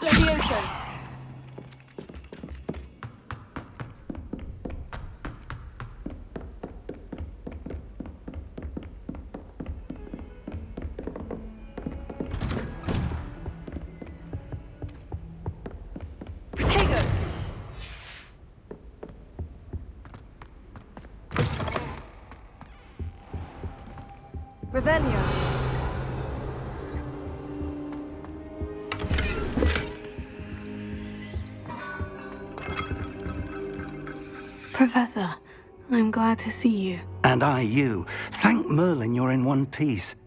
Levioso. Revelio. Professor, I'm glad to see you. And I you. Thank Merlin you're in one piece.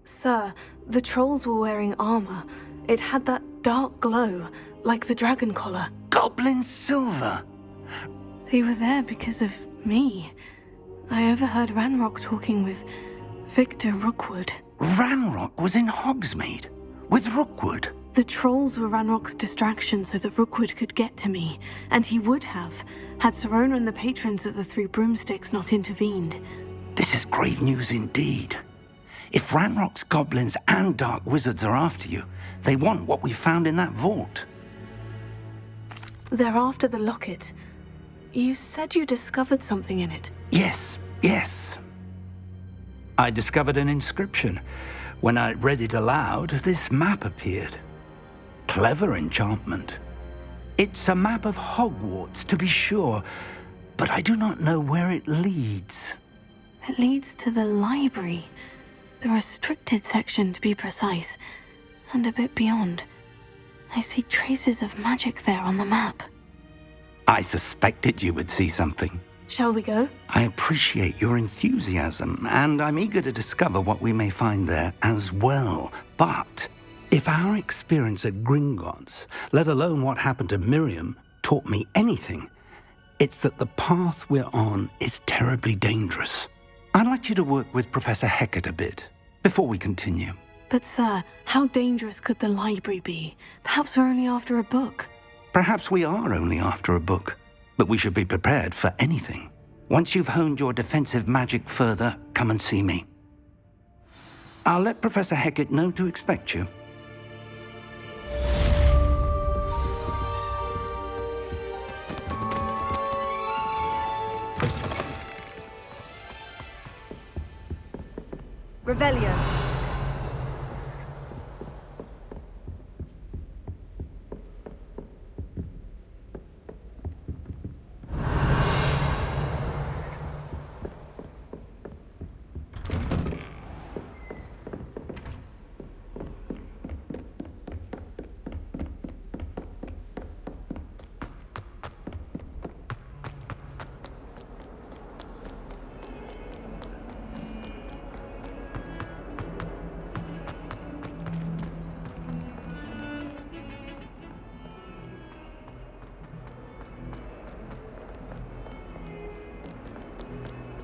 Sir, the trolls were wearing armor. It had that dark glow, like the dragon collar. Goblin silver! They were there because of me. I overheard Ranrock talking with Victor Rookwood. Ranrock was in Hogsmeade? With Rookwood? The trolls were Ranrock's distraction so that Rookwood could get to me, and he would have, had Sirona and the patrons at the Three Broomsticks not intervened. This is grave news indeed. If Ranrock's goblins and dark wizards are after you, they want what we found in that vault. They're after the locket. You said you discovered something in it. Yes. I discovered an inscription. When I read it aloud, this map appeared. Clever enchantment. It's a map of Hogwarts, to be sure, but I do not know where it leads. It leads to the library. The restricted section, to be precise, and a bit beyond. I see traces of magic there on the map. I suspected you would see something. Shall we go? I appreciate your enthusiasm, and I'm eager to discover what we may find there as well. But if our experience at Gringotts, let alone what happened to Miriam, taught me anything, it's that the path we're on is terribly dangerous. I'd like you to work with Professor Hecat a bit before we continue. But sir, how dangerous could the library be? Perhaps we're only after a book. Perhaps we are only after a book, but we should be prepared for anything. Once you've honed your defensive magic further, come and see me. I'll let Professor Hecat know to expect you. Revelio.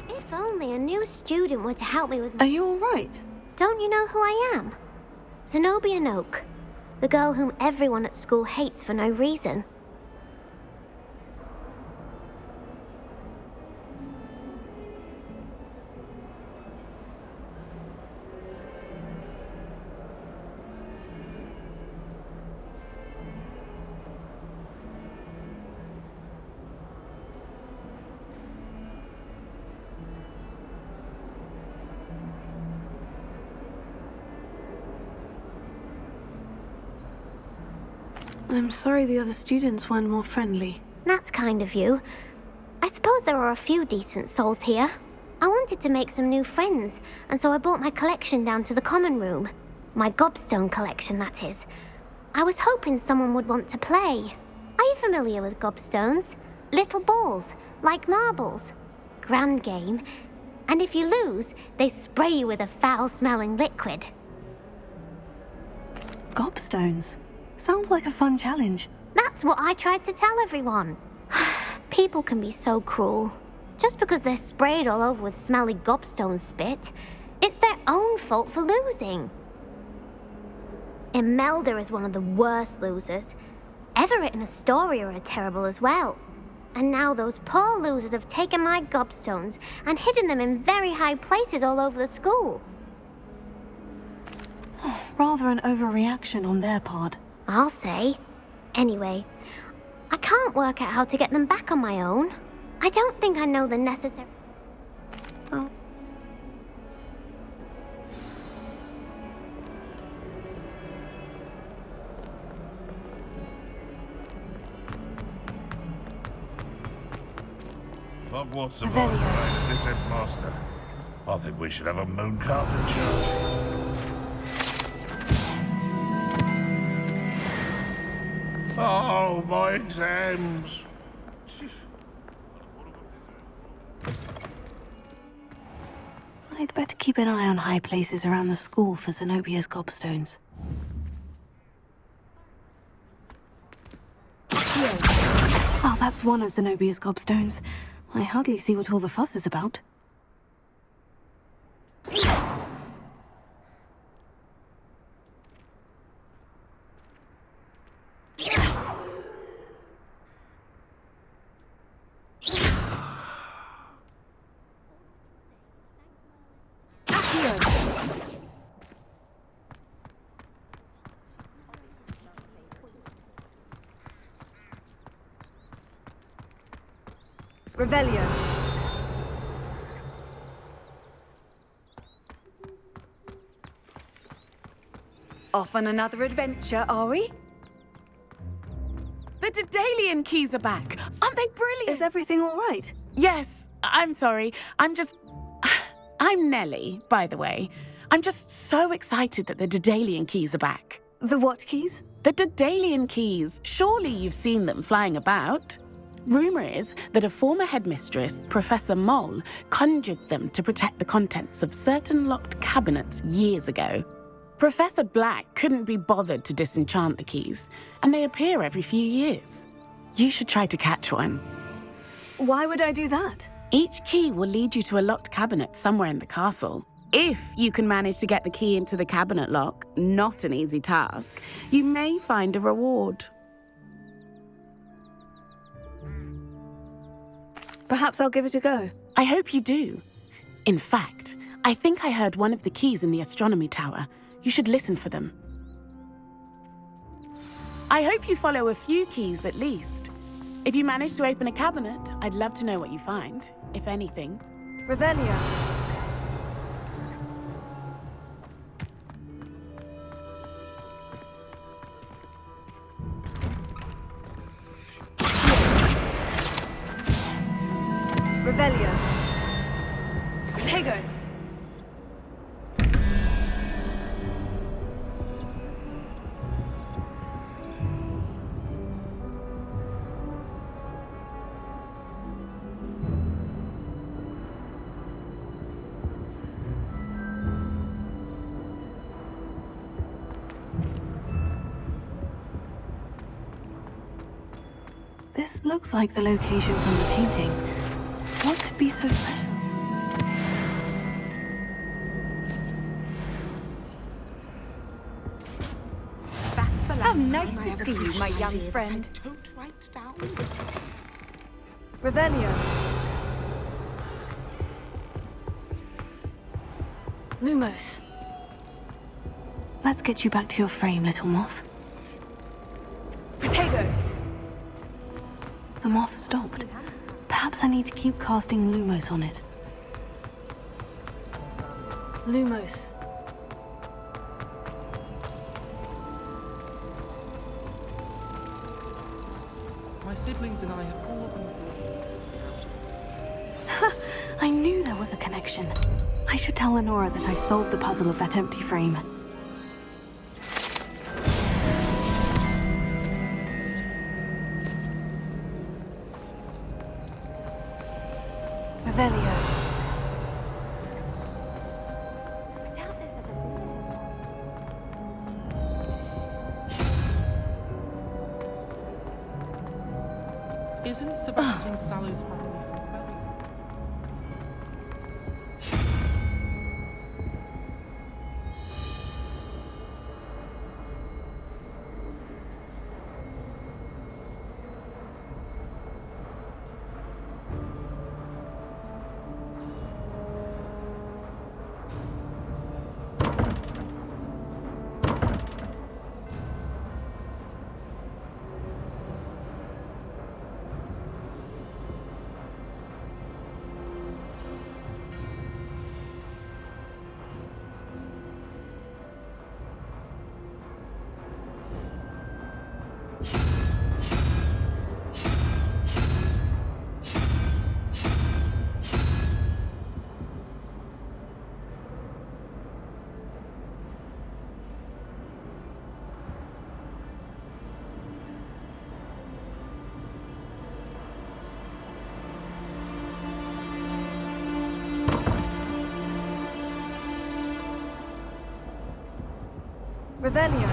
If only a new student were to help me with... Are you all right? Don't you know who I am? Zenobia Noak, the girl whom everyone at school hates for no reason. I'm sorry the other students weren't more friendly. That's kind of you. I suppose there are a few decent souls here. I wanted to make some new friends, and so I brought my collection down to the common room. My gobstone collection, that is. I was hoping someone would want to play. Are you familiar with gobstones? Little balls, like marbles. Grand game. And if you lose, they spray you with a foul-smelling liquid. Gobstones? Sounds like a fun challenge. That's what I tried to tell everyone. People can be so cruel. Just because they're sprayed all over with smelly gobstone spit, it's their own fault for losing. Imelda is one of the worst losers. Everett and Astoria are terrible as well. And now those poor losers have taken my gobstones and hidden them in very high places all over the school. Rather an overreaction on their part. I'll say. Anyway, I can't work out how to get them back on my own. I don't think I know the necessary... Oh. Hogwarts of Oz, this headmaster. I think we should have a moon calf in charge. Oh, my exams. I'd better keep an eye on high places around the school for Zenobia's gobstones. Oh, that's one of Zenobia's gobstones. I hardly see what all the fuss is about. Revelio. Off on another adventure, are we? The Daedalian keys are back. Aren't they brilliant? Is everything all right? Yes, I'm sorry. I'm Nellie, by the way. I'm just so excited that the Daedalian keys are back. The what keys? The Daedalian keys. Surely you've seen them flying about. Rumour is that a former headmistress, Professor Moll, conjured them to protect the contents of certain locked cabinets years ago. Professor Black couldn't be bothered to disenchant the keys, and they appear every few years. You should try to catch one. Why would I do that? Each key will lead you to a locked cabinet somewhere in the castle. If you can manage to get the key into the cabinet lock, not an easy task, you may find a reward. Perhaps I'll give it a go. I hope you do. In fact, I think I heard one of the keys in the astronomy tower. You should listen for them. I hope you follow a few keys at least. If you manage to open a cabinet, I'd love to know what you find, if anything. Revelio. Revelio. Protego. This looks like the location from the painting. What could be so special? How nice to see you, my young friend. Revelio. Lumos. Let's get you back to your frame, little moth. Protego. The moth stopped. Perhaps I need to keep casting Lumos on it. Lumos. My siblings and I have all been... I knew there was a connection. I should tell Lenora that I solved the puzzle of that empty frame. Revelio. Isn't Sebastian Sallow's family from Fel? Revelio.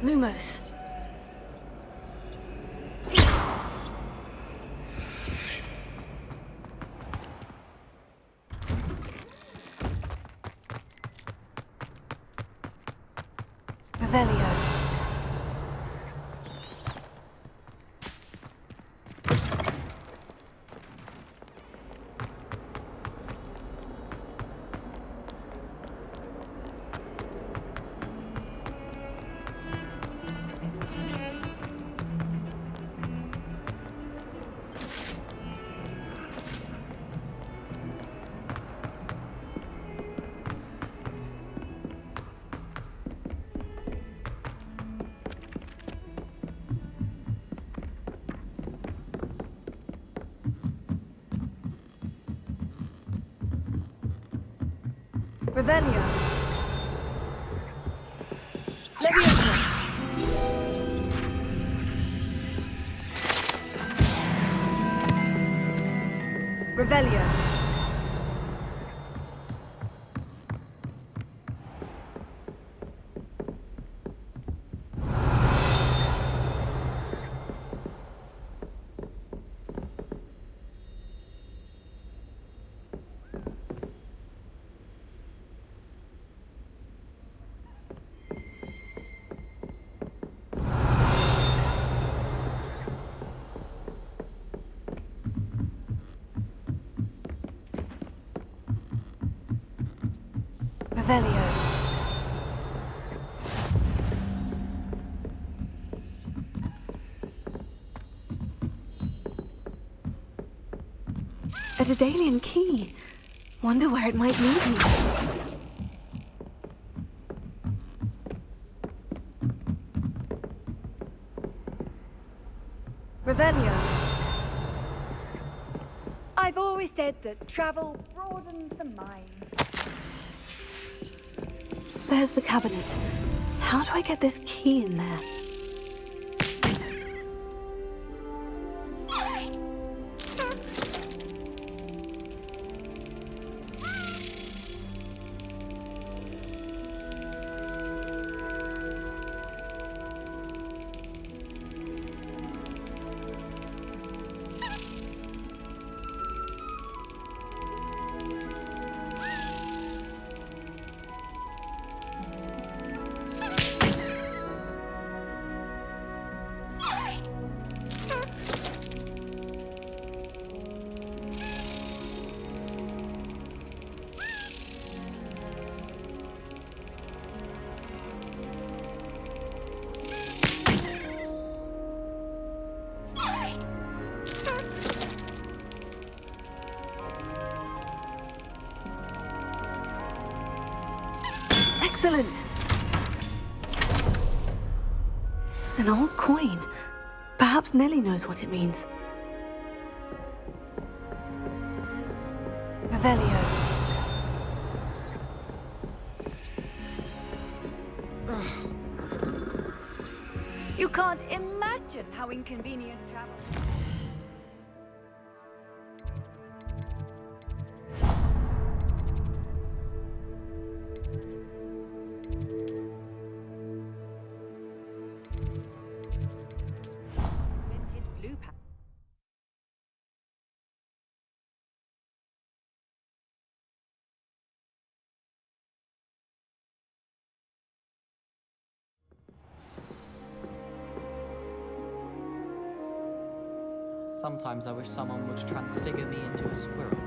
Lumos. Revelio. Revelio. Leviosa. Revelio. Revelio. A Daedalian key. Wonder where it might lead me. Revelio. I've always said that travel broadens the mind. There's the cabinet. How do I get this key in there? Excellent! An old coin. Perhaps Nellie knows what it means. Revelio. You can't imagine how inconvenient travel. Sometimes I wish someone would transfigure me into a squirrel.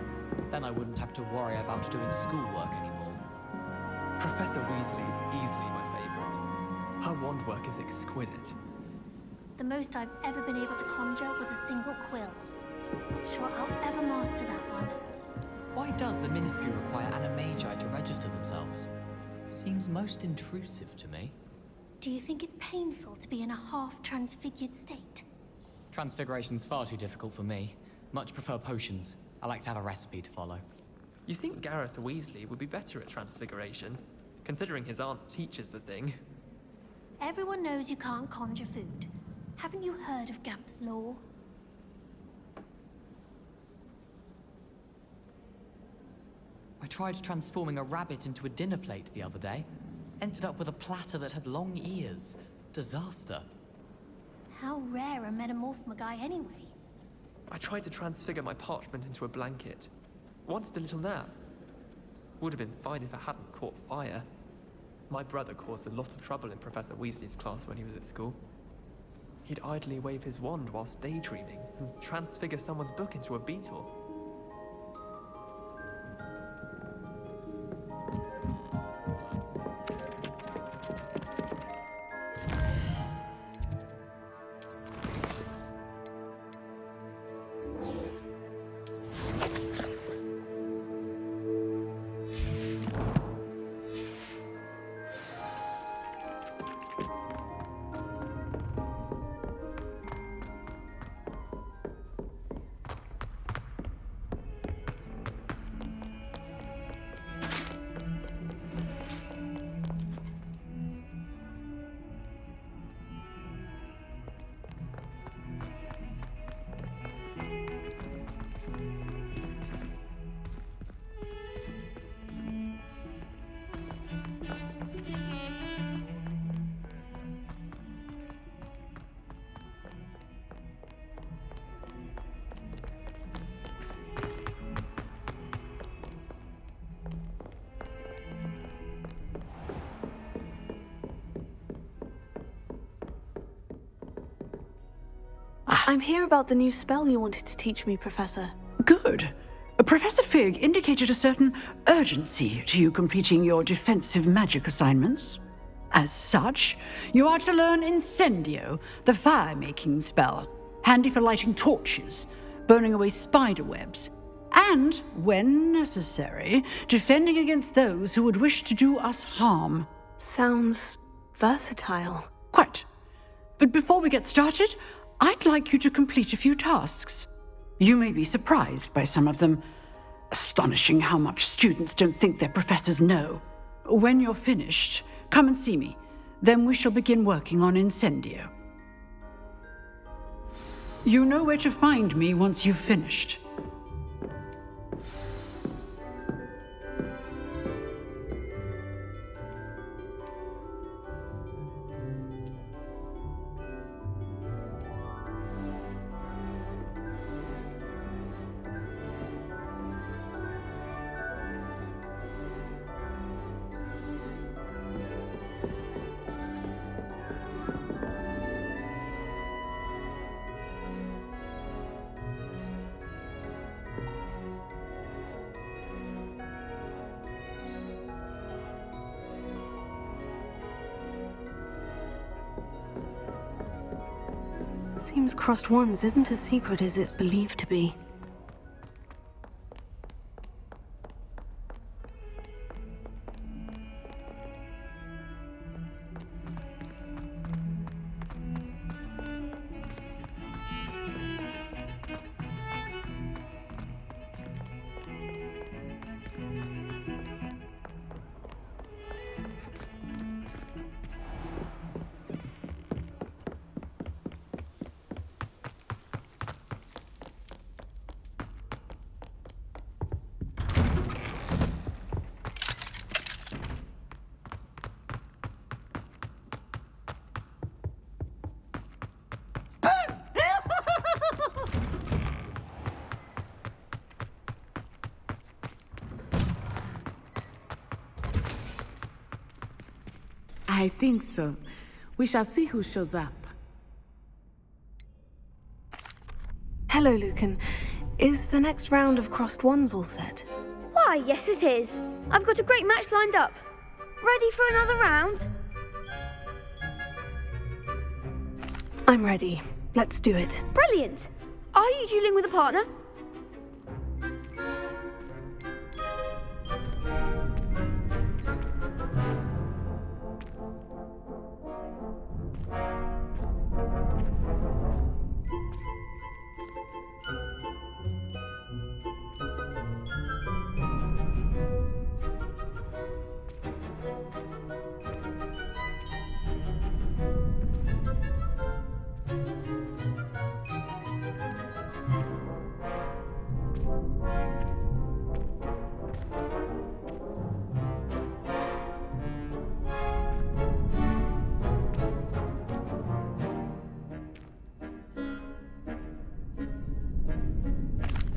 Then I wouldn't have to worry about doing schoolwork anymore. Professor Weasley is easily my favorite. Her wand work is exquisite. The most I've ever been able to conjure was a single quill. Sure I'll ever master that one. Why does the Ministry require animagi to register themselves? Seems most intrusive to me. Do you think it's painful to be in a half-transfigured state? Transfiguration's far too difficult for me. Much prefer potions. I like to have a recipe to follow. You think Gareth Weasley would be better at transfiguration, considering his aunt teaches the thing? Everyone knows you can't conjure food. Haven't you heard of Gamp's Law? I tried transforming a rabbit into a dinner plate the other day. Ended up with a platter that had long ears. Disaster. How rare a metamorph guy anyway? I tried to transfigure my parchment into a blanket. Wanted a little nap. Would have been fine if it hadn't caught fire. My brother caused a lot of trouble in Professor Weasley's class when he was at school. He'd idly wave his wand whilst daydreaming and transfigure someone's book into a beetle. I'm here about the new spell you wanted to teach me, Professor. Good. Professor Fig indicated a certain urgency to you completing your defensive magic assignments. As such, you are to learn Incendio, the fire-making spell, handy for lighting torches, burning away spider webs, and, when necessary, defending against those who would wish to do us harm. Sounds versatile. Quite. But before we get started, I'd like you to complete a few tasks. You may be surprised by some of them. Astonishing how much students don't think their professors know. When you're finished, come and see me. Then we shall begin working on Incendio. You know where to find me once you've finished. Seems Crossed Wands isn't as secret as it's believed to be. I think so. We shall see who shows up. Hello, Lucan. Is the next round of Crossed Wands all set? Why, yes it is. I've got a great match lined up. Ready for another round? I'm ready. Let's do it. Brilliant. Are you dueling with a partner?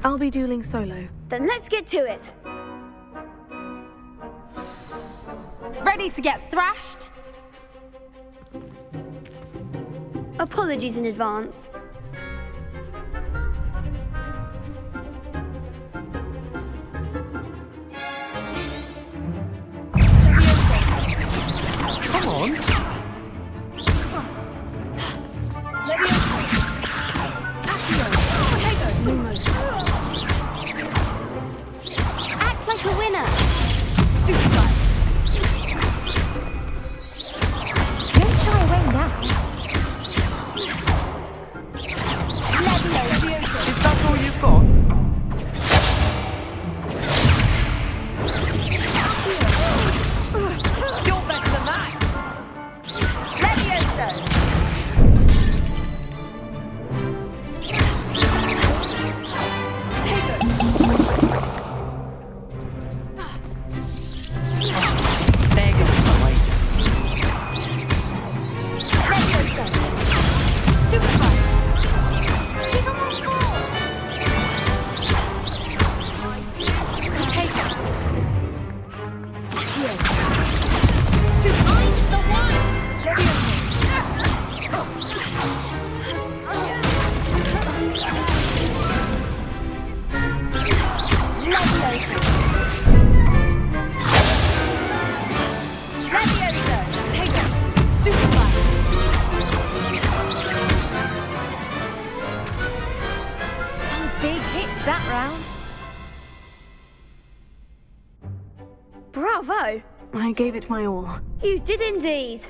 I'll be dueling solo. Then let's get to it. Ready to get thrashed? Apologies in advance. Come on. Act like a winner. Don't shy away now. Is that all you've got? You're better than that! Levioso! There goes my wager. Some big hits that round. Bravo! I gave it my all. You did indeed.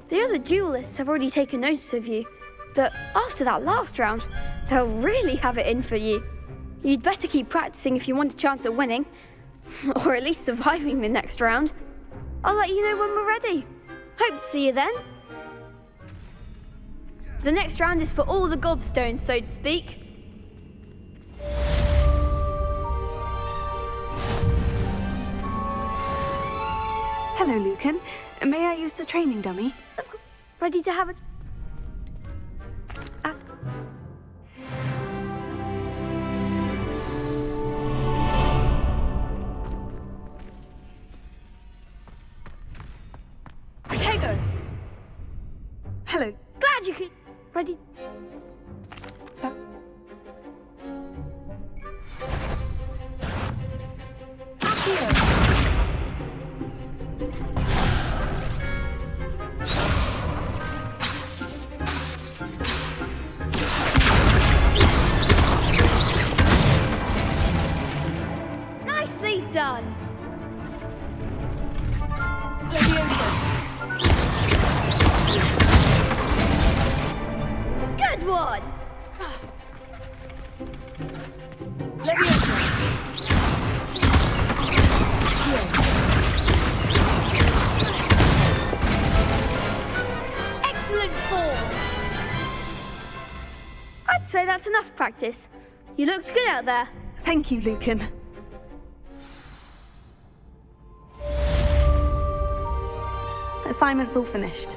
The other duelists have already taken notice of you, but after that last round, they'll really have it in for you. You'd better keep practicing if you want a chance at winning, or at least surviving the next round. I'll let you know when we're ready. Hope to see you then. The next round is for all the gobstones, so to speak. Hello, Lucan. May I use the training dummy? Ready to have a... Protego! Hello. Glad you could... Ready... Nicely done. Good one. Excellent form. I'd say that's enough practice. You looked good out there. Thank you, Lucan. Assignment's all finished.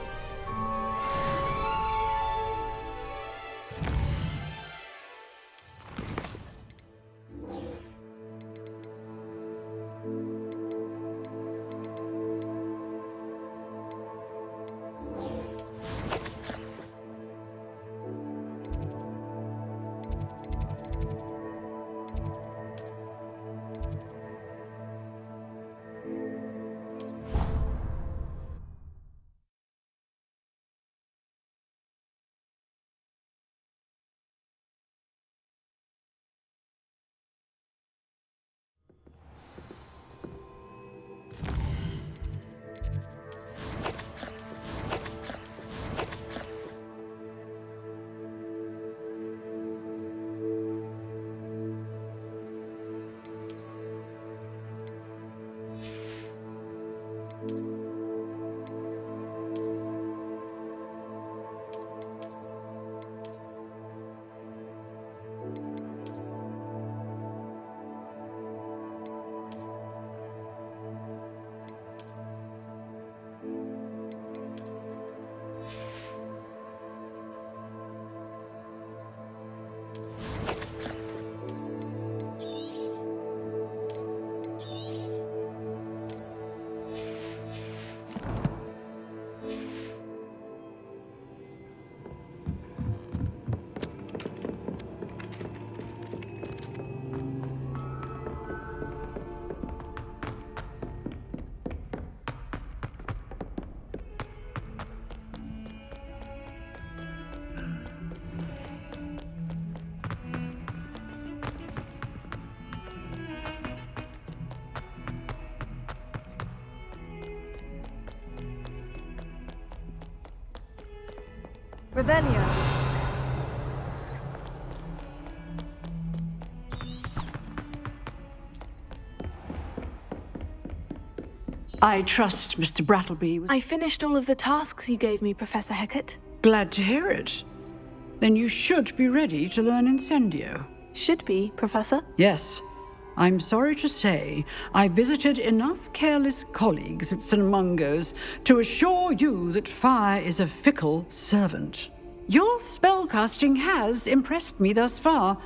Revelio. I trust Mr. Brattleby was... I finished all of the tasks you gave me, Professor Hecat. Glad to hear it. Then you should be ready to learn Incendio. Should be, Professor. Yes. I'm sorry to say, I visited enough careless colleagues at St. Mungo's to assure you that fire is a fickle servant. Your spellcasting has impressed me thus far,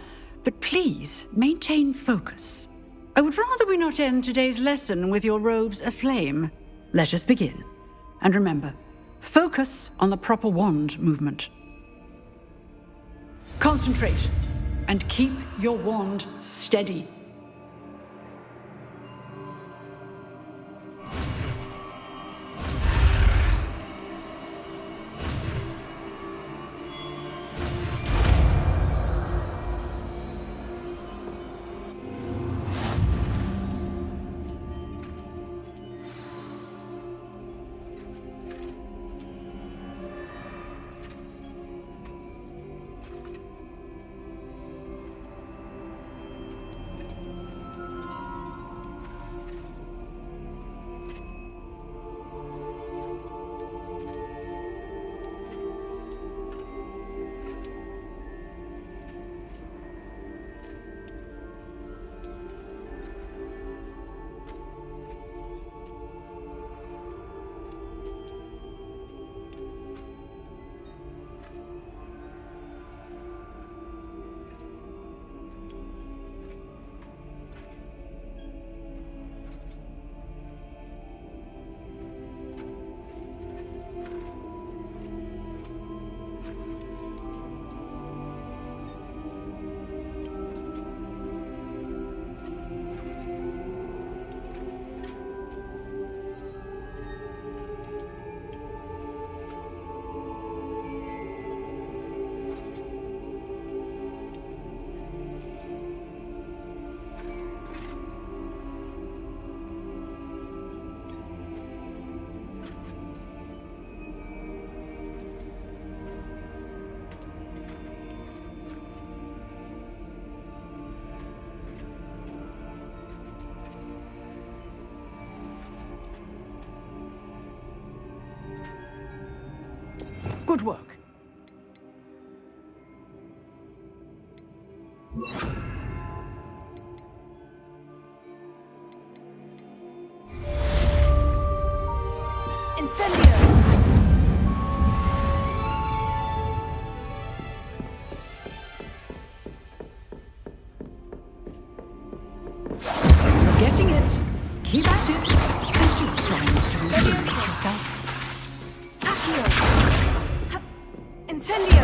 but please maintain focus. I would rather we not end today's lesson with your robes aflame. Let us begin. And remember, focus on the proper wand movement. Concentrate, and keep your wand steady. Good work. Incendio! You're getting it. Keep at it. And keep trying to improve yourself. Incendio!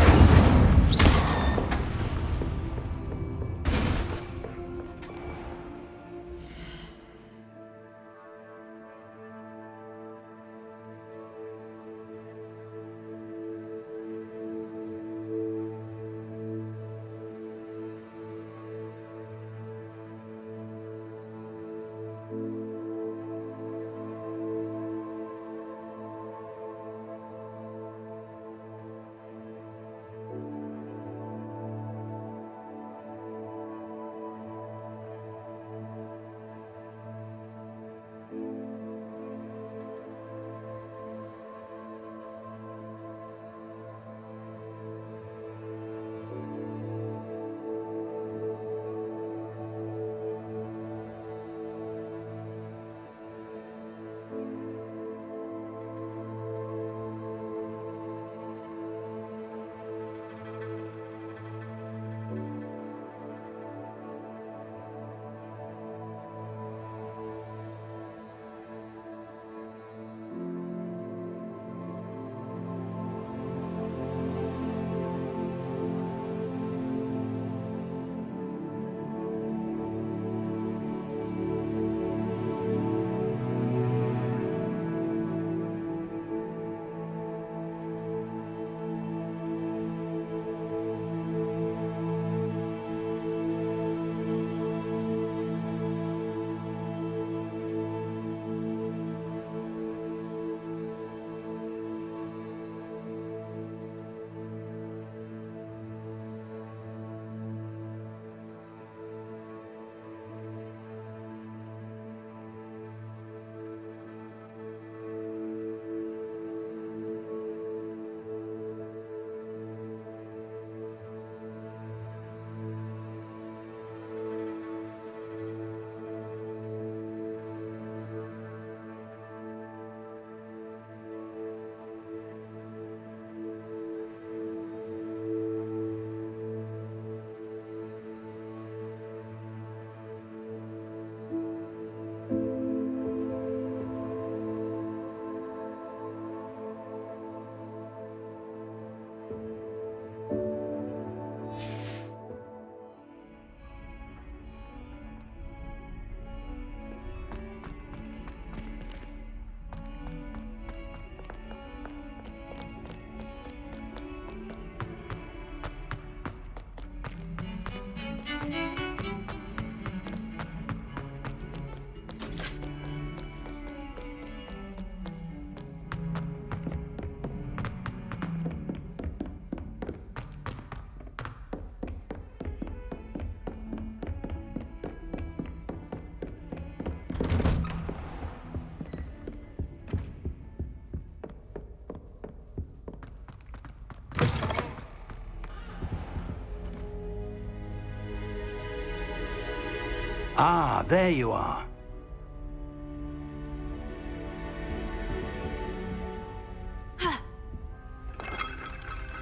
Ah, there you are.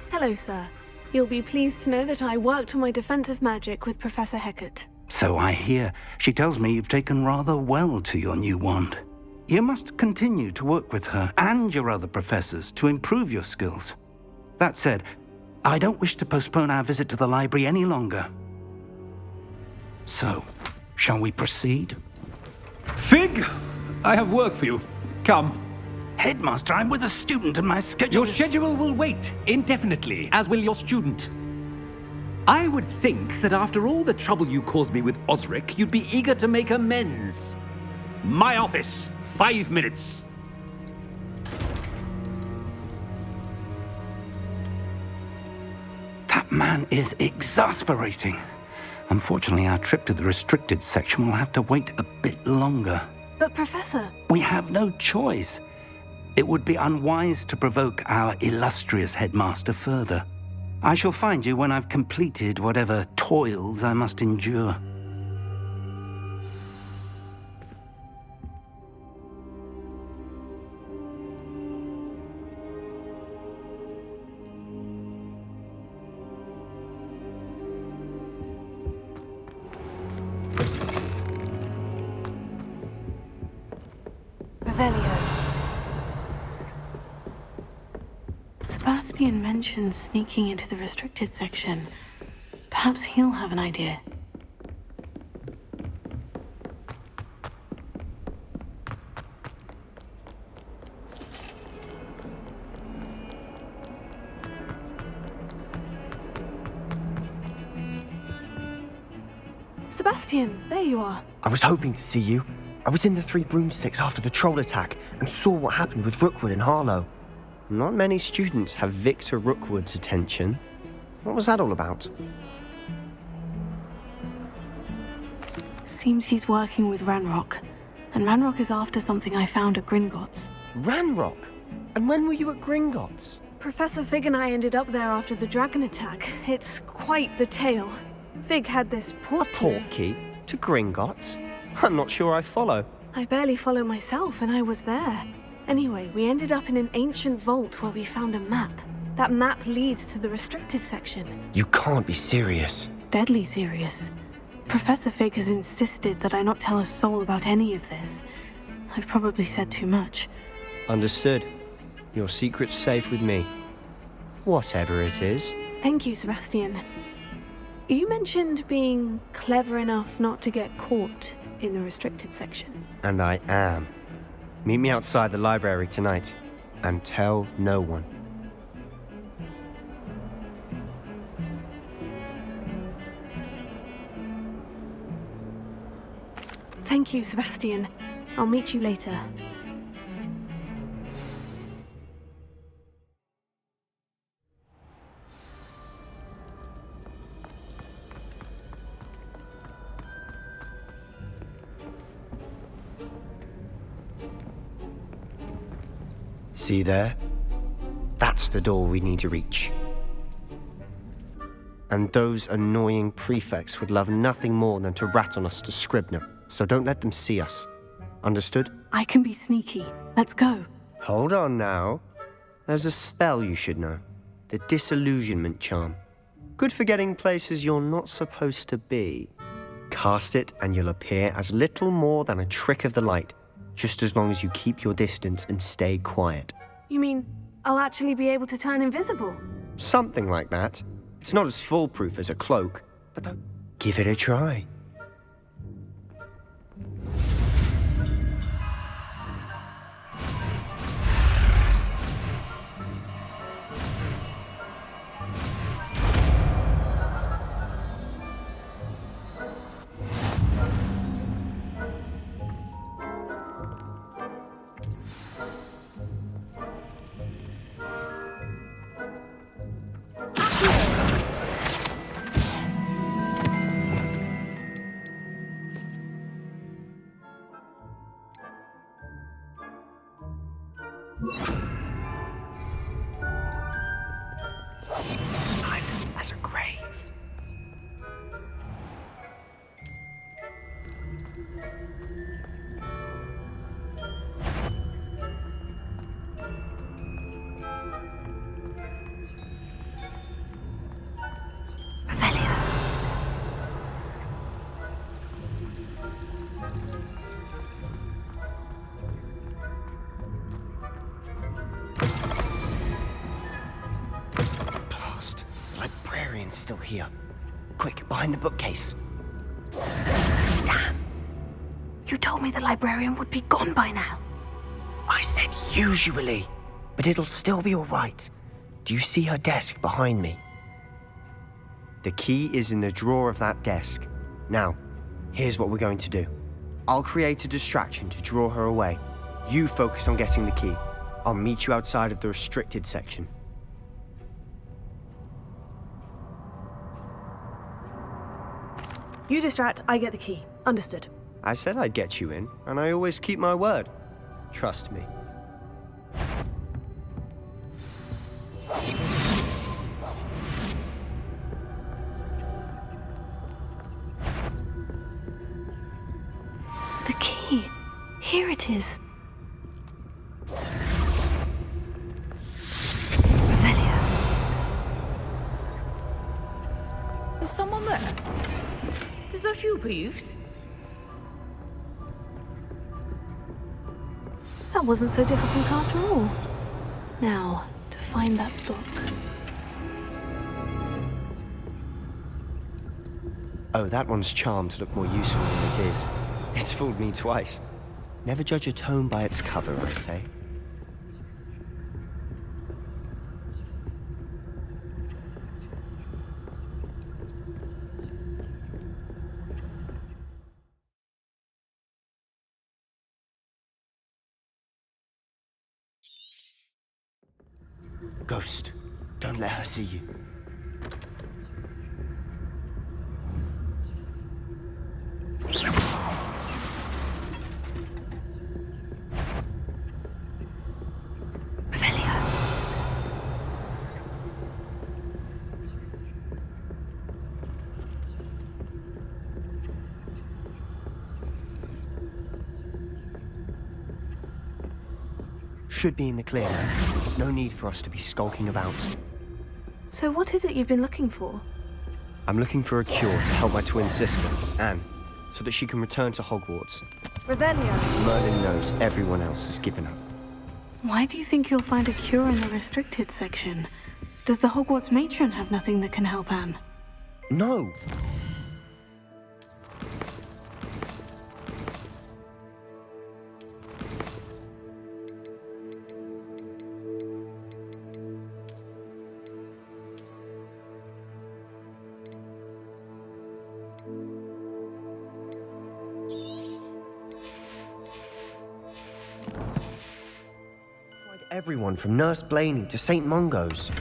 Hello, sir. You'll be pleased to know that I worked on my defensive magic with Professor Hecat. So I hear. She tells me you've taken rather well to your new wand. You must continue to work with her and your other professors to improve your skills. That said, I don't wish to postpone our visit to the library any longer. So, shall we proceed? Fig! I have work for you. Come. Headmaster, I'm with a student and my schedule Your schedule will wait indefinitely, as will your student. I would think that after all the trouble you caused me with Osric, you'd be eager to make amends. My office, 5 minutes. That man is exasperating. Unfortunately, our trip to the restricted section will have to wait a bit longer. But, Professor... We have no choice. It would be unwise to provoke our illustrious headmaster further. I shall find you when I've completed whatever toils I must endure. Sebastian mentioned sneaking into the restricted section. Perhaps he'll have an idea. Sebastian, there you are. I was hoping to see you. I was in the Three Broomsticks after the troll attack and saw what happened with Rookwood and Harlow. Not many students have Victor Rookwood's attention. What was that all about? Seems he's working with Ranrock. And Ranrock is after something I found at Gringotts. Ranrock? And when were you at Gringotts? Professor Fig and I ended up there after the dragon attack. It's quite the tale. Fig had this portkey. A portkey? To Gringotts? I'm not sure I follow. I barely follow myself, and I was there. Anyway, we ended up in an ancient vault where we found a map. That map leads to the restricted section. You can't be serious. Deadly serious. Professor Fig has insisted that I not tell a soul about any of this. I've probably said too much. Understood. Your secret's safe with me. Whatever it is. Thank you, Sebastian. You mentioned being clever enough not to get caught in the restricted section. And I am. Meet me outside the library tonight, and tell no one. Thank you, Sebastian. I'll meet you later. See there? That's the door we need to reach. And those annoying prefects would love nothing more than to rat on us to Scribner, so don't let them see us. Understood? I can be sneaky. Let's go. Hold on now. There's a spell you should know. The Disillusionment Charm. Good for getting places you're not supposed to be. Cast it and you'll appear as little more than a trick of the light, just as long as you keep your distance and stay quiet. You mean I'll actually be able to turn invisible? Something like that. It's not as foolproof as a cloak, but give it a try. Silent as a grave. Blast. The librarian's still here. Quick, behind the bookcase. Damn. You told me the librarian would be gone by now. I said usually, but it'll still be all right. Do you see her desk behind me? The key is in the drawer of that desk. Now, here's what we're going to do. I'll create a distraction to draw her away. You focus on getting the key. I'll meet you outside of the restricted section. You distract, I get the key. Understood. I said I'd get you in, and I always keep my word. Trust me. The key. Here it is. Revelio. Is someone there? Is that you, Peeves? That wasn't so difficult after all. Now, to find that book. Oh, that one's charmed to look more useful than it is. It's fooled me twice. Never judge a tome by its cover, I say. Ghost, don't let her see you. Should be in the clear now. There's no need for us to be skulking about. So what is it you've been looking for? I'm looking for a cure to help my twin sister, Anne, so that she can return to Hogwarts. Revelio. Because Merlin knows everyone else has given up. Why do you think you'll find a cure in the restricted section? Does the Hogwarts matron have nothing that can help Anne? No! Everyone from Nurse Blaney to St. Mungo's.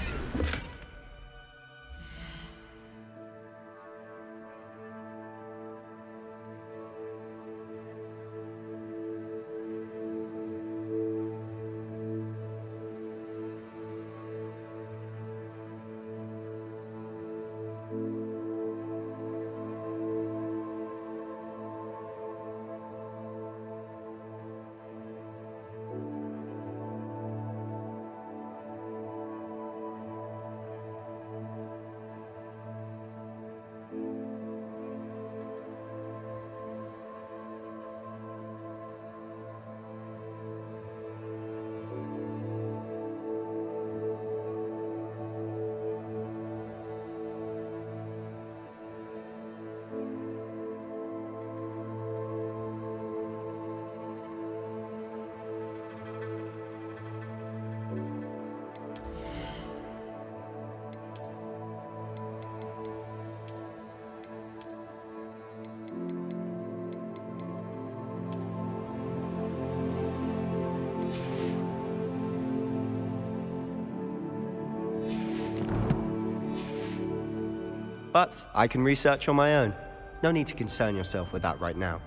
But I can research on my own. No need to concern yourself with that right now.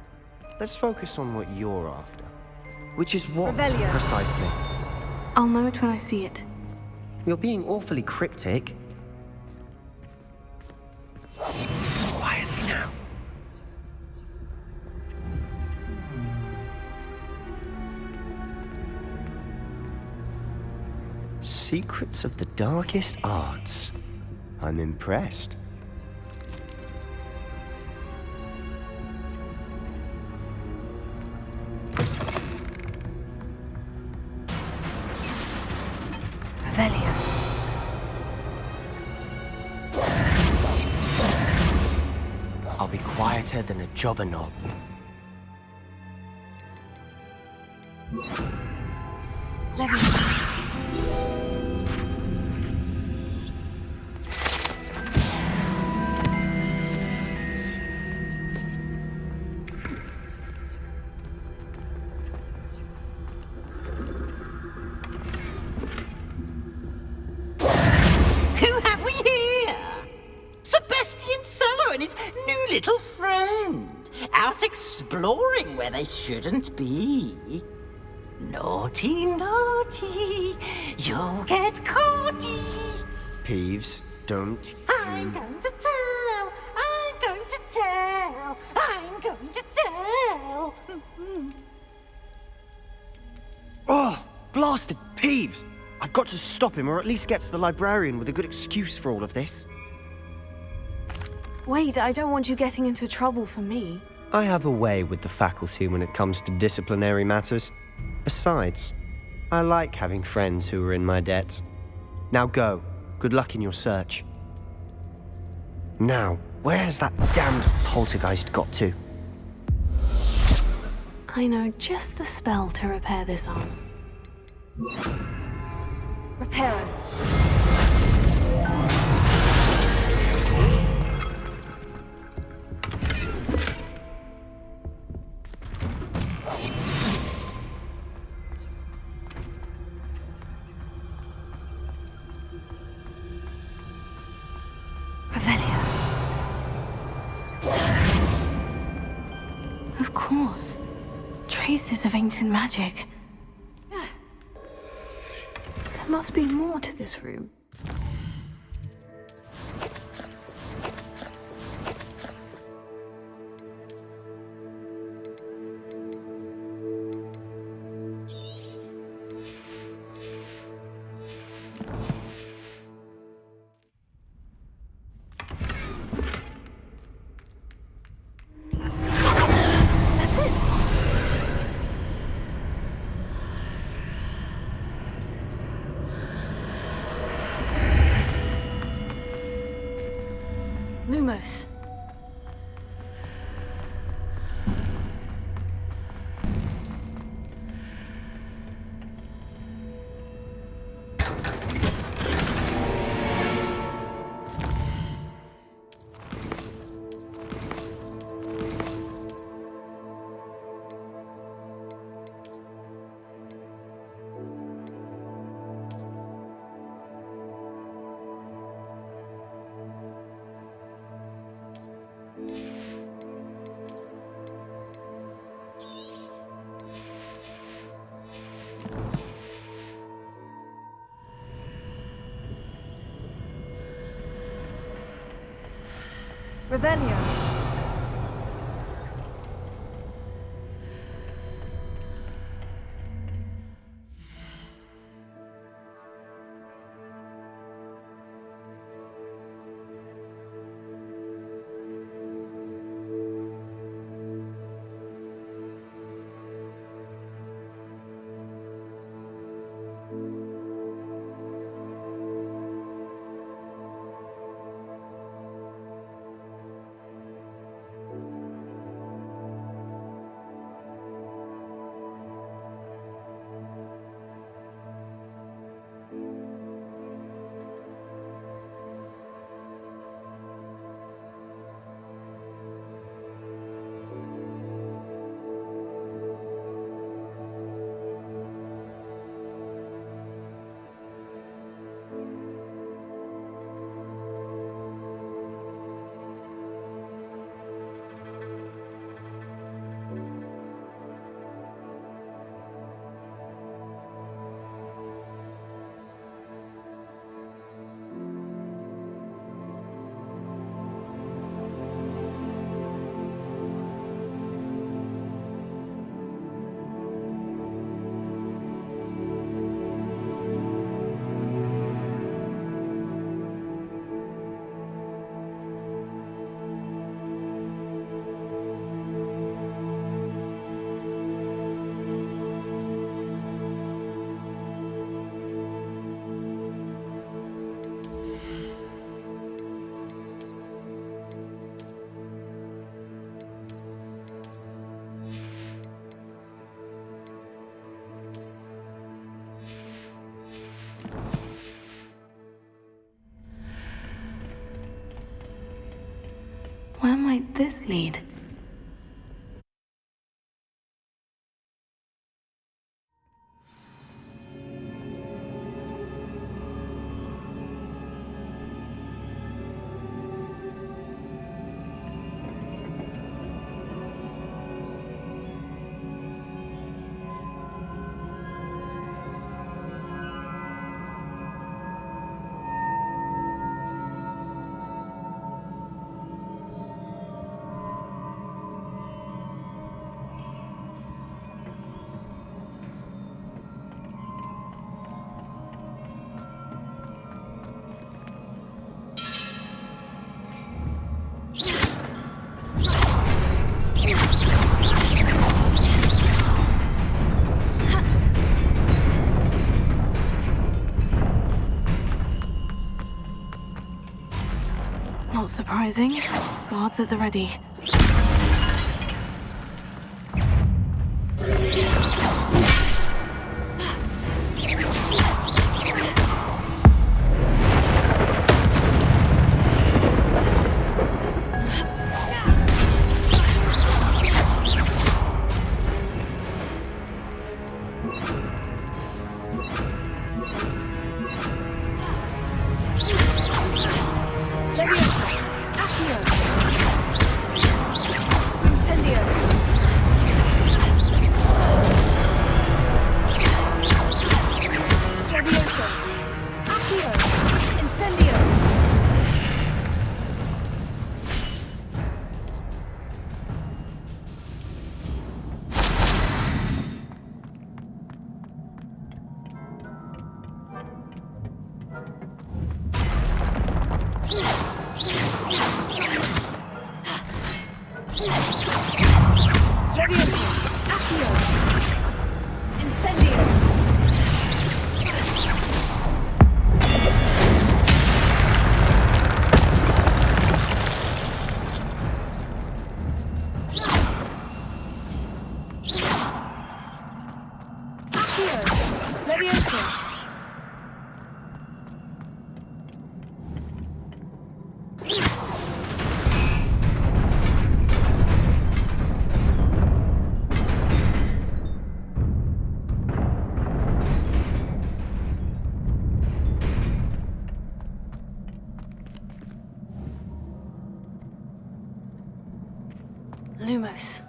Let's focus on what you're after. Which is what, Revelio. precisely? I'll know it when I see it. You're being awfully cryptic. Quietly now. Secrets of the darkest arts. I'm impressed. Revelio. I'll be quieter than a jobber knob. Who have we here? Sebastian Solo and his new little friend. Out exploring where they shouldn't be. Naughty, naughty. You'll get caughty. Peeves, don't. I'm going to tell. I'm going to tell. I'm going to tell. Oh, blasted Peeves! I've got to stop him, or at least get to the librarian with a good excuse for all of this. Wait, I don't want you getting into trouble for me. I have a way with the faculty when it comes to disciplinary matters. Besides, I like having friends who are in my debt. Now go. Good luck in your search. Now, where's that damned poltergeist got to? I know just the spell to repair this arm. Repair it. Revelio. Of course. Traces of ancient magic. There must be more to this room. That's it. Lumos. Revelio. where might this lead? Not surprising. Guards at the ready. Lumos.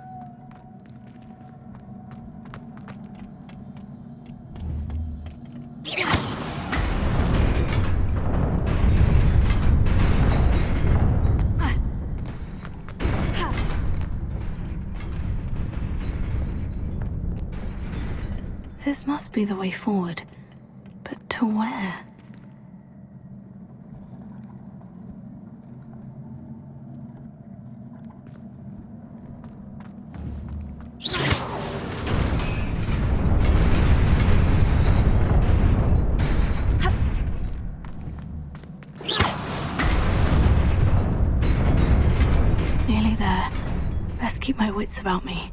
This must be the way forward. But to where? Nearly there. Best keep my wits about me.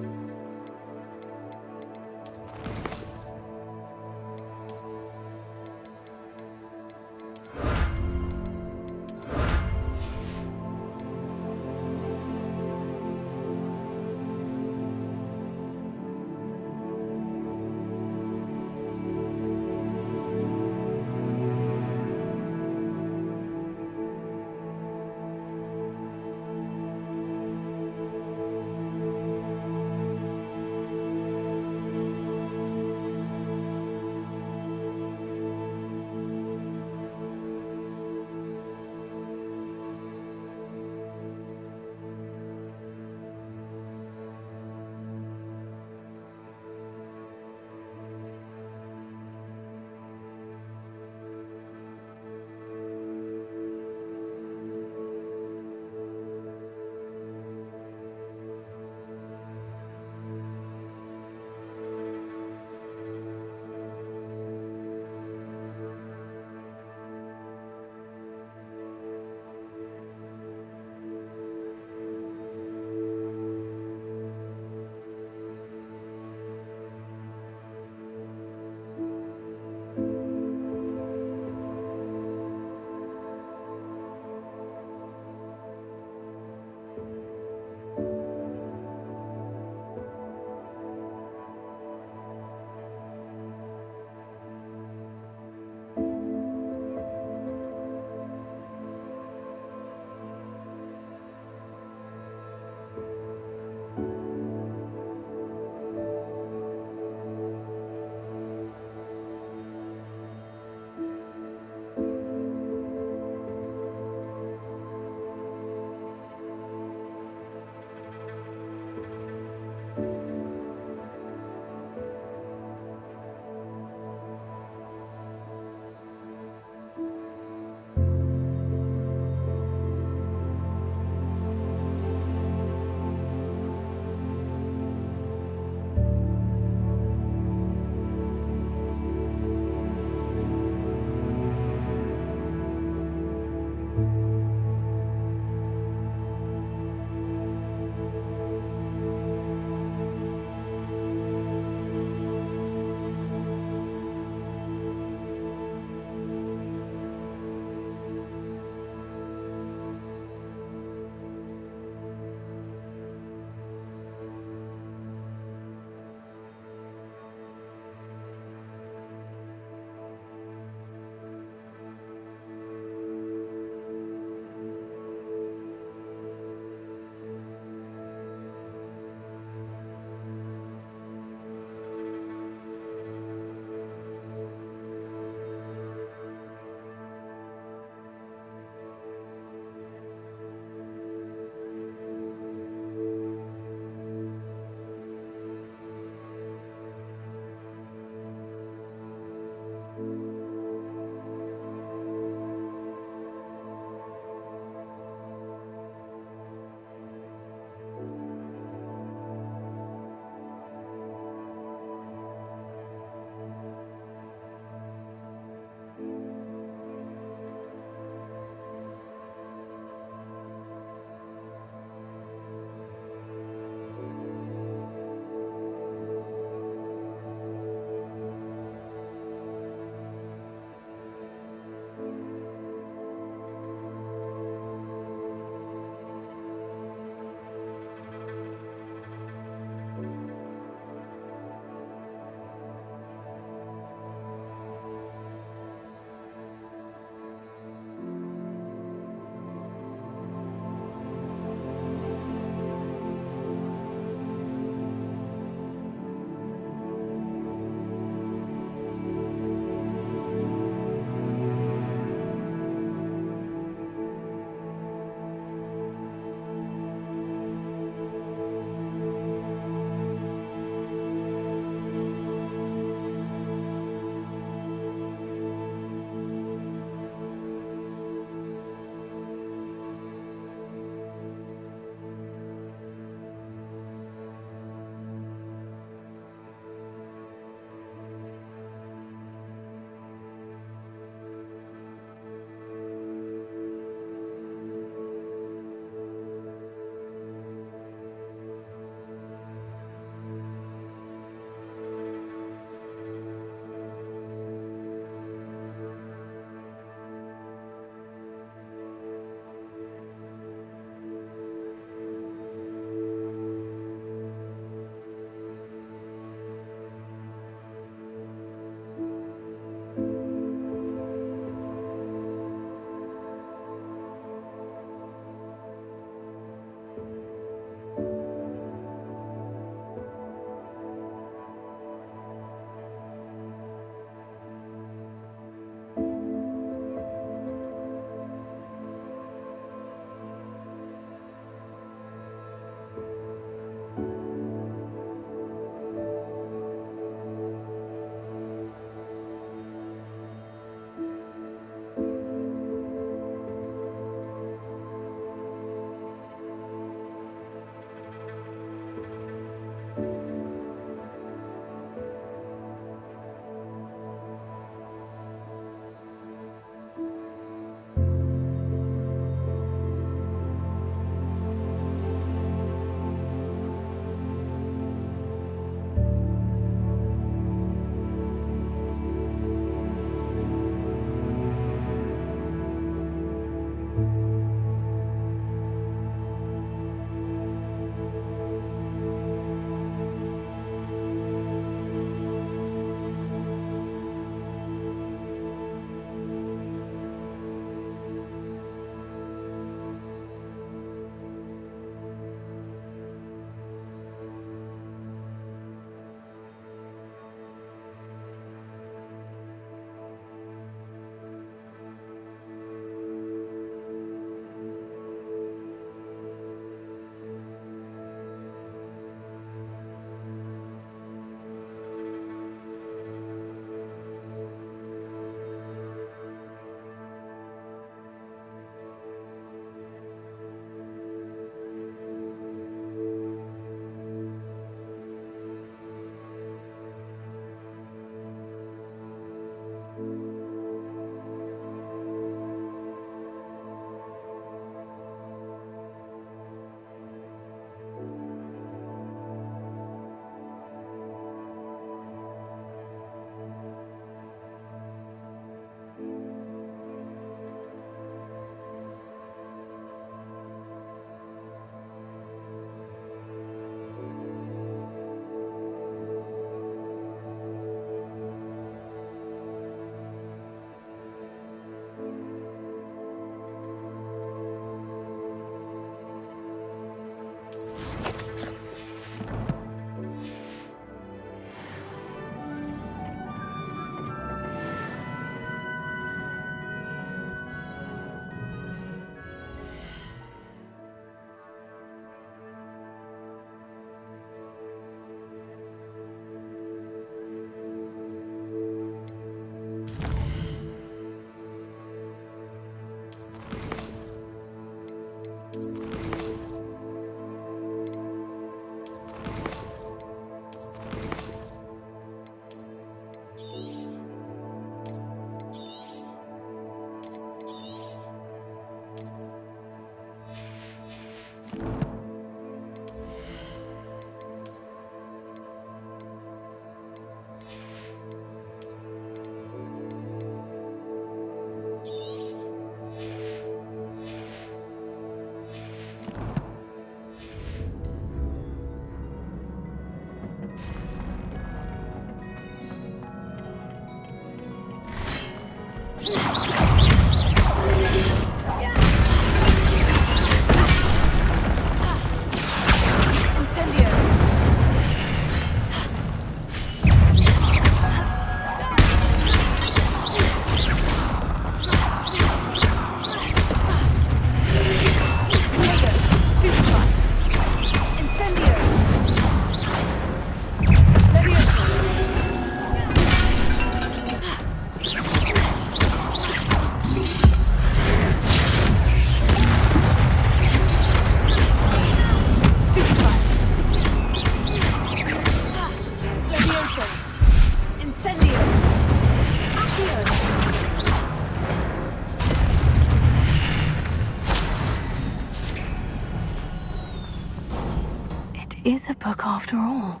Is a book after all.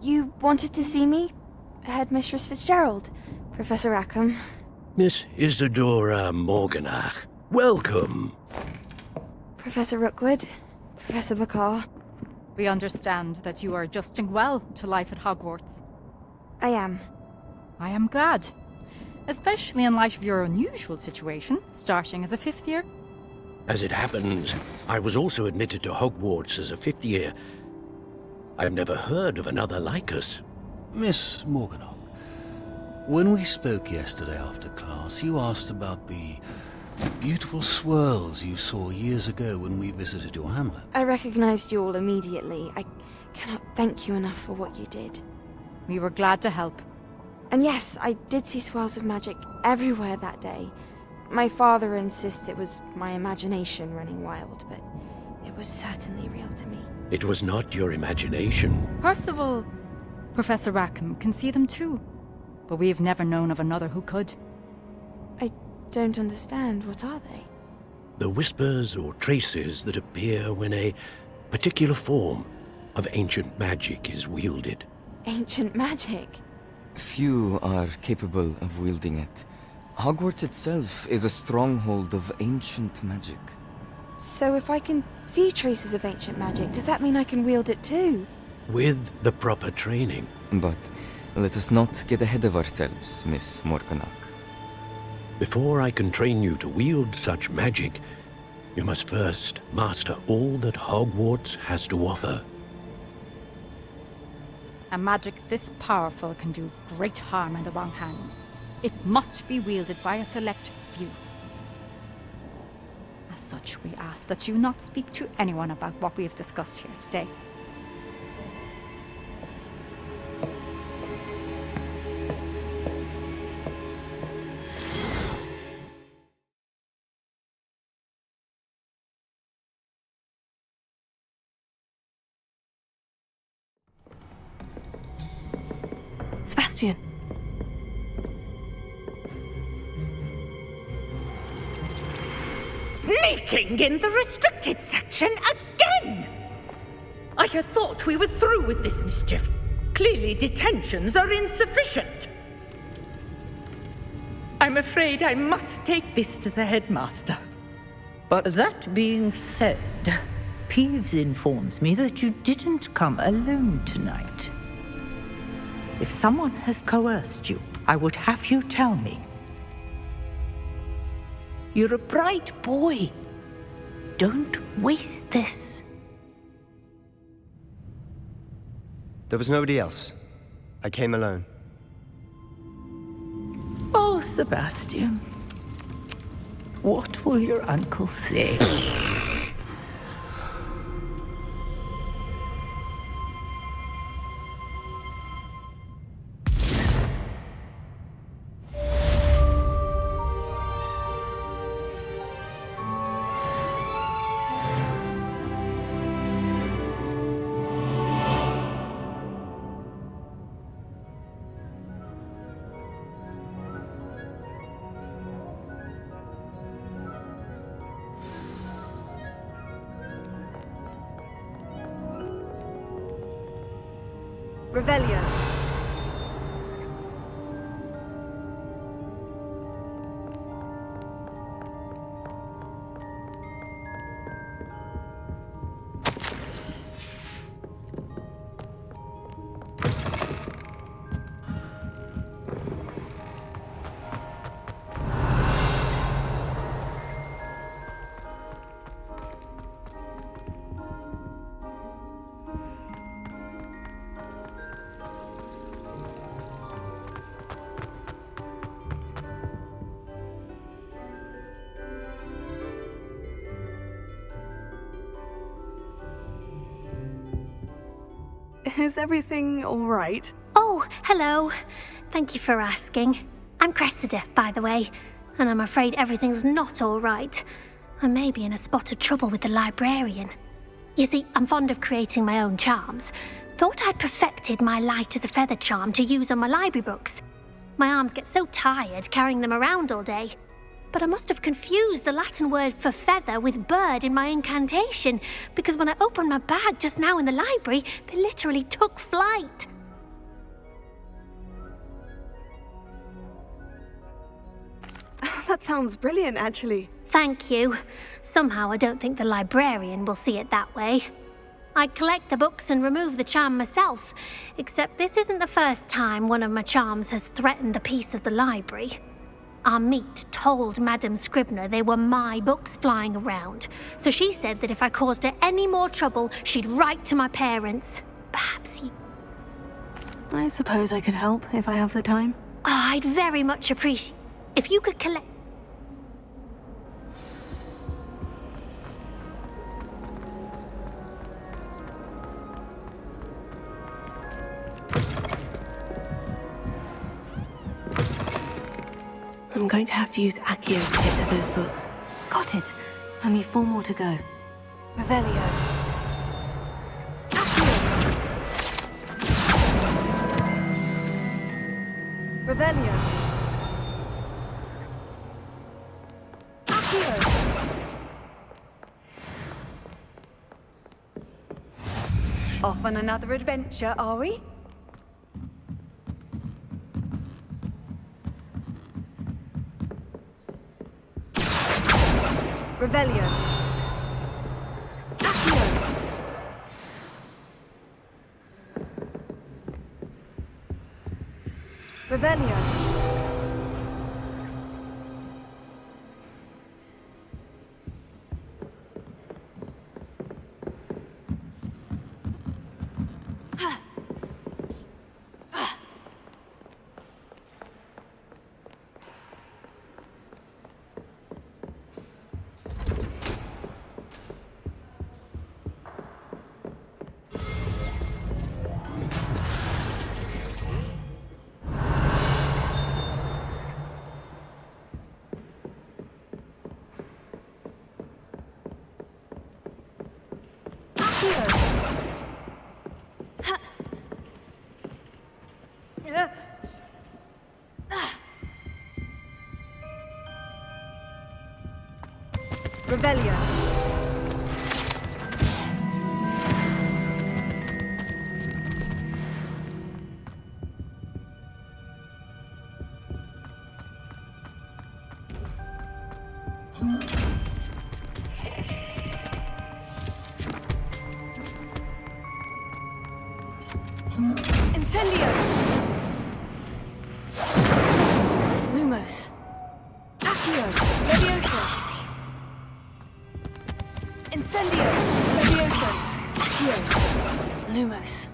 You wanted to see me? Headmistress Fitzgerald? Professor Rackham? Miss Isadora Morganach, welcome. Professor Rookwood? Professor Bakar? We understand that you are adjusting well to life at Hogwarts. I am. I am glad. Especially in light of your unusual situation, starting as a 5th year. As it happens, I was also admitted to Hogwarts as a 5th year. I've never heard of another like us. Miss Morganach, when we spoke yesterday after class, you asked about the beautiful swirls you saw years ago when we visited your hamlet. I recognized you all immediately. I cannot thank you enough for what you did. We were glad to help. And yes, I did see swirls of magic everywhere that day. My father insists it was my imagination running wild, but it was certainly real to me. It was not your imagination. Percival, Professor Rackham can see them too. But we've never known of another who could. I don't understand. What are they? The whispers or traces that appear when a particular form of ancient magic is wielded. Ancient magic? Few are capable of wielding it. Hogwarts itself is a stronghold of ancient magic. So if I can see traces of ancient magic, does that mean I can wield it too? With the proper training. But let us not get ahead of ourselves, Miss Morganach. Before I can train you to wield such magic, you must first master all that Hogwarts has to offer. A magic this powerful can do great harm in the wrong hands. It must be wielded by a select few. As such, we ask that you not speak to anyone about what we have discussed here today. Sebastian. Sneaking in the restricted section again! I had thought we were through with this mischief. Clearly detentions are insufficient. I'm afraid I must take this to the headmaster. But that being said, Peeves informs me that you didn't come alone tonight. If someone has coerced you, I would have you tell me. You're a bright boy. Don't waste this. There was nobody else. I came alone. Oh, Sebastian. What will your uncle say? Revelio. Is everything all right? Oh, hello. Thank you for asking. I'm Cressida, by the way, and I'm afraid everything's not all right. I may be in a spot of trouble with the librarian. You see, I'm fond of creating my own charms. Thought I'd perfected my light as a feather charm to use on my library books. My arms get so tired carrying them around all day. But I must have confused the Latin word for feather with bird in my incantation, because when I opened my bag just now in the library, they literally took flight. That sounds brilliant, actually. Thank you. Somehow I don't think the librarian will see it that way. I collect the books and remove the charm myself, except this isn't the first time one of my charms has threatened the peace of the library. Our meet told Madame Scribner they were my books flying around, so she said that if I caused her any more trouble, she'd write to my parents. Perhaps I suppose I could help if I have the time. Oh, I'd very much appreciate if you could collect... I'm going to have to use Accio to get to those books. Got it. Only 4 more to go. Revelio. Revelio. Off on another adventure, are we? Revelio. Accio. Revelio. Revelio. Incendio! Lumos. Accio! Levioso! Incendio! Levioso! Accio! Lumos.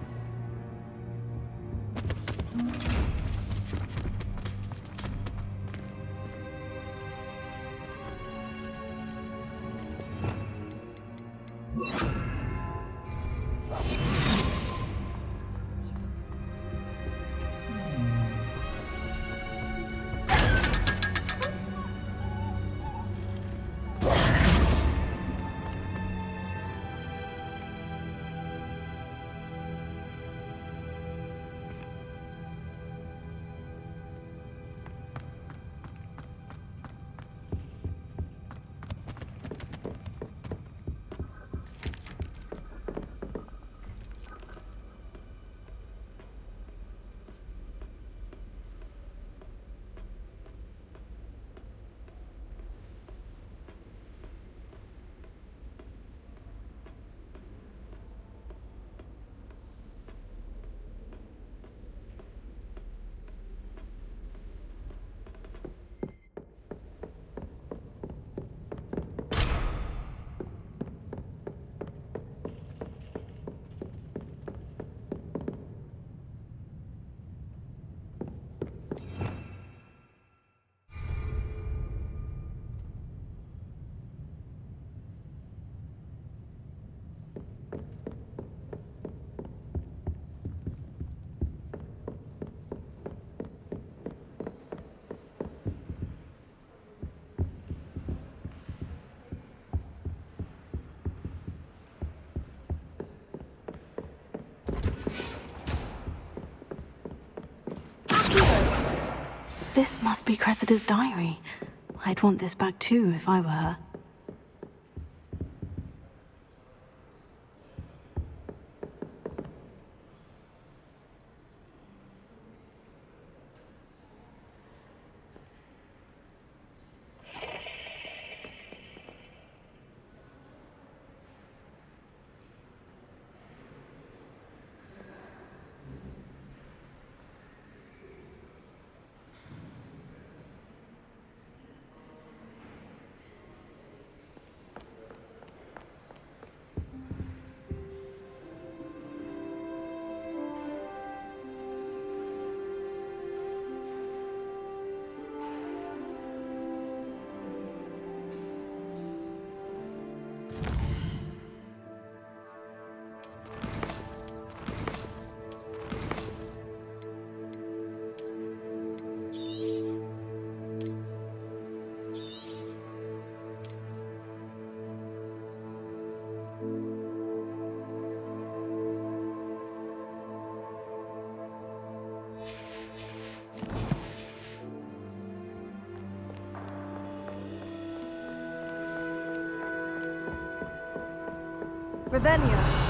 This must be Cressida's diary. I'd want this back too if I were her. Revelio.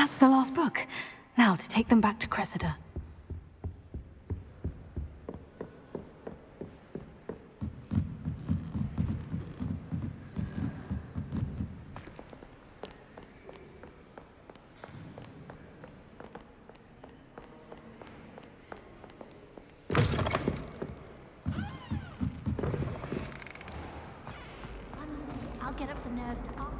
That's the last book. Now to take them back to Cressida. I'll get up the nerve to ask.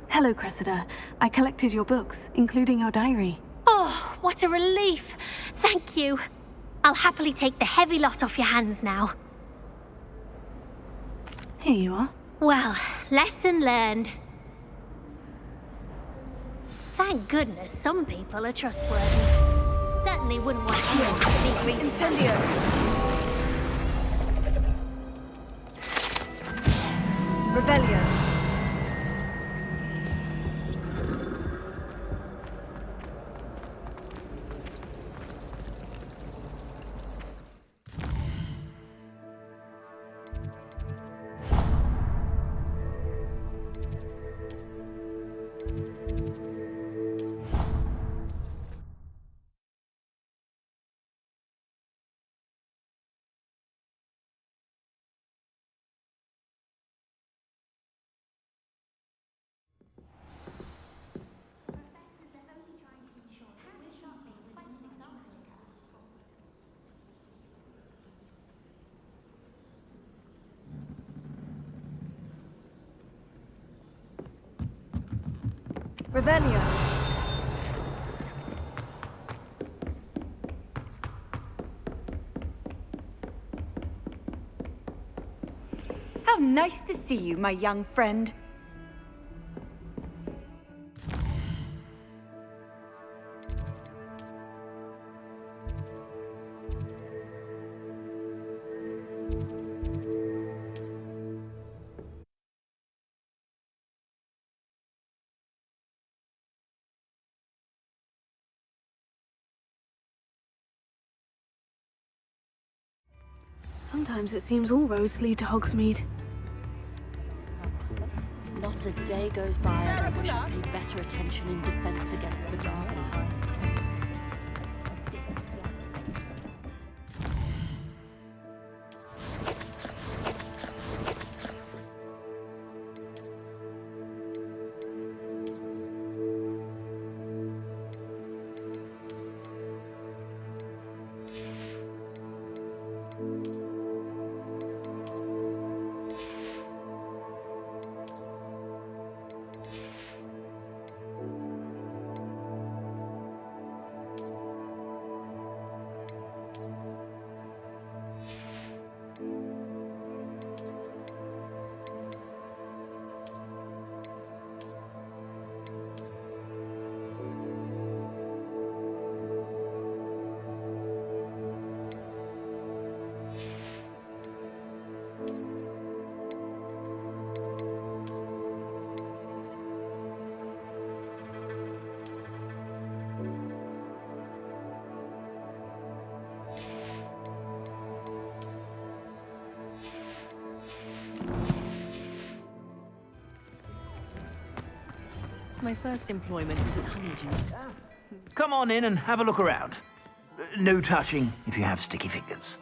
Hello, Cressida. I collected your books, including your diary. Oh, what a relief. Thank you. I'll happily take the heavy lot off your hands now. Here you are. Well, lesson learned. Thank goodness some people are trustworthy. Certainly wouldn't want anyone to sneak reading. Incendio! Revelio! Revelio! How nice to see you, my young friend. Sometimes it seems all roads lead to Hogsmeade. Not a day goes by I don't wish I paid better attention in defense against the dark. My first employment was at Honeydew's. Come on in and have a look around. No touching if you have sticky fingers.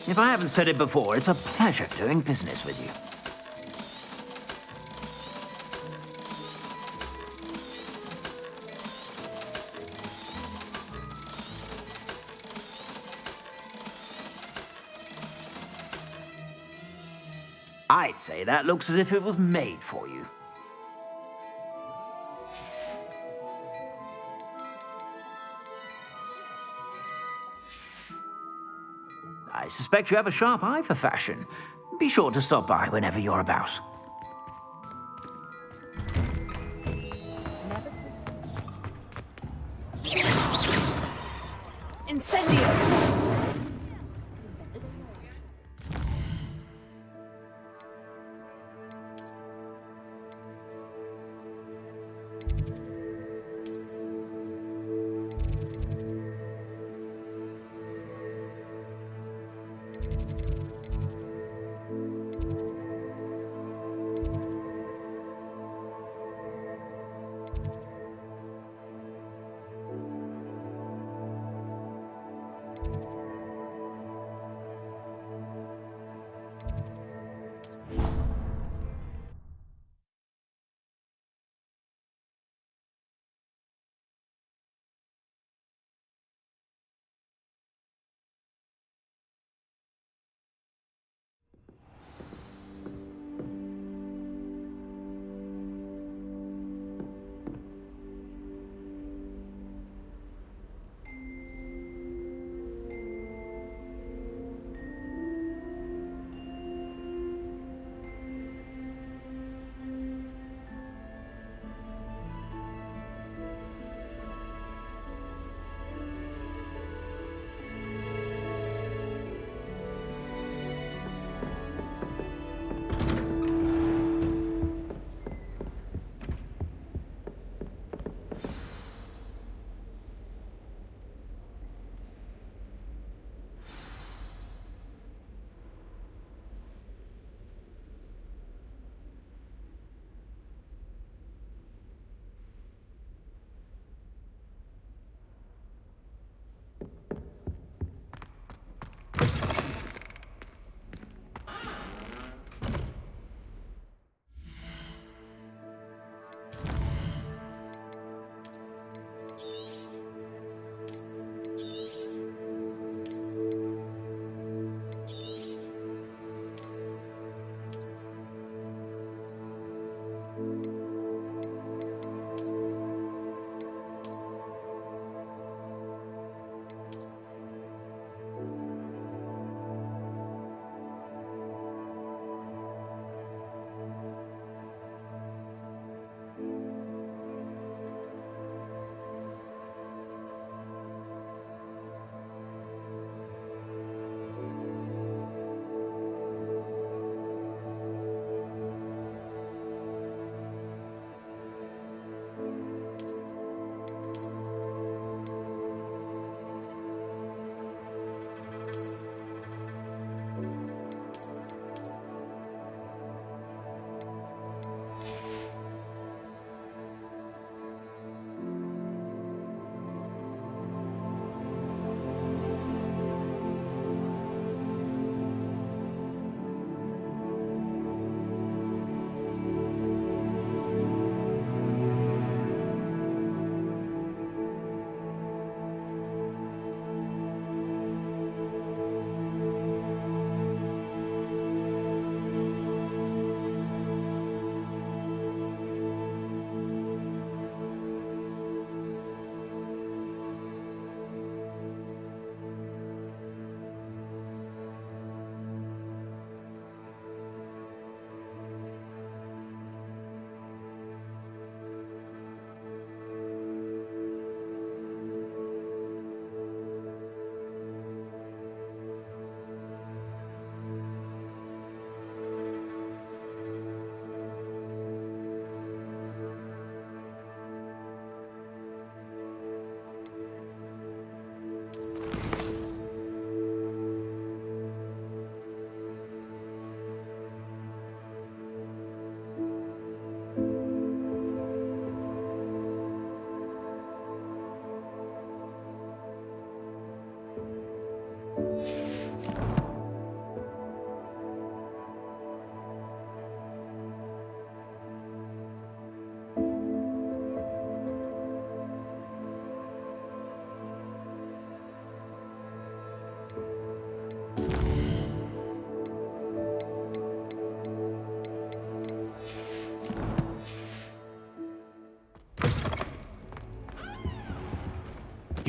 If I haven't said it before, it's a pleasure doing business with you. I'd say that looks as if it was made for you. I suspect you have a sharp eye for fashion. Be sure to stop by whenever you're about. Incendio!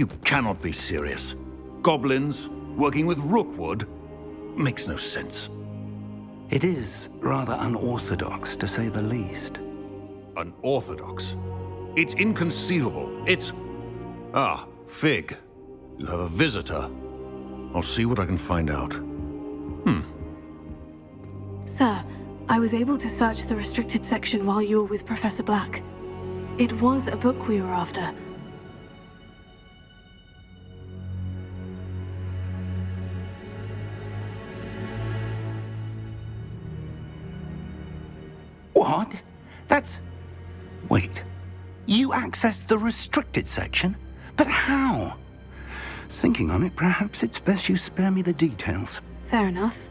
You cannot be serious. Goblins working with Rookwood makes no sense. It is rather unorthodox, to say the least. Unorthodox? It's inconceivable. It's... Ah, Fig. You have a visitor. I'll see what I can find out. Sir, I was able to search the restricted section while you were with Professor Black. It was a book we were after. What? That's... Wait. You accessed the restricted section? But how? Thinking on it, perhaps it's best you spare me the details. Fair enough.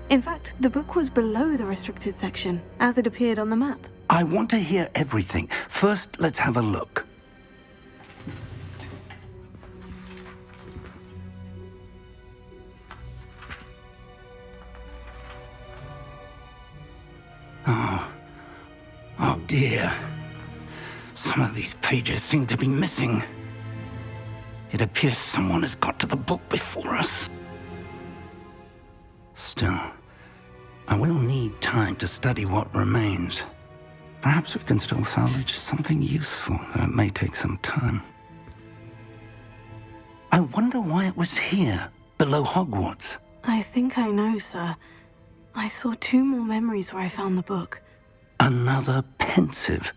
In fact, the book was below the restricted section, as it appeared on the map. I want to hear everything. First, let's have a look. Oh dear. Some of these pages seem to be missing. It appears someone has got to the book before us. Still, I will need time to study what remains. Perhaps we can still salvage something useful, though it may take some time. I wonder why it was here, below Hogwarts. I think I know, sir. I saw 2 more memories where I found the book. Another pensive.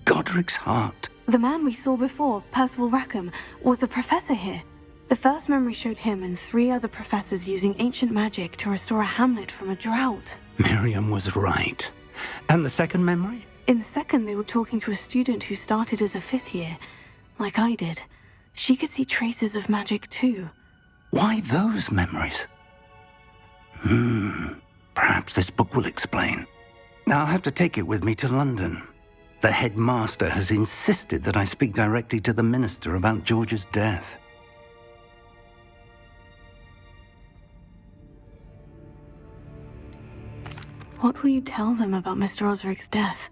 Godric's heart. The man we saw before, Percival Rackham, was a professor here. The first memory showed him and 3 other professors using ancient magic to restore a hamlet from a drought. Miriam was right. And the second memory? In the second, they were talking to a student who started as a 5th year, like I did. She could see traces of magic too. Why those memories? Perhaps this book will explain. I'll have to take it with me to London. The headmaster has insisted that I speak directly to the minister about George's death. What will you tell them about Mr. Osric's death?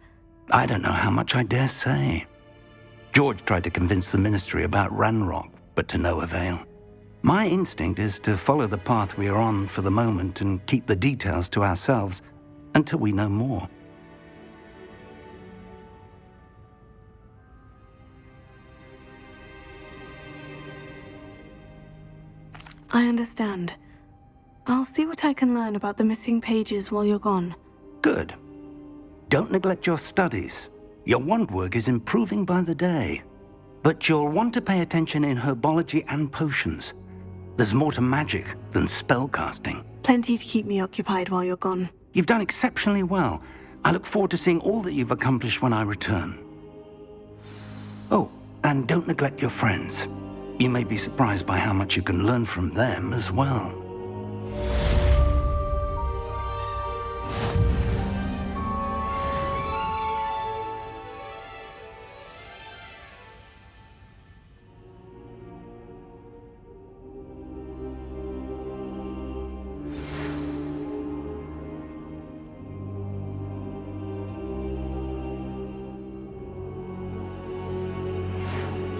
I don't know how much I dare say. George tried to convince the ministry about Ranrock, but to no avail. My instinct is to follow the path we are on for the moment and keep the details to ourselves until we know more. I understand. I'll see what I can learn about the missing pages while you're gone. Good. Don't neglect your studies. Your wand work is improving by the day. But you'll want to pay attention in herbology and potions. There's more to magic than spellcasting. Plenty to keep me occupied while you're gone. You've done exceptionally well. I look forward to seeing all that you've accomplished when I return. Oh, and don't neglect your friends. You may be surprised by how much you can learn from them as well.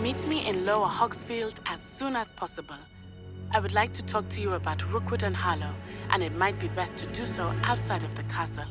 Meet me in Lower Hogsfield as soon as possible. I would like to talk to you about Rookwood and Harlow, and it might be best to do so outside of the castle.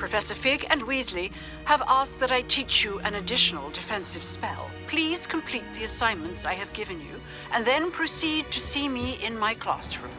Professor Fig and Weasley have asked that I teach you an additional defensive spell. Please complete the assignments I have given you, and then proceed to see me in my classroom.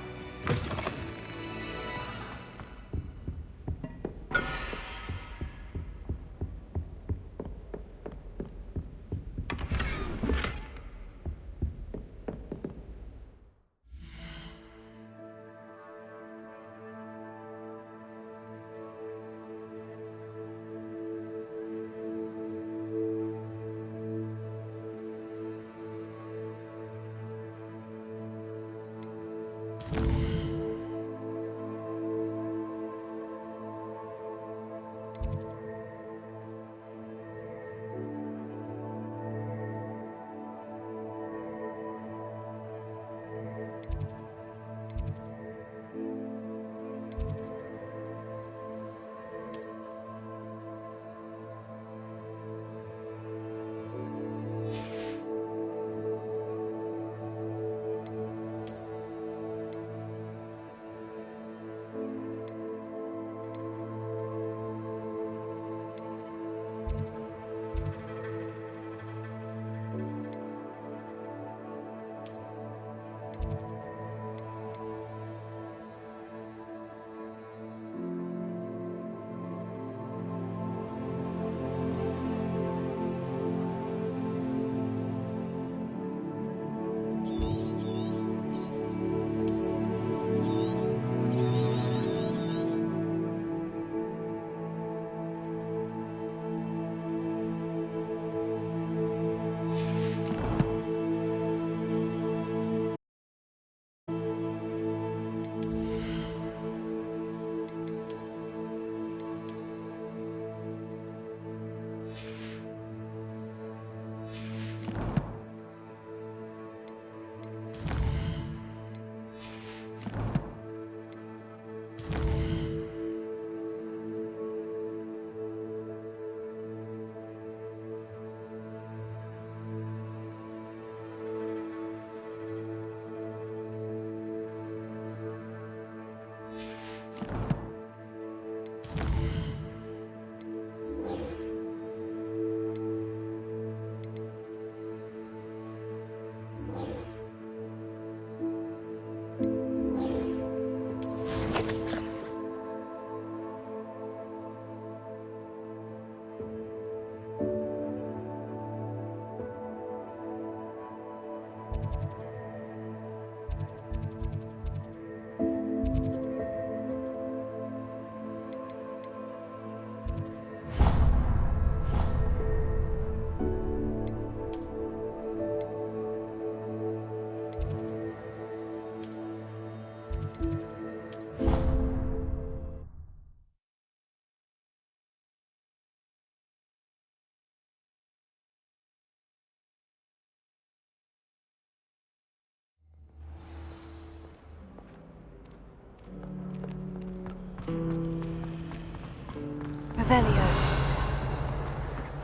Revelio.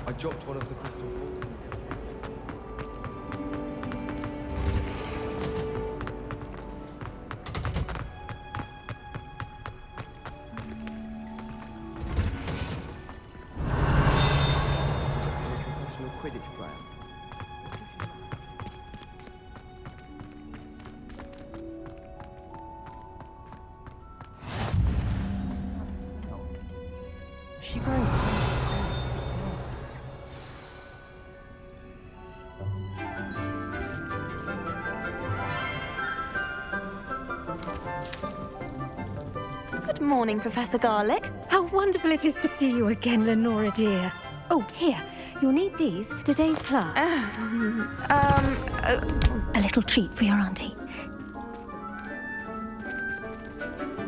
I dropped one of the crystal balls. Professional Quidditch player. Is she growing? Good morning, Professor Garlick. How wonderful it is to see you again, Lenora dear. Oh, here. You'll need these for today's class. A little treat for your auntie.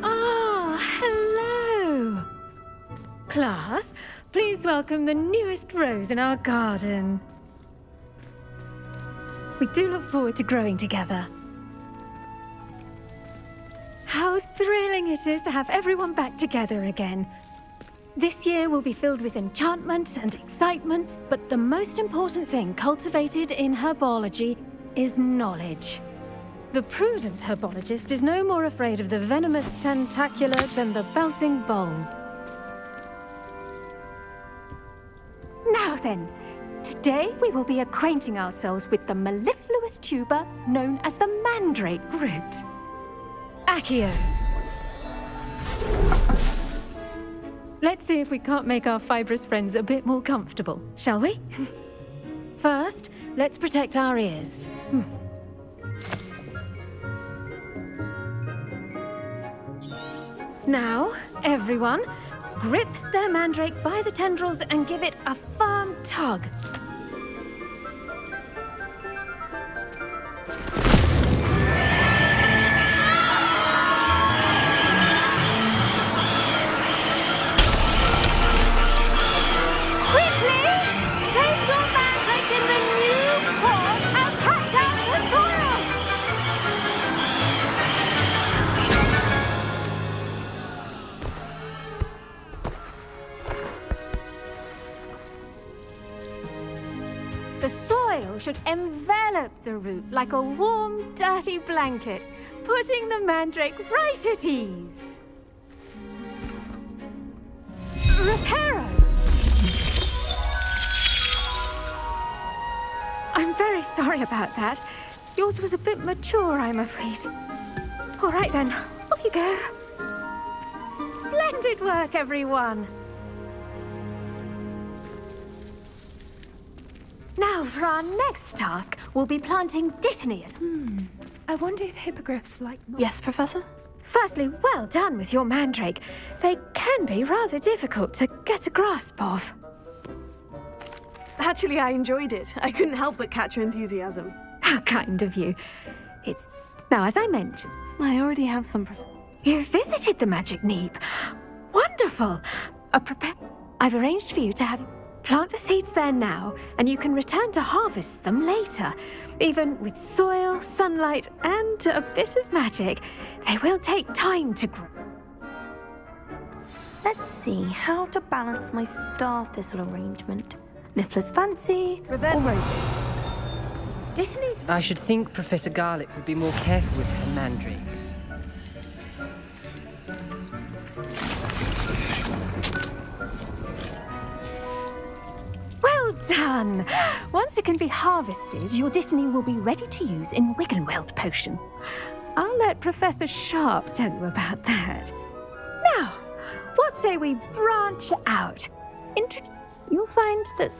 Ah, hello. Class, please welcome the newest rose in our garden. We do look forward to growing together. How thrilling it is to have everyone back together again. This year will be filled with enchantment and excitement, but the most important thing cultivated in herbology is knowledge. The prudent herbologist is no more afraid of the venomous tentacula than the bouncing bulb. then. Today we will be acquainting ourselves with the mellifluous tuber known as the mandrake root. Accio. Let's see if we can't make our fibrous friends a bit more comfortable, shall we? First, let's protect our ears. Now, everyone, grip their mandrake by the tendrils and give it a firm tug. Quickly! Place your mandrake in the new pot and pack down the soil! The soil should envelop the root like a warm, dirty blanket, putting the mandrake right at ease. Reparo! I'm very sorry about that. Yours was a bit mature, I'm afraid. All right then, off you go. Splendid work, everyone. Now, for our next task, we'll be planting Dittany. I wonder if hippogriffs like... Yes, Professor? Firstly, well done with your mandrake. They can be rather difficult to get a grasp of. Actually, I enjoyed it. I couldn't help but catch your enthusiasm. How kind of you. It's... Now, as I mentioned... I already have some... You visited the Magic Neep. Wonderful! I've arranged for you to have... Plant the seeds there now, and you can return to harvest them later. Even with soil, sunlight, and a bit of magic, they will take time to grow. Let's see how to balance my star thistle arrangement. Niffler's fancy, or roses. Dittany's... I should think Professor Garlick would be more careful with her mandrakes. Well done! Once it can be harvested, your Dittany will be ready to use in Wiggenweld potion. I'll let Professor Sharp tell you about that. Now, what say we branch out? You'll find that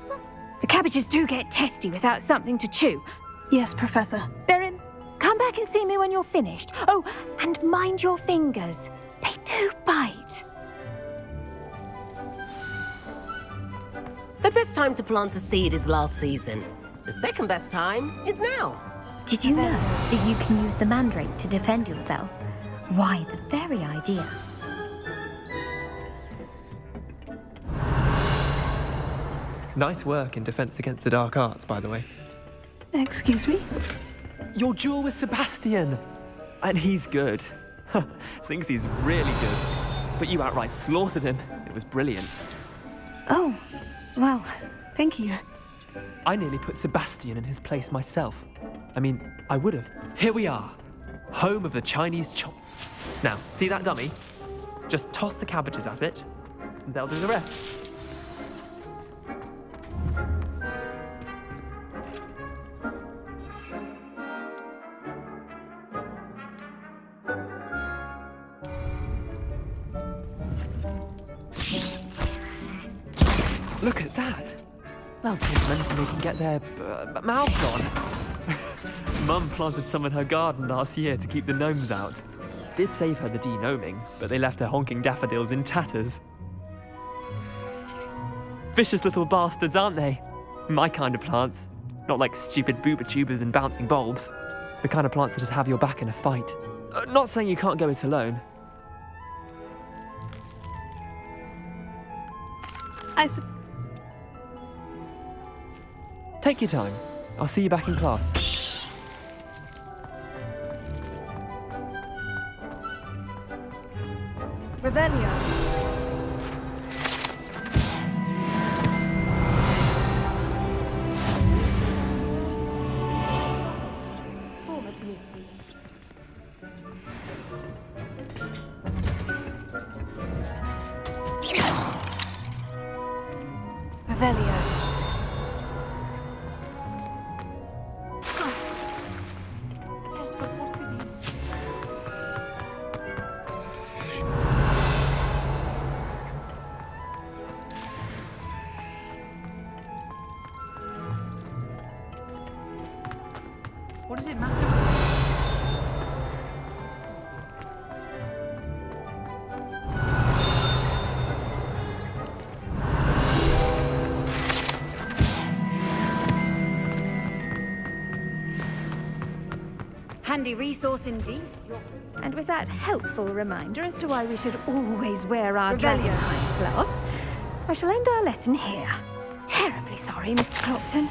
the cabbages do get testy without something to chew. Yes, Professor. They're in... Come back and see me when you're finished. Oh, and mind your fingers. They do bite. The best time to plant a seed is last season. The second best time is now. Did you know that you can use the mandrake to defend yourself? Why, the very idea. Nice work in defense against the dark arts, by the way. Excuse me? Your duel with Sebastian! And he's good. Thinks he's really good. But you outright slaughtered him. It was brilliant. Oh, well, thank you. I nearly put Sebastian in his place myself. I mean, I would have. Here we are. Home of the Chinese chop. Now, see that dummy? Just toss the cabbages at it, and they'll do the rest. Look at that! Well, gentlemen, they can get their mouths on. Mum planted some in her garden last year to keep the gnomes out. Did save her the de-gnoming, but they left her honking daffodils in tatters. Vicious little bastards, aren't they? My kind of plants. Not like stupid booba tubers and bouncing bulbs. The kind of plants that just have your back in a fight. Not saying you can't go it alone. Take your time. I'll see you back in class. Revelio. Revelio. handy resource indeed. And with that helpful reminder as to why we should always wear our Revelio. dragonhide gloves, I shall end our lesson here. Terribly sorry, Mr. Clopton.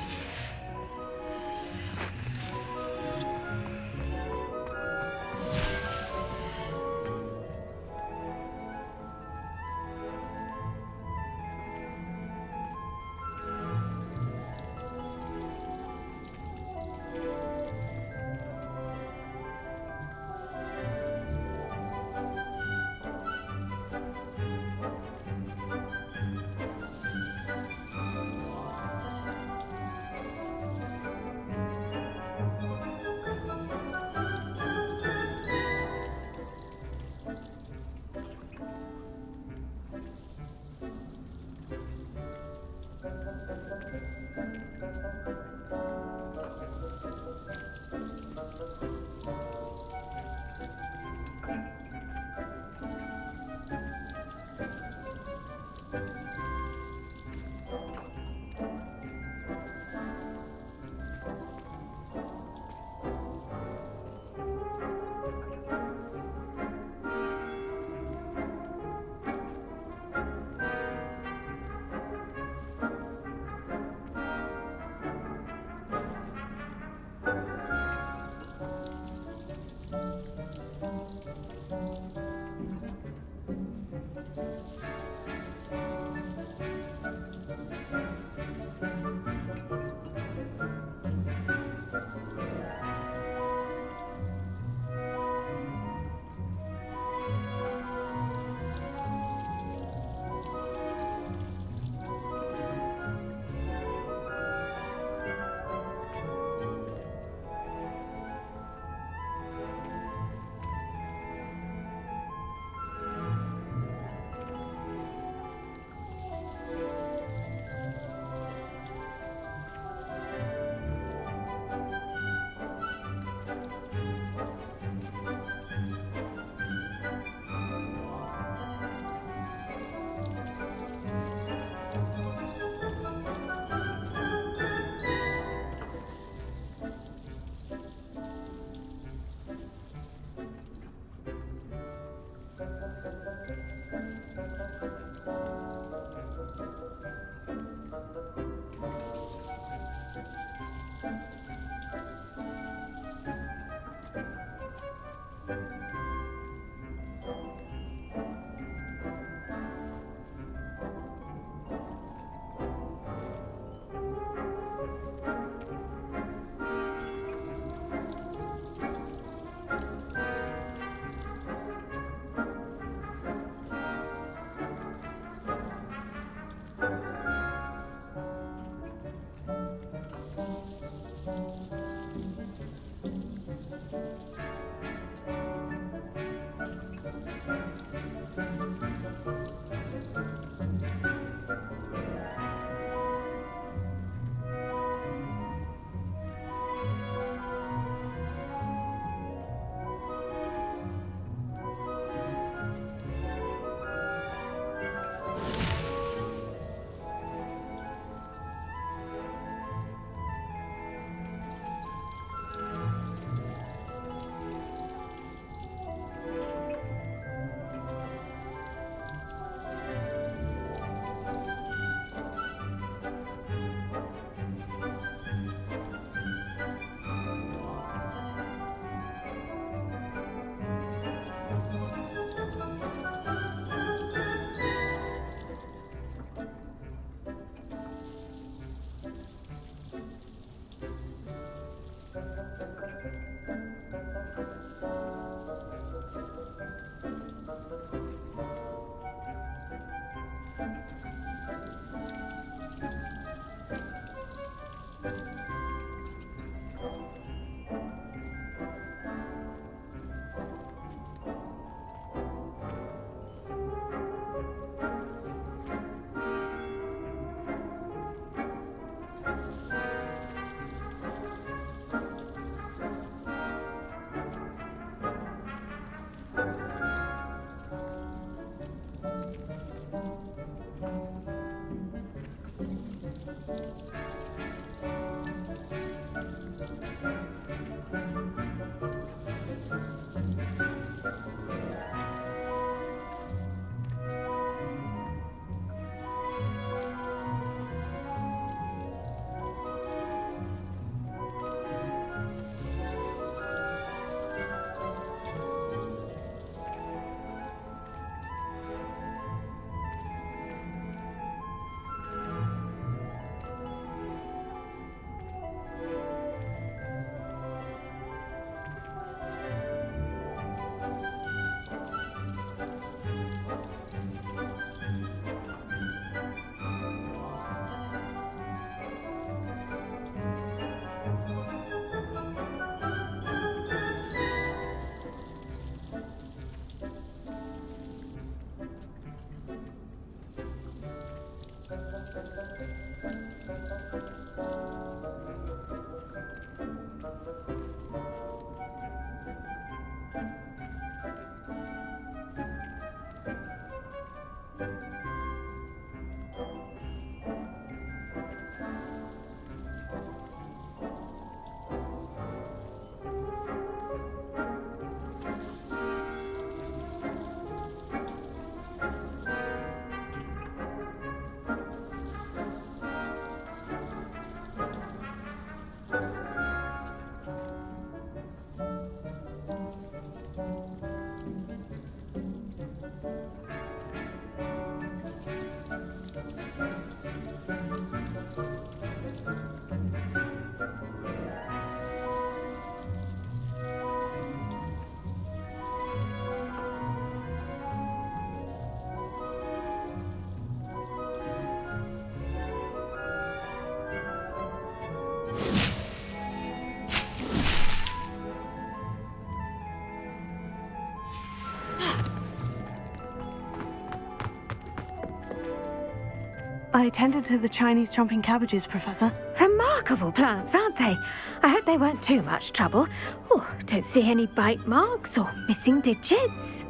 I tended to the Chinese chomping cabbages, Professor. Remarkable plants, aren't they? I hope they weren't too much trouble. Oh, don't see any bite marks or missing digits.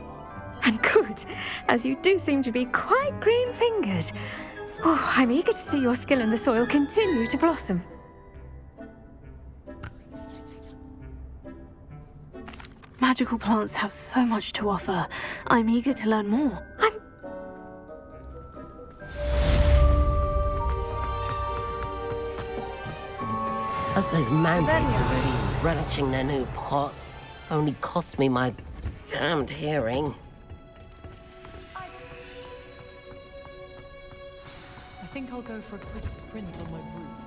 And good, as you do seem to be quite green-fingered. Oh, I'm eager to see your skill in the soil continue to blossom. Magical plants have so much to offer. I'm eager to learn more. Hope those mandrakes are really relishing their new pots. Only cost me my damned hearing. I think I'll go for a quick sprint on my broom.